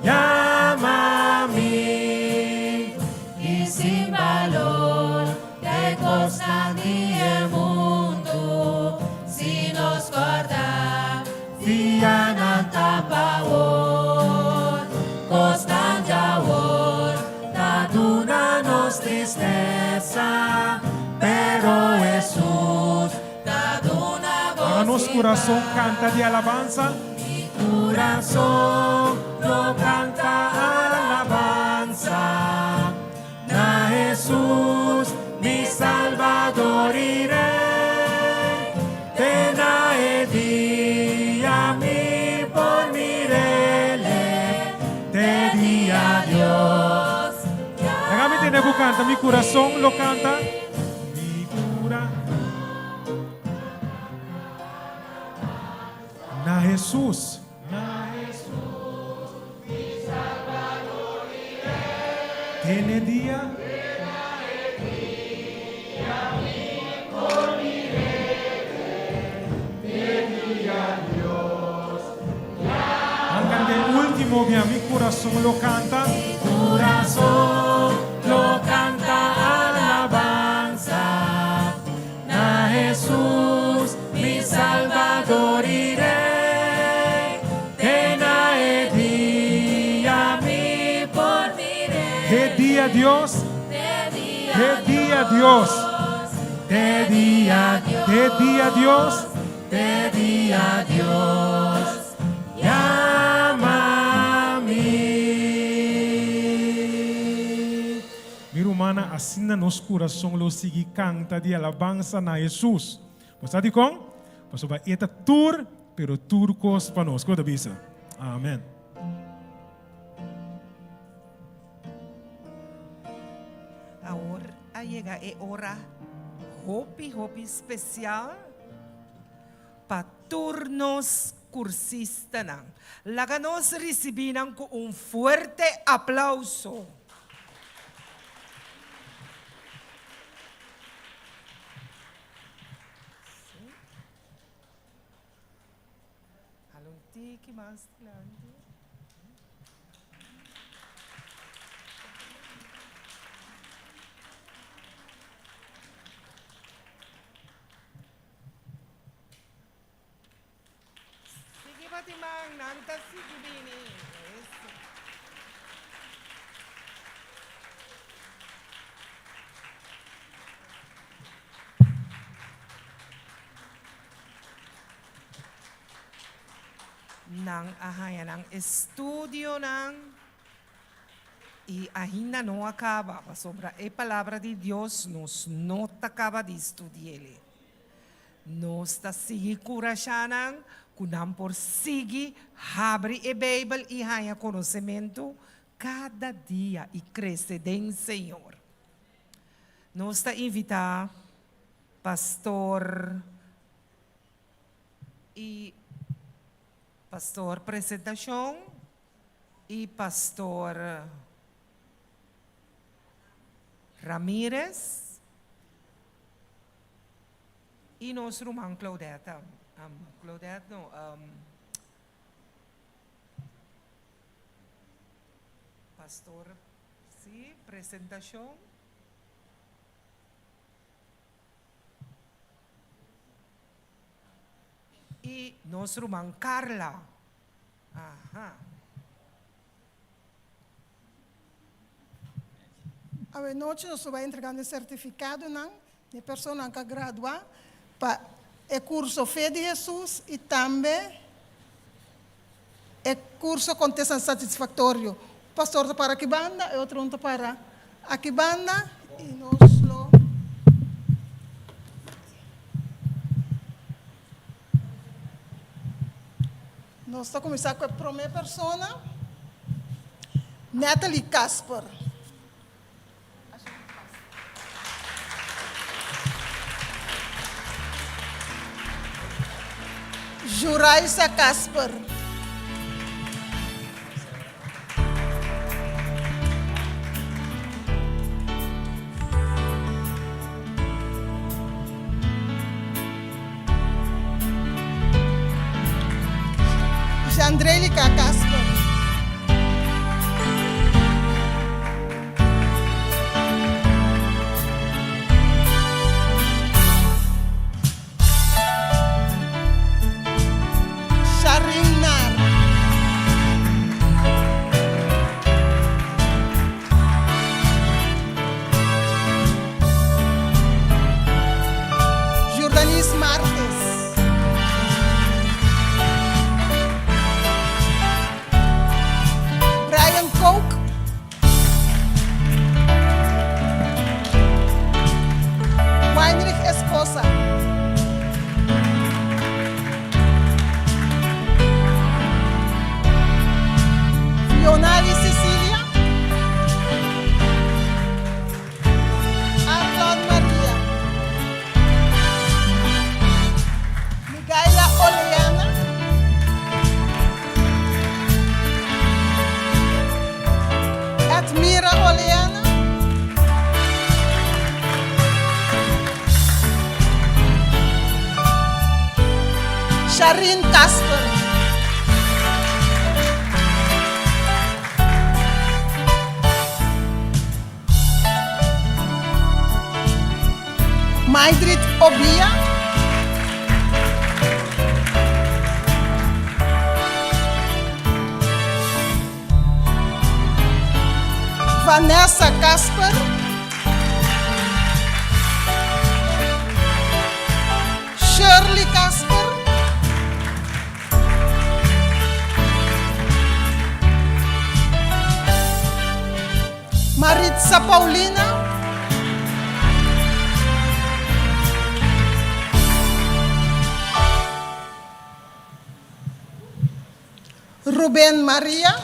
S1: llama a mí y sin valor te costa ni el mundo si nos guarda. Fiananta pavor, costan jawor, daduna nos tristeza, pero Jesús daduna gozo.
S10: A nosso coração canta de alabanza.
S1: Mi corazón lo canta alabanza, na Jesús, mi Salvador y Rey. Tena e dia mi por mirele, te di a Dios.
S10: Agami tiene canta, mi coração lo canta. Mi cura. Na Jesus. Na Jesus, mi Salvador y Rey. Tiene dia.
S1: Por mirele, te di a Dios.
S10: Anche il ultimo che a mi coração lo canta.
S1: Mi corazón lo canta alabanza, na Jesús, mi Salvador y Rey. Tena e dia mi por mirele,
S10: Que dia Dios.
S1: te di a
S10: Que dia Dios.
S1: te di a Dios,
S10: Que dia Dios.
S1: te di a Dios, llama a mí.
S10: Minha irmã, assim na nosso coração lo sigue canta de alabança na Jesus. Você sabe como? Você vai eta tur, pero turcos para nós. Quando bisa? Amém.
S6: Agora chega a hora hopi especial para turnos cursistas. Laga nos recibinan con un fuerte aplauso. Along tiki mas grande. Sige Batimang, nanta sige bini. Yes. Nang ahayan ang estudio ng ainda não acaba, sobra a palavra de Deus, nós não acaba de estudar. Nós está seguir corajando, kunam por seguir, abre a Bíblia e ganha conhecimento cada dia e cresce em Senhor. Nós está invitar pastor apresentação e pastor Ramírez e nosso irmão Claudeta. Claudete, não. Pastor, sim, apresentação. E nosso irmão Carla. Aha.
S8: A noite nós vamos entregar um certificado de pessoa que gradua para o curso Fé de Jesus e também o curso Contestação Satisfatório. Pastor para aqui banda e outro para aqui banda e nós estamos começando com a primeira pessoa, Natalie Casper. Juraisa Casper. Jandrelica Casper. Sharin Casper. Maidrit Obia. Vanessa Casper. Shirley Casper. Maritza Paulina. Ruben Maria.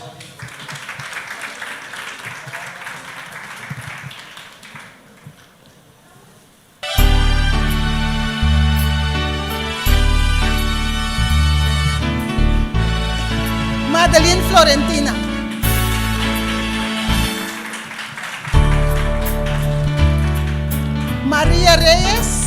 S8: Madeline Florentina. Maria Reyes.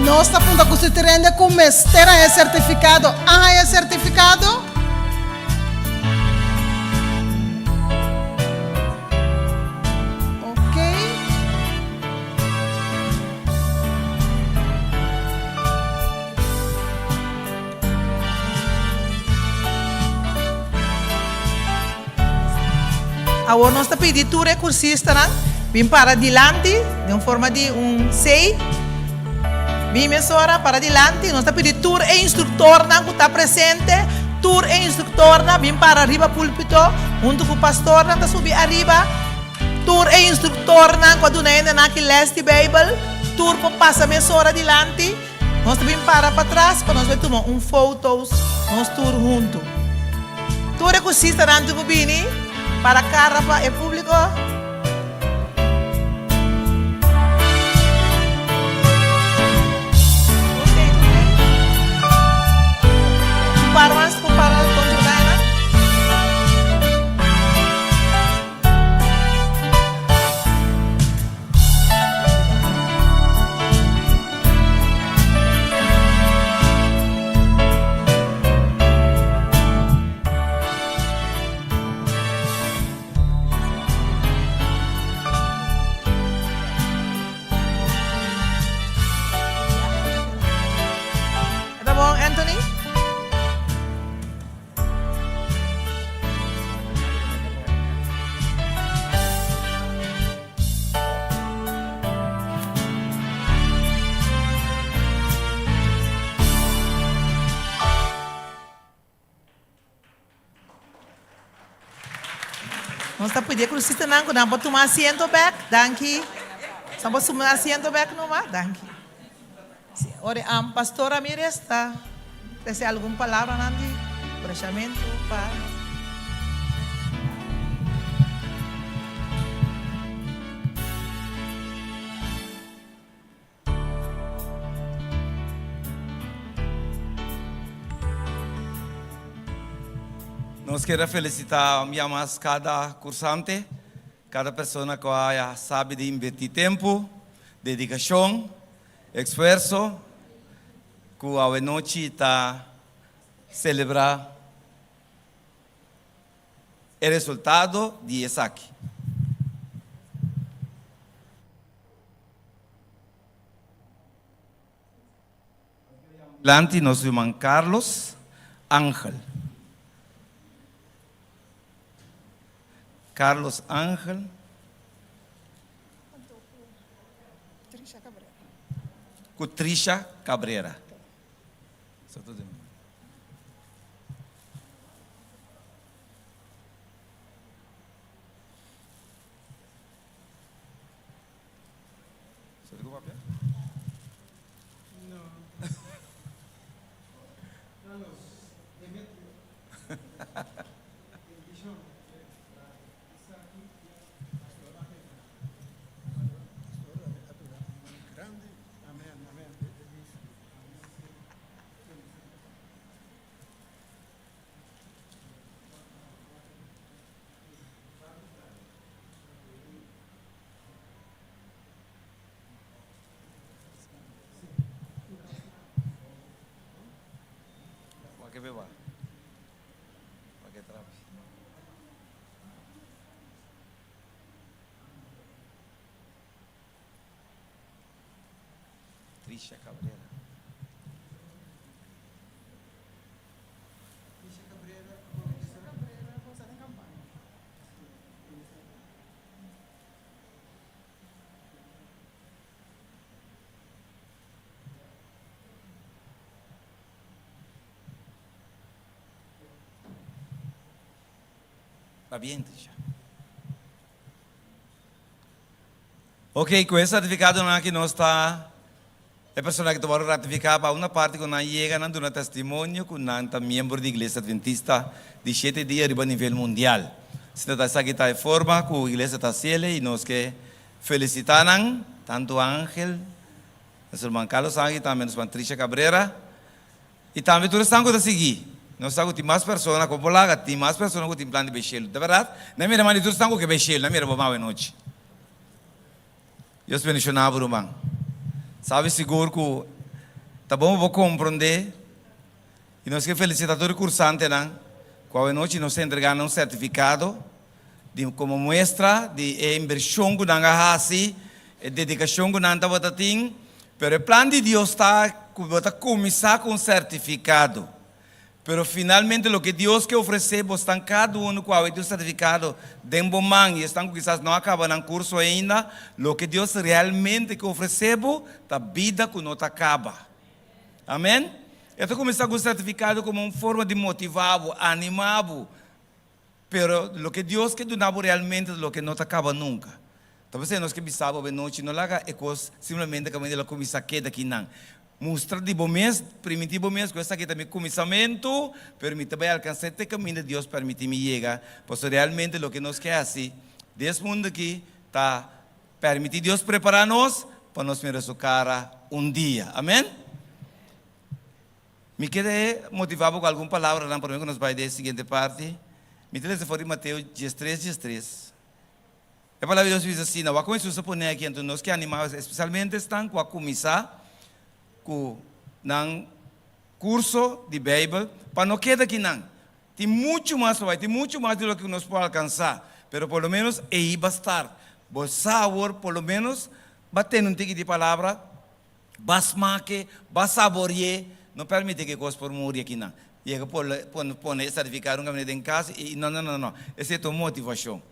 S8: Nós estamos a considerando como esteira é certificado. Ah, é certificado? Ok.
S23: Agora nós estamos pedindo tudo recursista, vim para adiante, de forma de 6. Vim para adiante, nós estamos pedindo tour e instrutor que está presente, tour e instrutor, vim para arriba púlpito, junto com o pastor, está subir arriba, tour e instrutor nan quando nena na que leste Bible, turpo passa mesora adiante. Nós também para trás para nós ver tomar fotos, nós tour junto. Tu recusista nan tu bini para cara para o público. Para mais para conjugar. Tá bom, Anthony? Nós está pedindo que o sistema não dá para tomar assento back, danke. Só para tomar assento back não vá, danke. Ora, pastor Ramirez está, tem alguma palavra Nandi? Fechamento, para.
S14: Nós queremos felicitar mais cada cursante, cada pessoa que sabe de investir tempo, dedicação, esforço, que a noite está celebrar o resultado de Isaac. Adelante, nosso irmão Carlos Ángel. Carlos Ángel. Cutrisha Cabrera. Trisha Cabrera. Va bien, Trisha. Ok, com esse certificado aqui nós está. É pessoa que vai ratificar para uma parte que não chega não dá testemunho que não é membro da Igreja Adventista de 7 dias a nível mundial. Se não está aqui de forma que a Igreja está sele e nós que felicitar tanto Ángel, nosso irmão Carlos Ángel, também nosso irmão Trisha Cabrera e também todos estão a seguir. Nós estamos com mais pessoas como lá, tem mais pessoas que têm plano de bechelo. De verdade, não me remando todos estão com bechelo, não me remando a noite. Eu sou mencionado, irmão. Sabe seguro que tá bom vou compreender e nós que felicitar todo cursante não qual noite nós entregando um certificado de como muestra de inversão que nós fazemos e dedicação que nós estamos tendo, pero o plano de Deus está que começar com um certificado, pero finalmente o que Deus quer oferecer estão cada um com o certificado de um bom man e estão quizás não acabam no curso ainda, o que Deus realmente quer oferecer a vida que não acaba. Amém? Eu começar com o certificado como uma forma de motivar, animar, pero o que Deus quer dar realmente é o que não acaba nunca. Talvez nós que bisaba a noite não laga é coisa simplesmente como ela começa que daqui não. Mostrar de bom mês, primitivo mês, com essa aqui também começamento, permite bem alcançar até caminho de Deus, permite me chegar, pois realmente o que nós quer assim, desse mundo aqui, tá permite Deus preparar-nos para nós ver sua cara dia. Amém? Me quer motivar com alguma palavra lá para mim que nós vai da seguinte parte. Me traz fora de Mateus 13. A palavra de Deus diz assim, não, como isso se põe aqui, então nós que animamos, especialmente estão com a começar com um curso de Bíblia, para não quedar aqui não. Tem muito mais do que nós podemos alcançar, mas pelo menos aí bastar. Vos sabor, pelo menos, bater um tique de palavra, basmaque, basaborear, não permite que coisa por morrer aqui não. E é que pode certificar um caminho em casa e não. Essa é a motivação.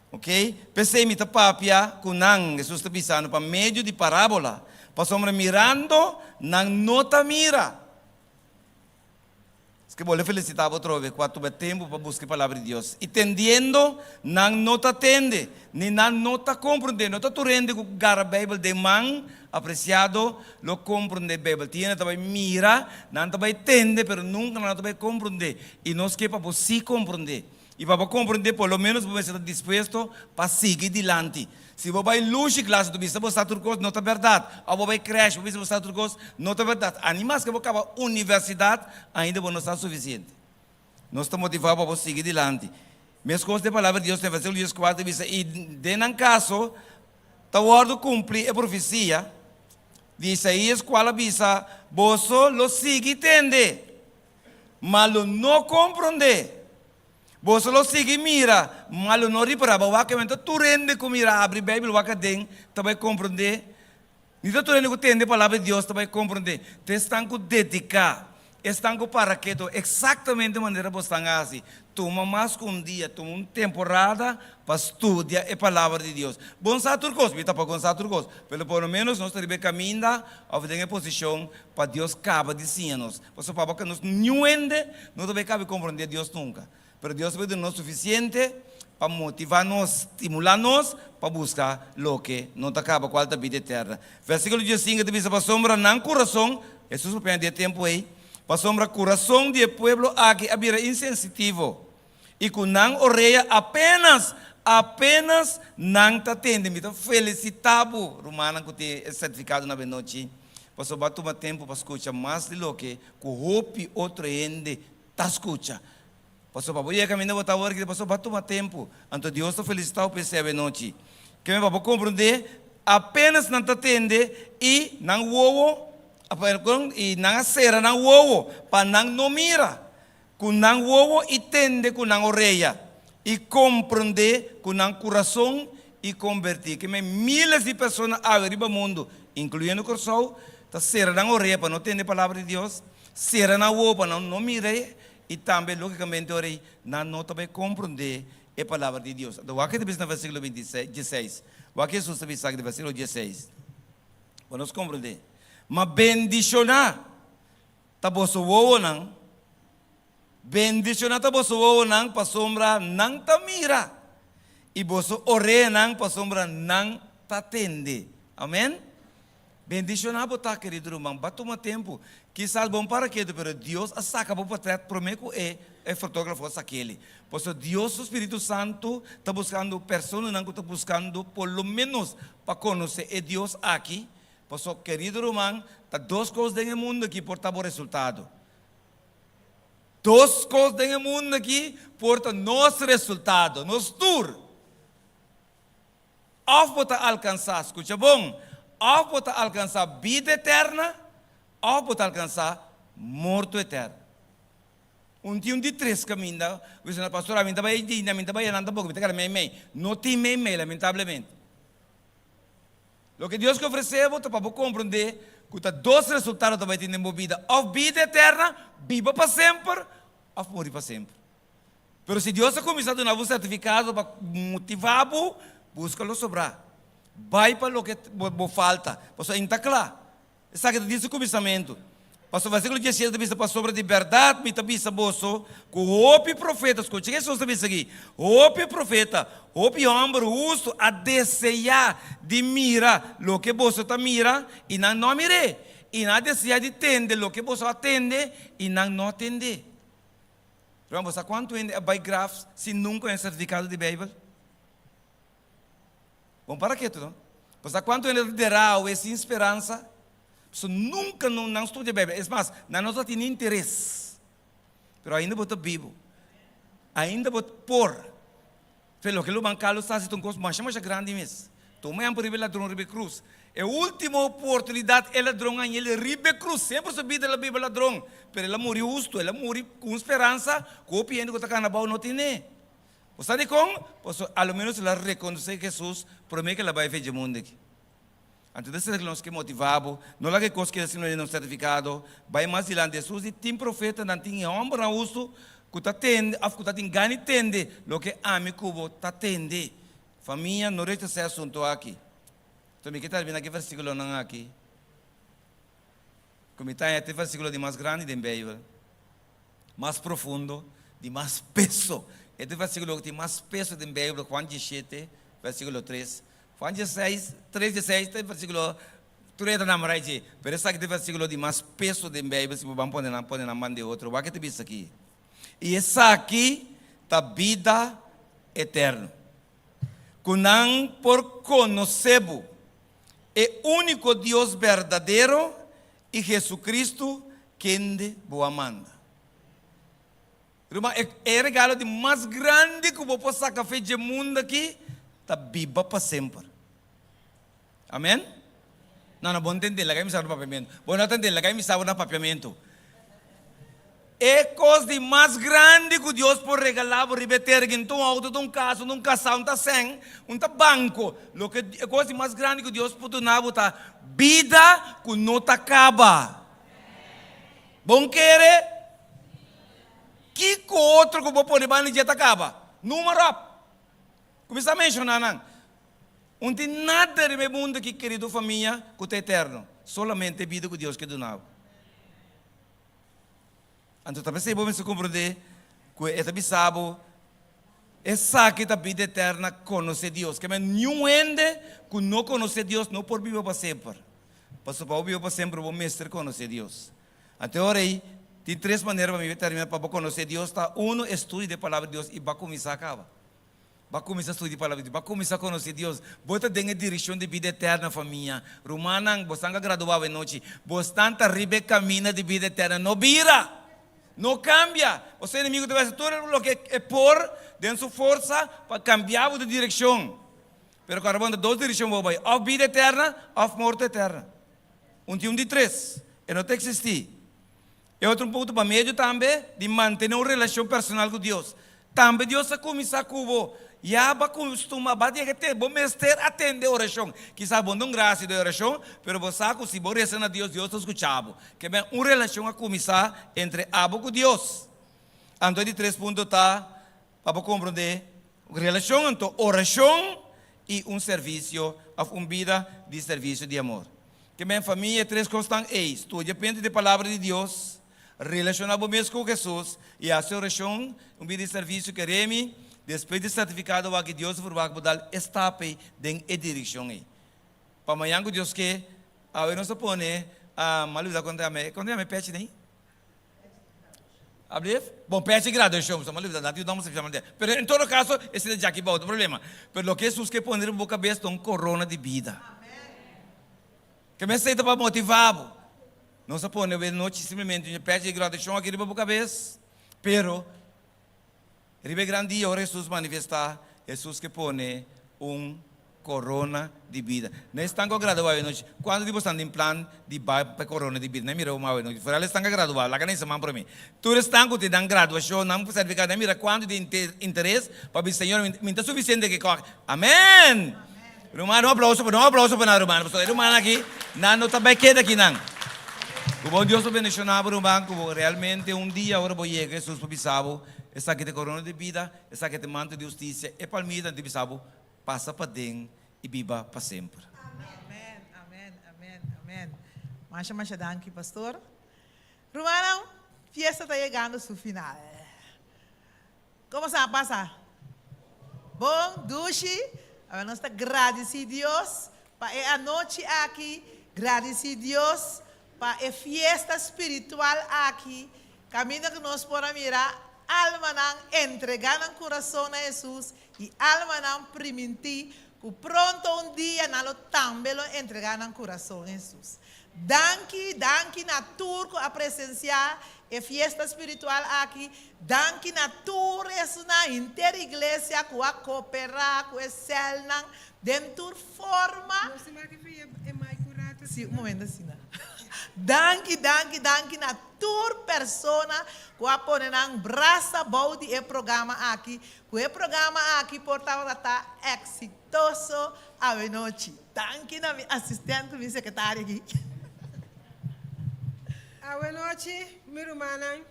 S14: Ok? Pensei-me que papia, com não, Jesus está pensando para meio de parábola, para sombra mirando, não nota mira. Es que vou felicitar outra vez, quando tiver tempo para buscar a palavra de Deus. Entendendo, não nota atende, nem não nota compreende. Nota tu rende com a Bíblia de mão, apreciado, lo compreende a Bíblia. Tiene também mira, não também entende, mas nunca não também compreende. E nós que para você compreender. E para compreender, pelo menos, você está disposto para seguir adiante. Se você vai longe classe do bispo, você está tudo não é verdade. Ou você vai crash, você está tudo não é verdade. Animais que você acaba a universidade, ainda não está suficiente. Nós estamos motivados para seguir adiante. Mesmo coisas da palavra de Deus, no versículo 14, diz, e de caso, está o cumprir a profecia, de Isaías, qual avisa, você lo sigue entende, mas não compreende. Você lo sigue mira, mas não repara, basicamente tu rende com mira, abre a Bíblia, vai cadê, também compreender. Então tu rende com entender a palavra de Deus, também compreender. Te estão com dedicar, estão com para que tu exatamente a maneira que estão assim. Toma mais que um dia, toma uma temporada para estudar a palavra de Deus. Bom sabe tudo coisa, está para conhecer tudo coisa. Pelo menos nós estamos caminhando a ver em posição para Deus acaba de ensinar-nos. Você para que nós não ende, não também cabe compreender Deus nunca. Pero Deus vai dar-nos suficiente para motivar-nos, estimular-nos para buscar o que não acaba com a vida eterna. Versículo 15 diz: para sombra não coração, isso surpreende tempo aí. Para sombra coração do povo aqui habira insensitivo e com não orelha apenas não te atende. Me felicitado, Romana, que tem certificado na noite. Passou bate um tempo para escutar mais de lo que o hope outro ende ta escuta. Passou para boia caminho botar hora que passou bate um tempo. Então Deus está felicitado percebe noite. Que me vai compreender apenas não te atende e não ouve e não acera não ouve para não mira. Com não ouve e tende com não orelha e compreender com não coração e convertir. Que me milhares de pessoas ao redor do mundo, incluindo o coração, está será não orelha para não entender a palavra de Deus, será não ouve para não mira. E também, logicamente, não também compreender a palavra de Deus. Então, o que diz no versículo 16? O que Jesus diz no versículo 16? Para nós compreender. Mas bendicionar, tá bosso ou não? Bendicionar tá bosso ou não, para sombra não tá mira. E bosso ore não, para sombra não tá atende. Amém? Bendicionar botar, querido irmão, bate um tempo. Quizás bom para quê, pero Deus a saca para portrait prometo é fotógrafo aquele. Por isso Deus, o Espírito Santo, está buscando pessoas que está buscando, por lo menos, para conhecer é Deus aqui. Por isso, querido irmão, tá duas coisas no mundo que portam bom resultado. Duas coisas no mundo aqui portam nosso resultado, nosso tour. Ou para alcançar, escuta bom, ou para alcançar vida eterna, ou para alcançar morto eterno. De três caminhos, você na pastora, não tem meio, lamentavelmente. O que Deus ofereceu, para compreender que os dois resultados também têm na vida, ou vida eterna, viva para sempre, ou morrer para sempre. Mas se Deus ha começado a dar um certificado para motivar-vos, busca-lo sobrar. Vai para o que falta. Você está claro. Essa que diz o começamento. Pastor, versículo 16 também está sobre liberdade, me também está boço, com o profeta, escute, que Jesus também está aqui, o profeta, o homem justo a desejar de mira lo que você está mira e não mire, e não desejar de atender lo que você atende e não atende. Vamos, sabe quanto é by graphs se nunca é certificado de Bíblia? Vamos para quê, tudo? Sabe quanto é liderar essa esperança? So, nunca não estuda a Bíblia. É mais, não tem interesse. Mas ainda vou vivo. Ainda vou por. Pelo que o bancalo está se tornando mais grande mesmo. Toma um ribe ladrão, ribe cruz. É a última oportunidade, ele ladrão, ele ribe cruz. Sempre subiu da Bíblia ladrão. Mas ele morreu justo, ele morreu com esperança. Copiando que está canabau não tem. Você sabe como? Ao menos ela reconhece que Jesus promete que ela vai fazer o mundo aqui. Então, desse é que motivamos, não é que coisa que assim não certificado, vai mais adiante Jesus e tem profeta, não tem homem para uso, que está tende, que está engano tende, o que ame cubo está tende. Família, não resta esse assunto aqui. Então, me quero ver aqui versículo não aqui. Como está este versículo de mais grande da Bíblia, mais profundo, de mais peso. Este versículo que tem mais peso da Bíblia, Juan 17, versículo 3. Juan 16, 3:16, versículo 30 na margem. Pero esse aqui é o versículo de mais peso da Bíblia, se vamos pôr na mão de outro. O que te diz aqui? E esse aqui é a vida eterna. Kunang por conhecebo é o único Deus verdadeiro e Jesucristo quem boa manda. É o regalo de mais grande que eu posso sacar de mundo aqui. Está viva para sempre. Amém? Não, vou entender, lá que me sabe no papiamento. Vou entender, lá que me sabe no papiamento. É coisa de mais grande que Deus pode regalar para rebeter em um auto, um caso, um casal, um sem, um banco. É coisa de mais grande que Deus pode dar para vida que não acaba. Bom querer? Que outro que eu vou pôr para não acaba? Número. Começa a mencionar, não tem nada no mundo que, querido família, que é eterno. Solamente a vida que Deus quer dar. Então, talvez você possa compreender que esta bisabo, essa que é a vida eterna, conhecer Deus. Que nenhum ende que não conhecer Deus não pode viver para sempre. Para viver para sempre, o mestre conhecer Deus. Até agora aí, tem três maneiras para terminar para conhecer Deus. Um, estude a palavra de Deus e vai começar a acabar. Vai começar a estudar a palavra de Deus, vai começar a conhecer Deus. Bota dentro da direção de vida eterna, família. Romana, você está graduado em noite. Você está arriba caminho de vida eterna. Não vira, não cambia. Você é inimigo de você. Tudo o que é por dentro sua força para cambiar de direção. Mas quando você duas direções, vai ou vida eterna ou morte eterna. Tem de três. E não tem que existir. E outro ponto para meio também de manter uma relação personal com Deus. Também Deus está começando a cubo. Já vai costumar, vai ter bom mestre atender a oração. Quizá bom não graça de oração, mas você sabe se você rezar a Deus, Deus está escutando. Que é uma relação a começar entre abo com Deus. Então, de 3 pontos está para compreender relação entre oração e serviço, uma vida de serviço de amor. Que minha família 3 coisas estão eis. Tu depende da palavra de Deus, relacionar mesmo com Jesus e a sua oração, vida de serviço que reme. Depois de certificado, que Deus vai dar etapa em direção. Para amanhã, que Deus quer, a não se põe a maluda quando é peixe, nem? Abre? Bom, peixe graduação, mas maluda, não damos a chamar de. Mas em todo caso, esse é já que outro problema. Mas o que Jesus quer pôr na boca cabeça é um corona de vida. Que me aceita para motivar. Não se põe a noite simplesmente um peixe de graduação aqui na boca cabeça. Pero ribe grande hora Jesus manifestar, Jesus que põe corona de vida. Não estão graduados hoje. Quando você está em plano de para corona de vida, não mira uma hoje. Fora eles estão graduados, lá que nem se manda para mim. Tu estão que te dão graduação, não precisa certificado, não mira quando de interesse para o Senhor, me está suficiente que corre. Amém. Romano, um aplauso para o Romano. O Romano aqui, não está bem queda aqui não. O bom Deus abençoe o banco, realmente dia agora vou chegar, Jesus para bisabo. Essa aqui é corona de vida, essa aqui é manto de justiça, e palmita de bisabo, passa para dentro e viva para sempre.
S23: Amém, amém, amém, amém. Masha danke, pastor. Romana, fiesta está chegando a seu final. Como está a passar? Bom, duche. Nós estamos agradecidos para a noite aqui. Agradecidos para a fiesta espiritual aqui. Caminho que nós podemos mirar. Alma não entregar no coração a Jesus. E alma não permitir que pronto dia nós também entregar no coração a Jesus. Danke na turco a presenciar a fiesta espiritual aqui. Danke na tur es na interiglesia que a cooperar com a celna dentro forma. Sim, um momento assim. Danke na tur persona que a poner na braça body e programa aqui. Que o programa aqui portava tá exitoso a noite. Danke na assistente, minha secretária aqui.
S15: Boa noite, meu irmão.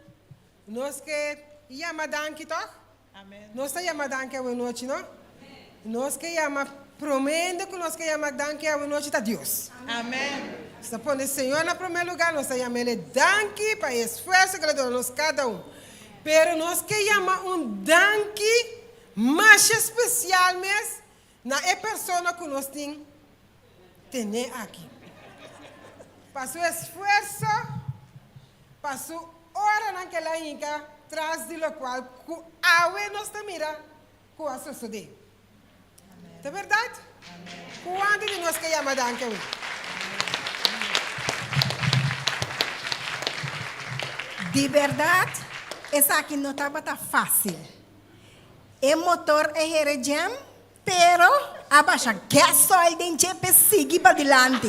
S15: Nós que chama danke, toch?
S23: Amém.
S15: Nós que chama danke a noite, não? Nós que chama promendo que nós que chama danke a noite a Deus.
S23: Amém.
S15: Está pondo o Senhor no primeiro lugar, nós chamamos ele danke para o esforço que ele deu a nós cada um. Pero nós que chama danke mais especial mesmo na pessoa que nós temos aqui. Para o esforço, passou hora naquela inca, traz de lo qual que a nós mira com a sociedade. É verdade? Quando de nós que chama danke?
S16: De verdade, essa aqui não estava fácil. O motor é herejam, pero abaixa gasoil dentro para seguir para diante.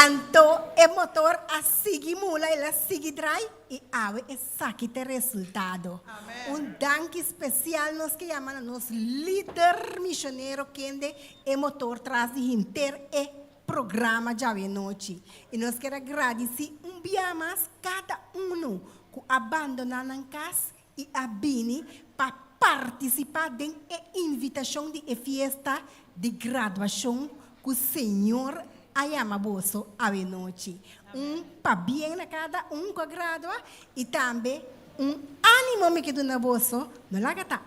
S16: Então, o motor a seguir mula, ela seguir drai e ave essa aqui tem resultado. Danke especial nós que chamamos nos líder missionário que o motor traz de inteiro programa de hoje noite. E nós queremos agradecer dia mais cada um que abandonar a casa e a bini para participar da invitação de festa de graduação que o Senhor ayama bolso hoje noite. Para bem na cada que gradua e também ânimo que do na bolso, não lá que tá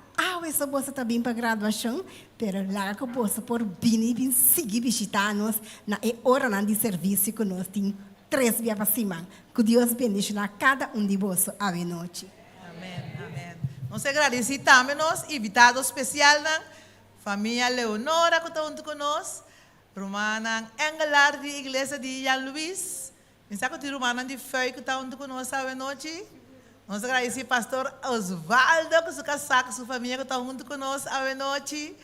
S16: esse bolso também para graduação, pero lá que o bolso por vir seguir visitar-nos na hora de serviço que nós temos 3 dias para cima. Que Deus bendiga cada de bolso a noite.
S23: Amém. Nós agradecemos também nós invitados especial na família Leonora que está junto conosco, Romana Engelar de igreja de Jan Luis, pensava que Romana de Fei que está junto conosco a noite. Nós agradecemos pastor Osvaldo, que se casou com sua família, que está junto conosco a noite.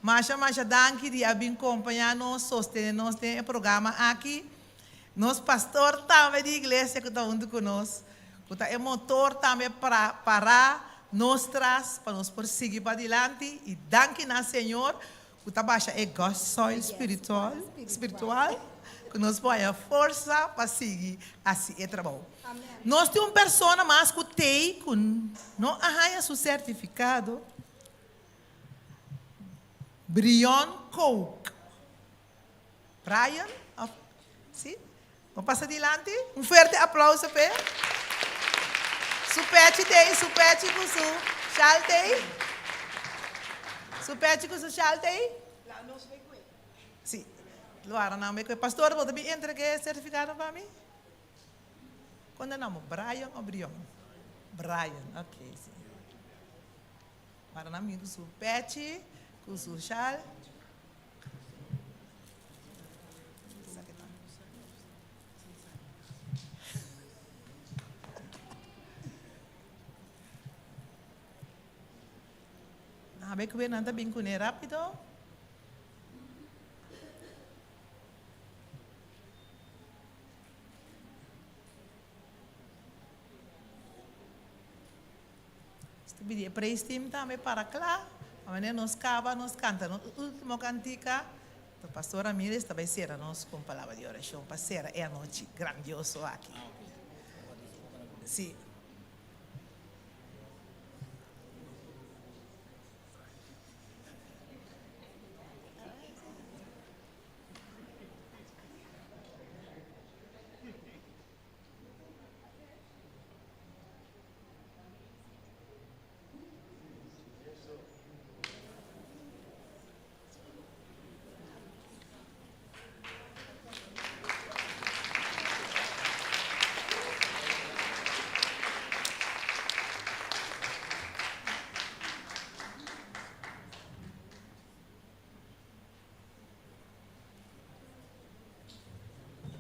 S23: Masha danke de abrir acompanhar-nos, sostener-nos no programa aqui. Nosso pastor também de igreja, que está junto conosco. Que está motor também para parar, nos traz, para nos prosseguir para adiante. E danke na Senhor, que está baixa é gasoil espiritual, que nos põe a força para seguir assim é trabalho. Nós temos uma pessoa mais que tem, que não arranha seu certificado. Brian Coke. Brian, sim? Vamos passar adiante. Forte aplauso para ele. Supete com su chalte. Supete com su chalte. Sim. Luara não me pastor, pode me entregar certificado para mim? Quando não, Brian ou Brian? Brian, ok. Sim. Para não me supete com su chal. Sabe que nada bem com ele rápido? Este vídeo para este time também para lá. Amanhã nos cava, nos canta, no último cantica. O pastor Ramírez também será nós com palavra de oração. Passera é a noite grandioso aqui. Sim.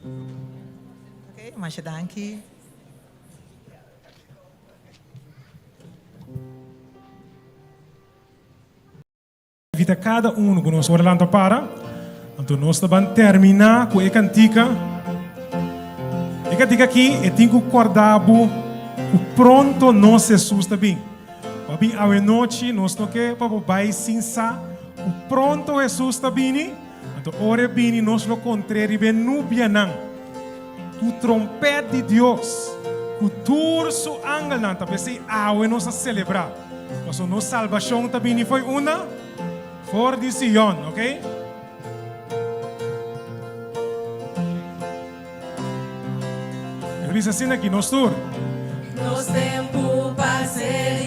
S23: Ok, mas danke.
S10: Invita cada um que nós orando para. Então nós vamos terminar com a cantica. A cantica aqui é tenho que acordar o pronto nós Jesus também. Papi a noite nós toque para vai sinsa o pronto Jesus também. Então ora bem nós lo contrário bem nubia não. Tu trompete de Deus. O turso angel não tá pensei nós a celebrar. Mas a nossa salvação também foi uma for de Sion, ok? Eu disse assim aqui, nós tour.
S1: Nos tempo parceiro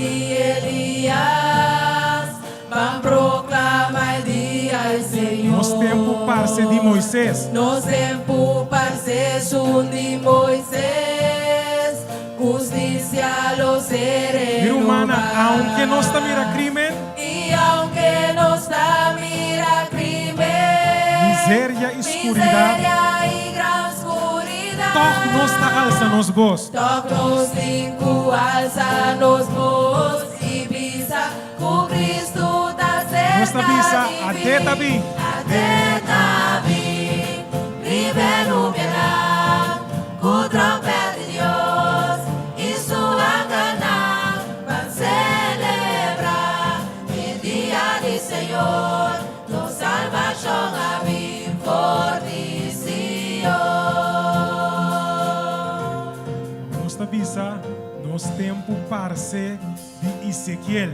S1: Elias, vamos proclamar dia Senhor.
S10: Nos tempo parceiro de Moisés.
S1: Nos tempo parceiro de Moisés, justicia los seres.
S10: Mira humana, aunque nós está mira crime,
S1: y aunque nos está mira crimen,
S10: miséria e escuridão,
S1: y gran oscuridad,
S10: toc nós está alça nos voz.
S1: toc nos cinco alza nos voz y visa cu Cristo da cerca.
S10: Nós está visa até também.
S1: Até também, vive no verão, cu trompete de Deus y sua cana, van celebrar el día del Señor, nos salvación a mi fortificación.
S10: Nós está visa nos tempo parceiro de Ezequiel.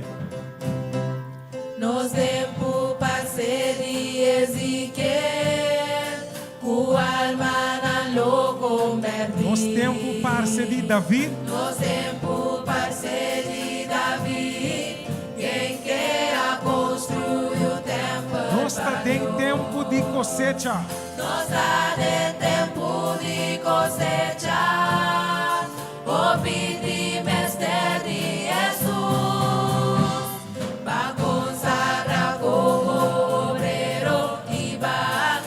S1: Nos tempo parceiro de Ezequiel, cu alma na lo convertir.
S10: Nos tempo parceiro de David.
S1: Nos tempo parceiro de David, quem queira construir o templo.
S10: Nós está em tempo de cosecha.
S1: Nós está em tempo de cosecha, o pedir mestre de Jesus, para consagrar como obreiro e para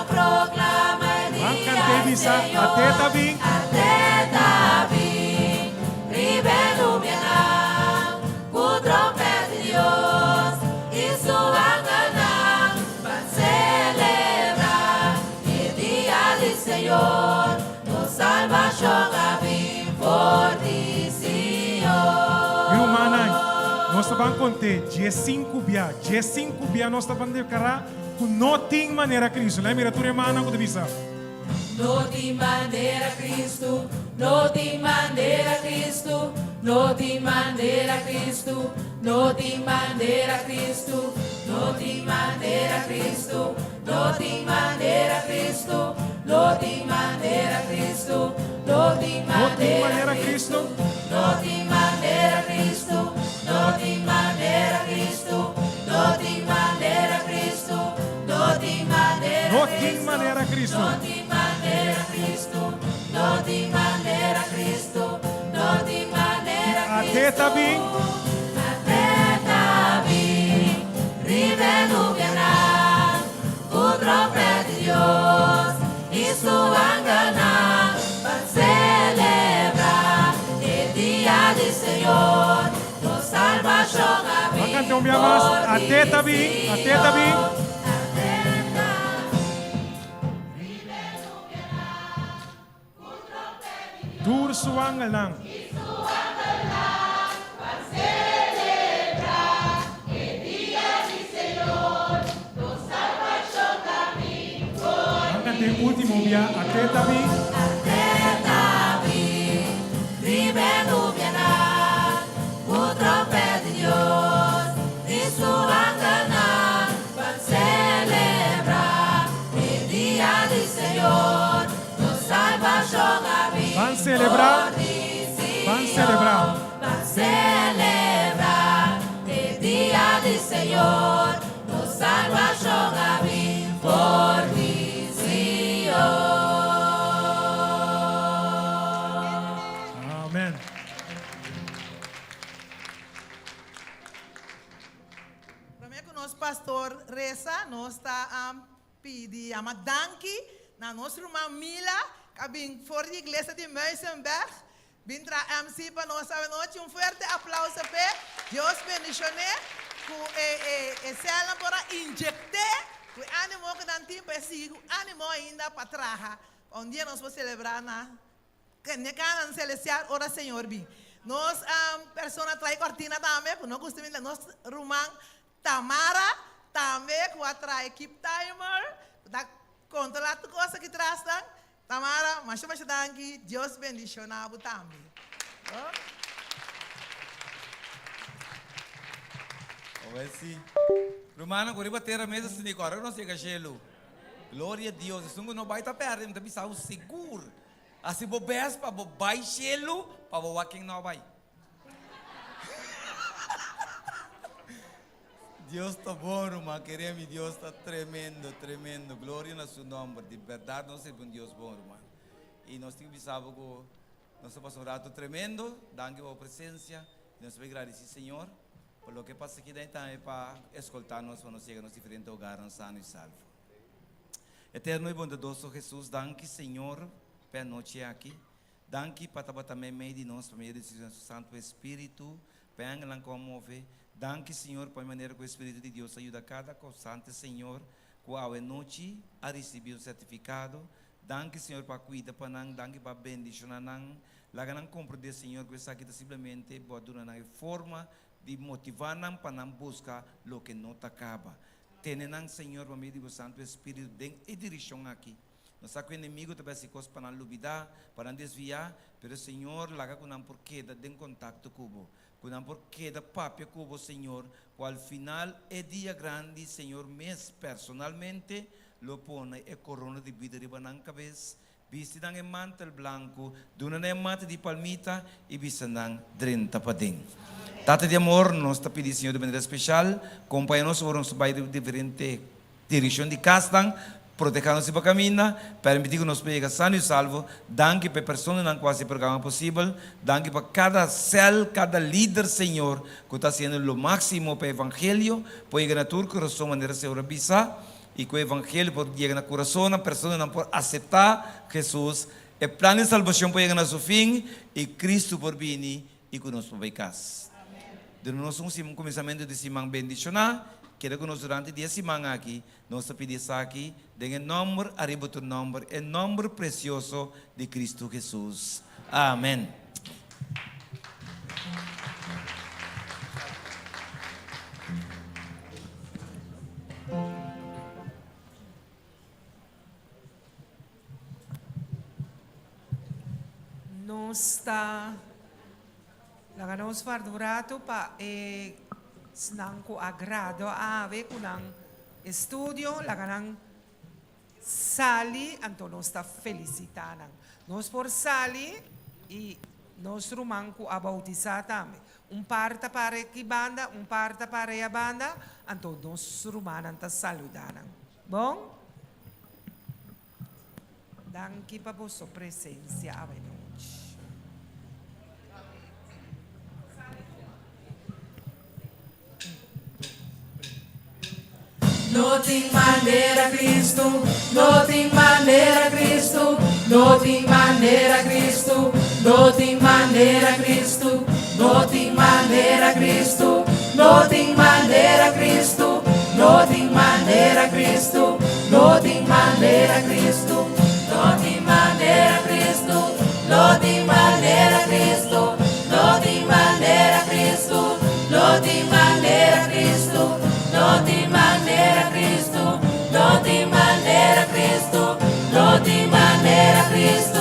S1: proclamar dia Senhor.
S10: Até David.
S1: Até David, vive no Vietnã, com trompete de Deus e sua cana, para celebrar o dia do Senhor, nos salvação a mim fortificação.
S10: Viu, manai? Nós estamos contando, dia 5 dia nós estamos declarar que não tem maneira Cristo. Lá, mira, tu irmã, que tu visa.
S1: No te manera Cristo, no te manera Cristo, no te manera Cristo, no te manera Cristo, no te manera Cristo, no te manera Cristo, no te manera Cristo, no te manera Cristo, no te manera Cristo, no te manera Cristo, no te manera Cristo, no te manera
S10: Não tem maneira Cristo.
S1: no te manera Cristo, no te manera Cristo, no te manera
S10: Até David.
S1: Até David, vive no Vietnã, o trompete de Deus e sua cana, para celebrar o dia do Senhor, nos salvação a mim.
S10: Vai cantar um dia mais. Até David. Até David. Dur suang lang. Ang kanting último dia, até David.
S1: Até David, vive no Vietnã, o trompete de Deus e sua cana, para celebrar o dia do Senhor, nos salvação a mim.
S10: Van celebrar. Van celebrar.
S1: Para celebrar o dia do Senhor, nos salvação a mim.
S10: Amen.
S23: Para mim que nosso pastor reza, nós está a pedir a danke na nossa irmã Mila, que vem fora da igreja de Muizenberg, vem tra MC para nós essa noite. Um forte aplauso para Deus bendicione, que ela para injectar o ânimo que não tem para si, o ânimo ainda para trás. Um dia nós vamos celebrar na Canaan Celestial, ora Senhor bem. Nós, pessoa trai cortina também, que nós gostamos de nós, Rumang Tamara, também, que atrai equipe timer, da controlar tudo coisa que traz, Tamara, mas danke, Deus bendicionado também.
S14: Vai sim. Romano, quando bater a mesa, se diga, agora não sei gelo. Glória a Deus, isso não vai estar perto, mas também está seguro. Assim, vou bes para vou baixá-lo, para vou quem não vai. Deus está bom, irmão, queremos, Deus está tremendo, tremendo. Glória no seu nome, de verdade, nós somos um Deus bom, irmão. E nós temos pensado que nós passamos um rato tremendo, dando a presença, e nós vamos agradecer, Senhor, por lo que passa aqui dentro para escutar-nos quando chegamos nos diferentes lugares, sano e salvo. Eterno e bondoso Jesus, danke, Senhor, pela noite aqui. Danke para também meio de nós, para meio do Santo Espírito, para não comover. Danke, Senhor, por maneira que o Espírito de Deus ajuda cada constante, Senhor, que a noite a receber o certificado. Danke, Senhor, para cuidar para nós, danke para bendicionar nós. Lá não compreender, Senhor, que isso aqui simplesmente pode dar uma forma de motivar nós para nós buscar o que não acaba. Tenham, Senhor, por meio do Santo Espírito, e direção aqui. Nós sabemos que o inimigo também se costa para não duvidar, para não desviar, mas o Senhor, lá que não porque dá em contato com o que não porque dá papel com o Senhor, que ao final é dia grande, Senhor, mas personalmente, lo põe a corona de vida de na cabeça, vestido em mantel branco, duna em mata de palmita e vestido em 30 pading. Tata de amor, nós te pedimos, Senhor, de maneira especial, acompanha-nos por uns bairros diferentes, direção de castan, proteger-nos para caminhar, permitir que nos pegue sano e salvo, danke para pessoas que quase programa possível, danke para cada cel, cada líder, Senhor, que está fazendo o máximo para o Evangelho, para chegar na tua coração, maneira segura bisa, e que o Evangelho pode chegar na coração, a pessoa não pode aceitar Jesus, o plano de salvação pode chegar a seu fim, e Cristo por vir e que nos vai casa. De nós um começamento de semana bendicionar, quero que nós durante 10 semanas aqui, nós pedimos aqui, em nome, arriba tu nome, em nome precioso de Cristo Jesus. Amém.
S6: Nós está nos fardurato para nang ko agrado ave kunang estudio laganang sali anto nos ta felicitanang nos por sali e nos rumang ko abautisatame parte para que banda parte para a banda anto nos rumanan ta saludanang bom danke pa po so presença ave noite.
S1: No tem maneira Cristo, no tem maneira Cristo, no tem maneira Cristo, no tem maneira Cristo, no tem maneira Cristo, no tem maneira Cristo, no tem maneira Cristo, no tem maneira Cristo, no tem maneira Cristo, no tem maneira Cristo, no tem maneira Cristo, no tem maneira Cristo, no tem maneira Cristo, no tem maneira Cristo, no tem maneira Cristo.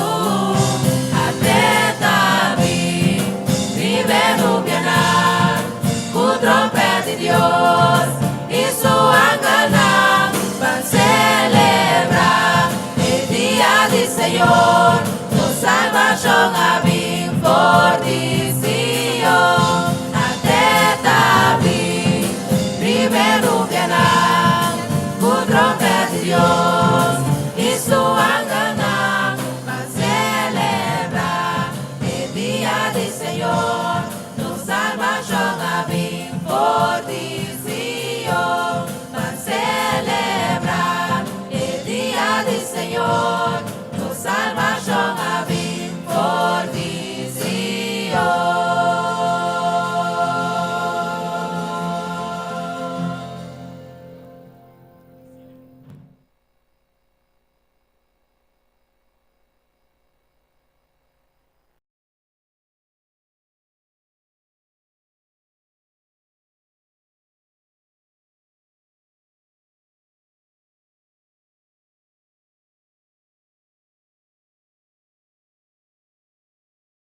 S1: Até Davi vive no pianar, com trompete de Deus e sua cana, para celebrar o dia do Senhor, no salvação a vir fortíssimo. Até Davi vive no canal, com trompete de Deus.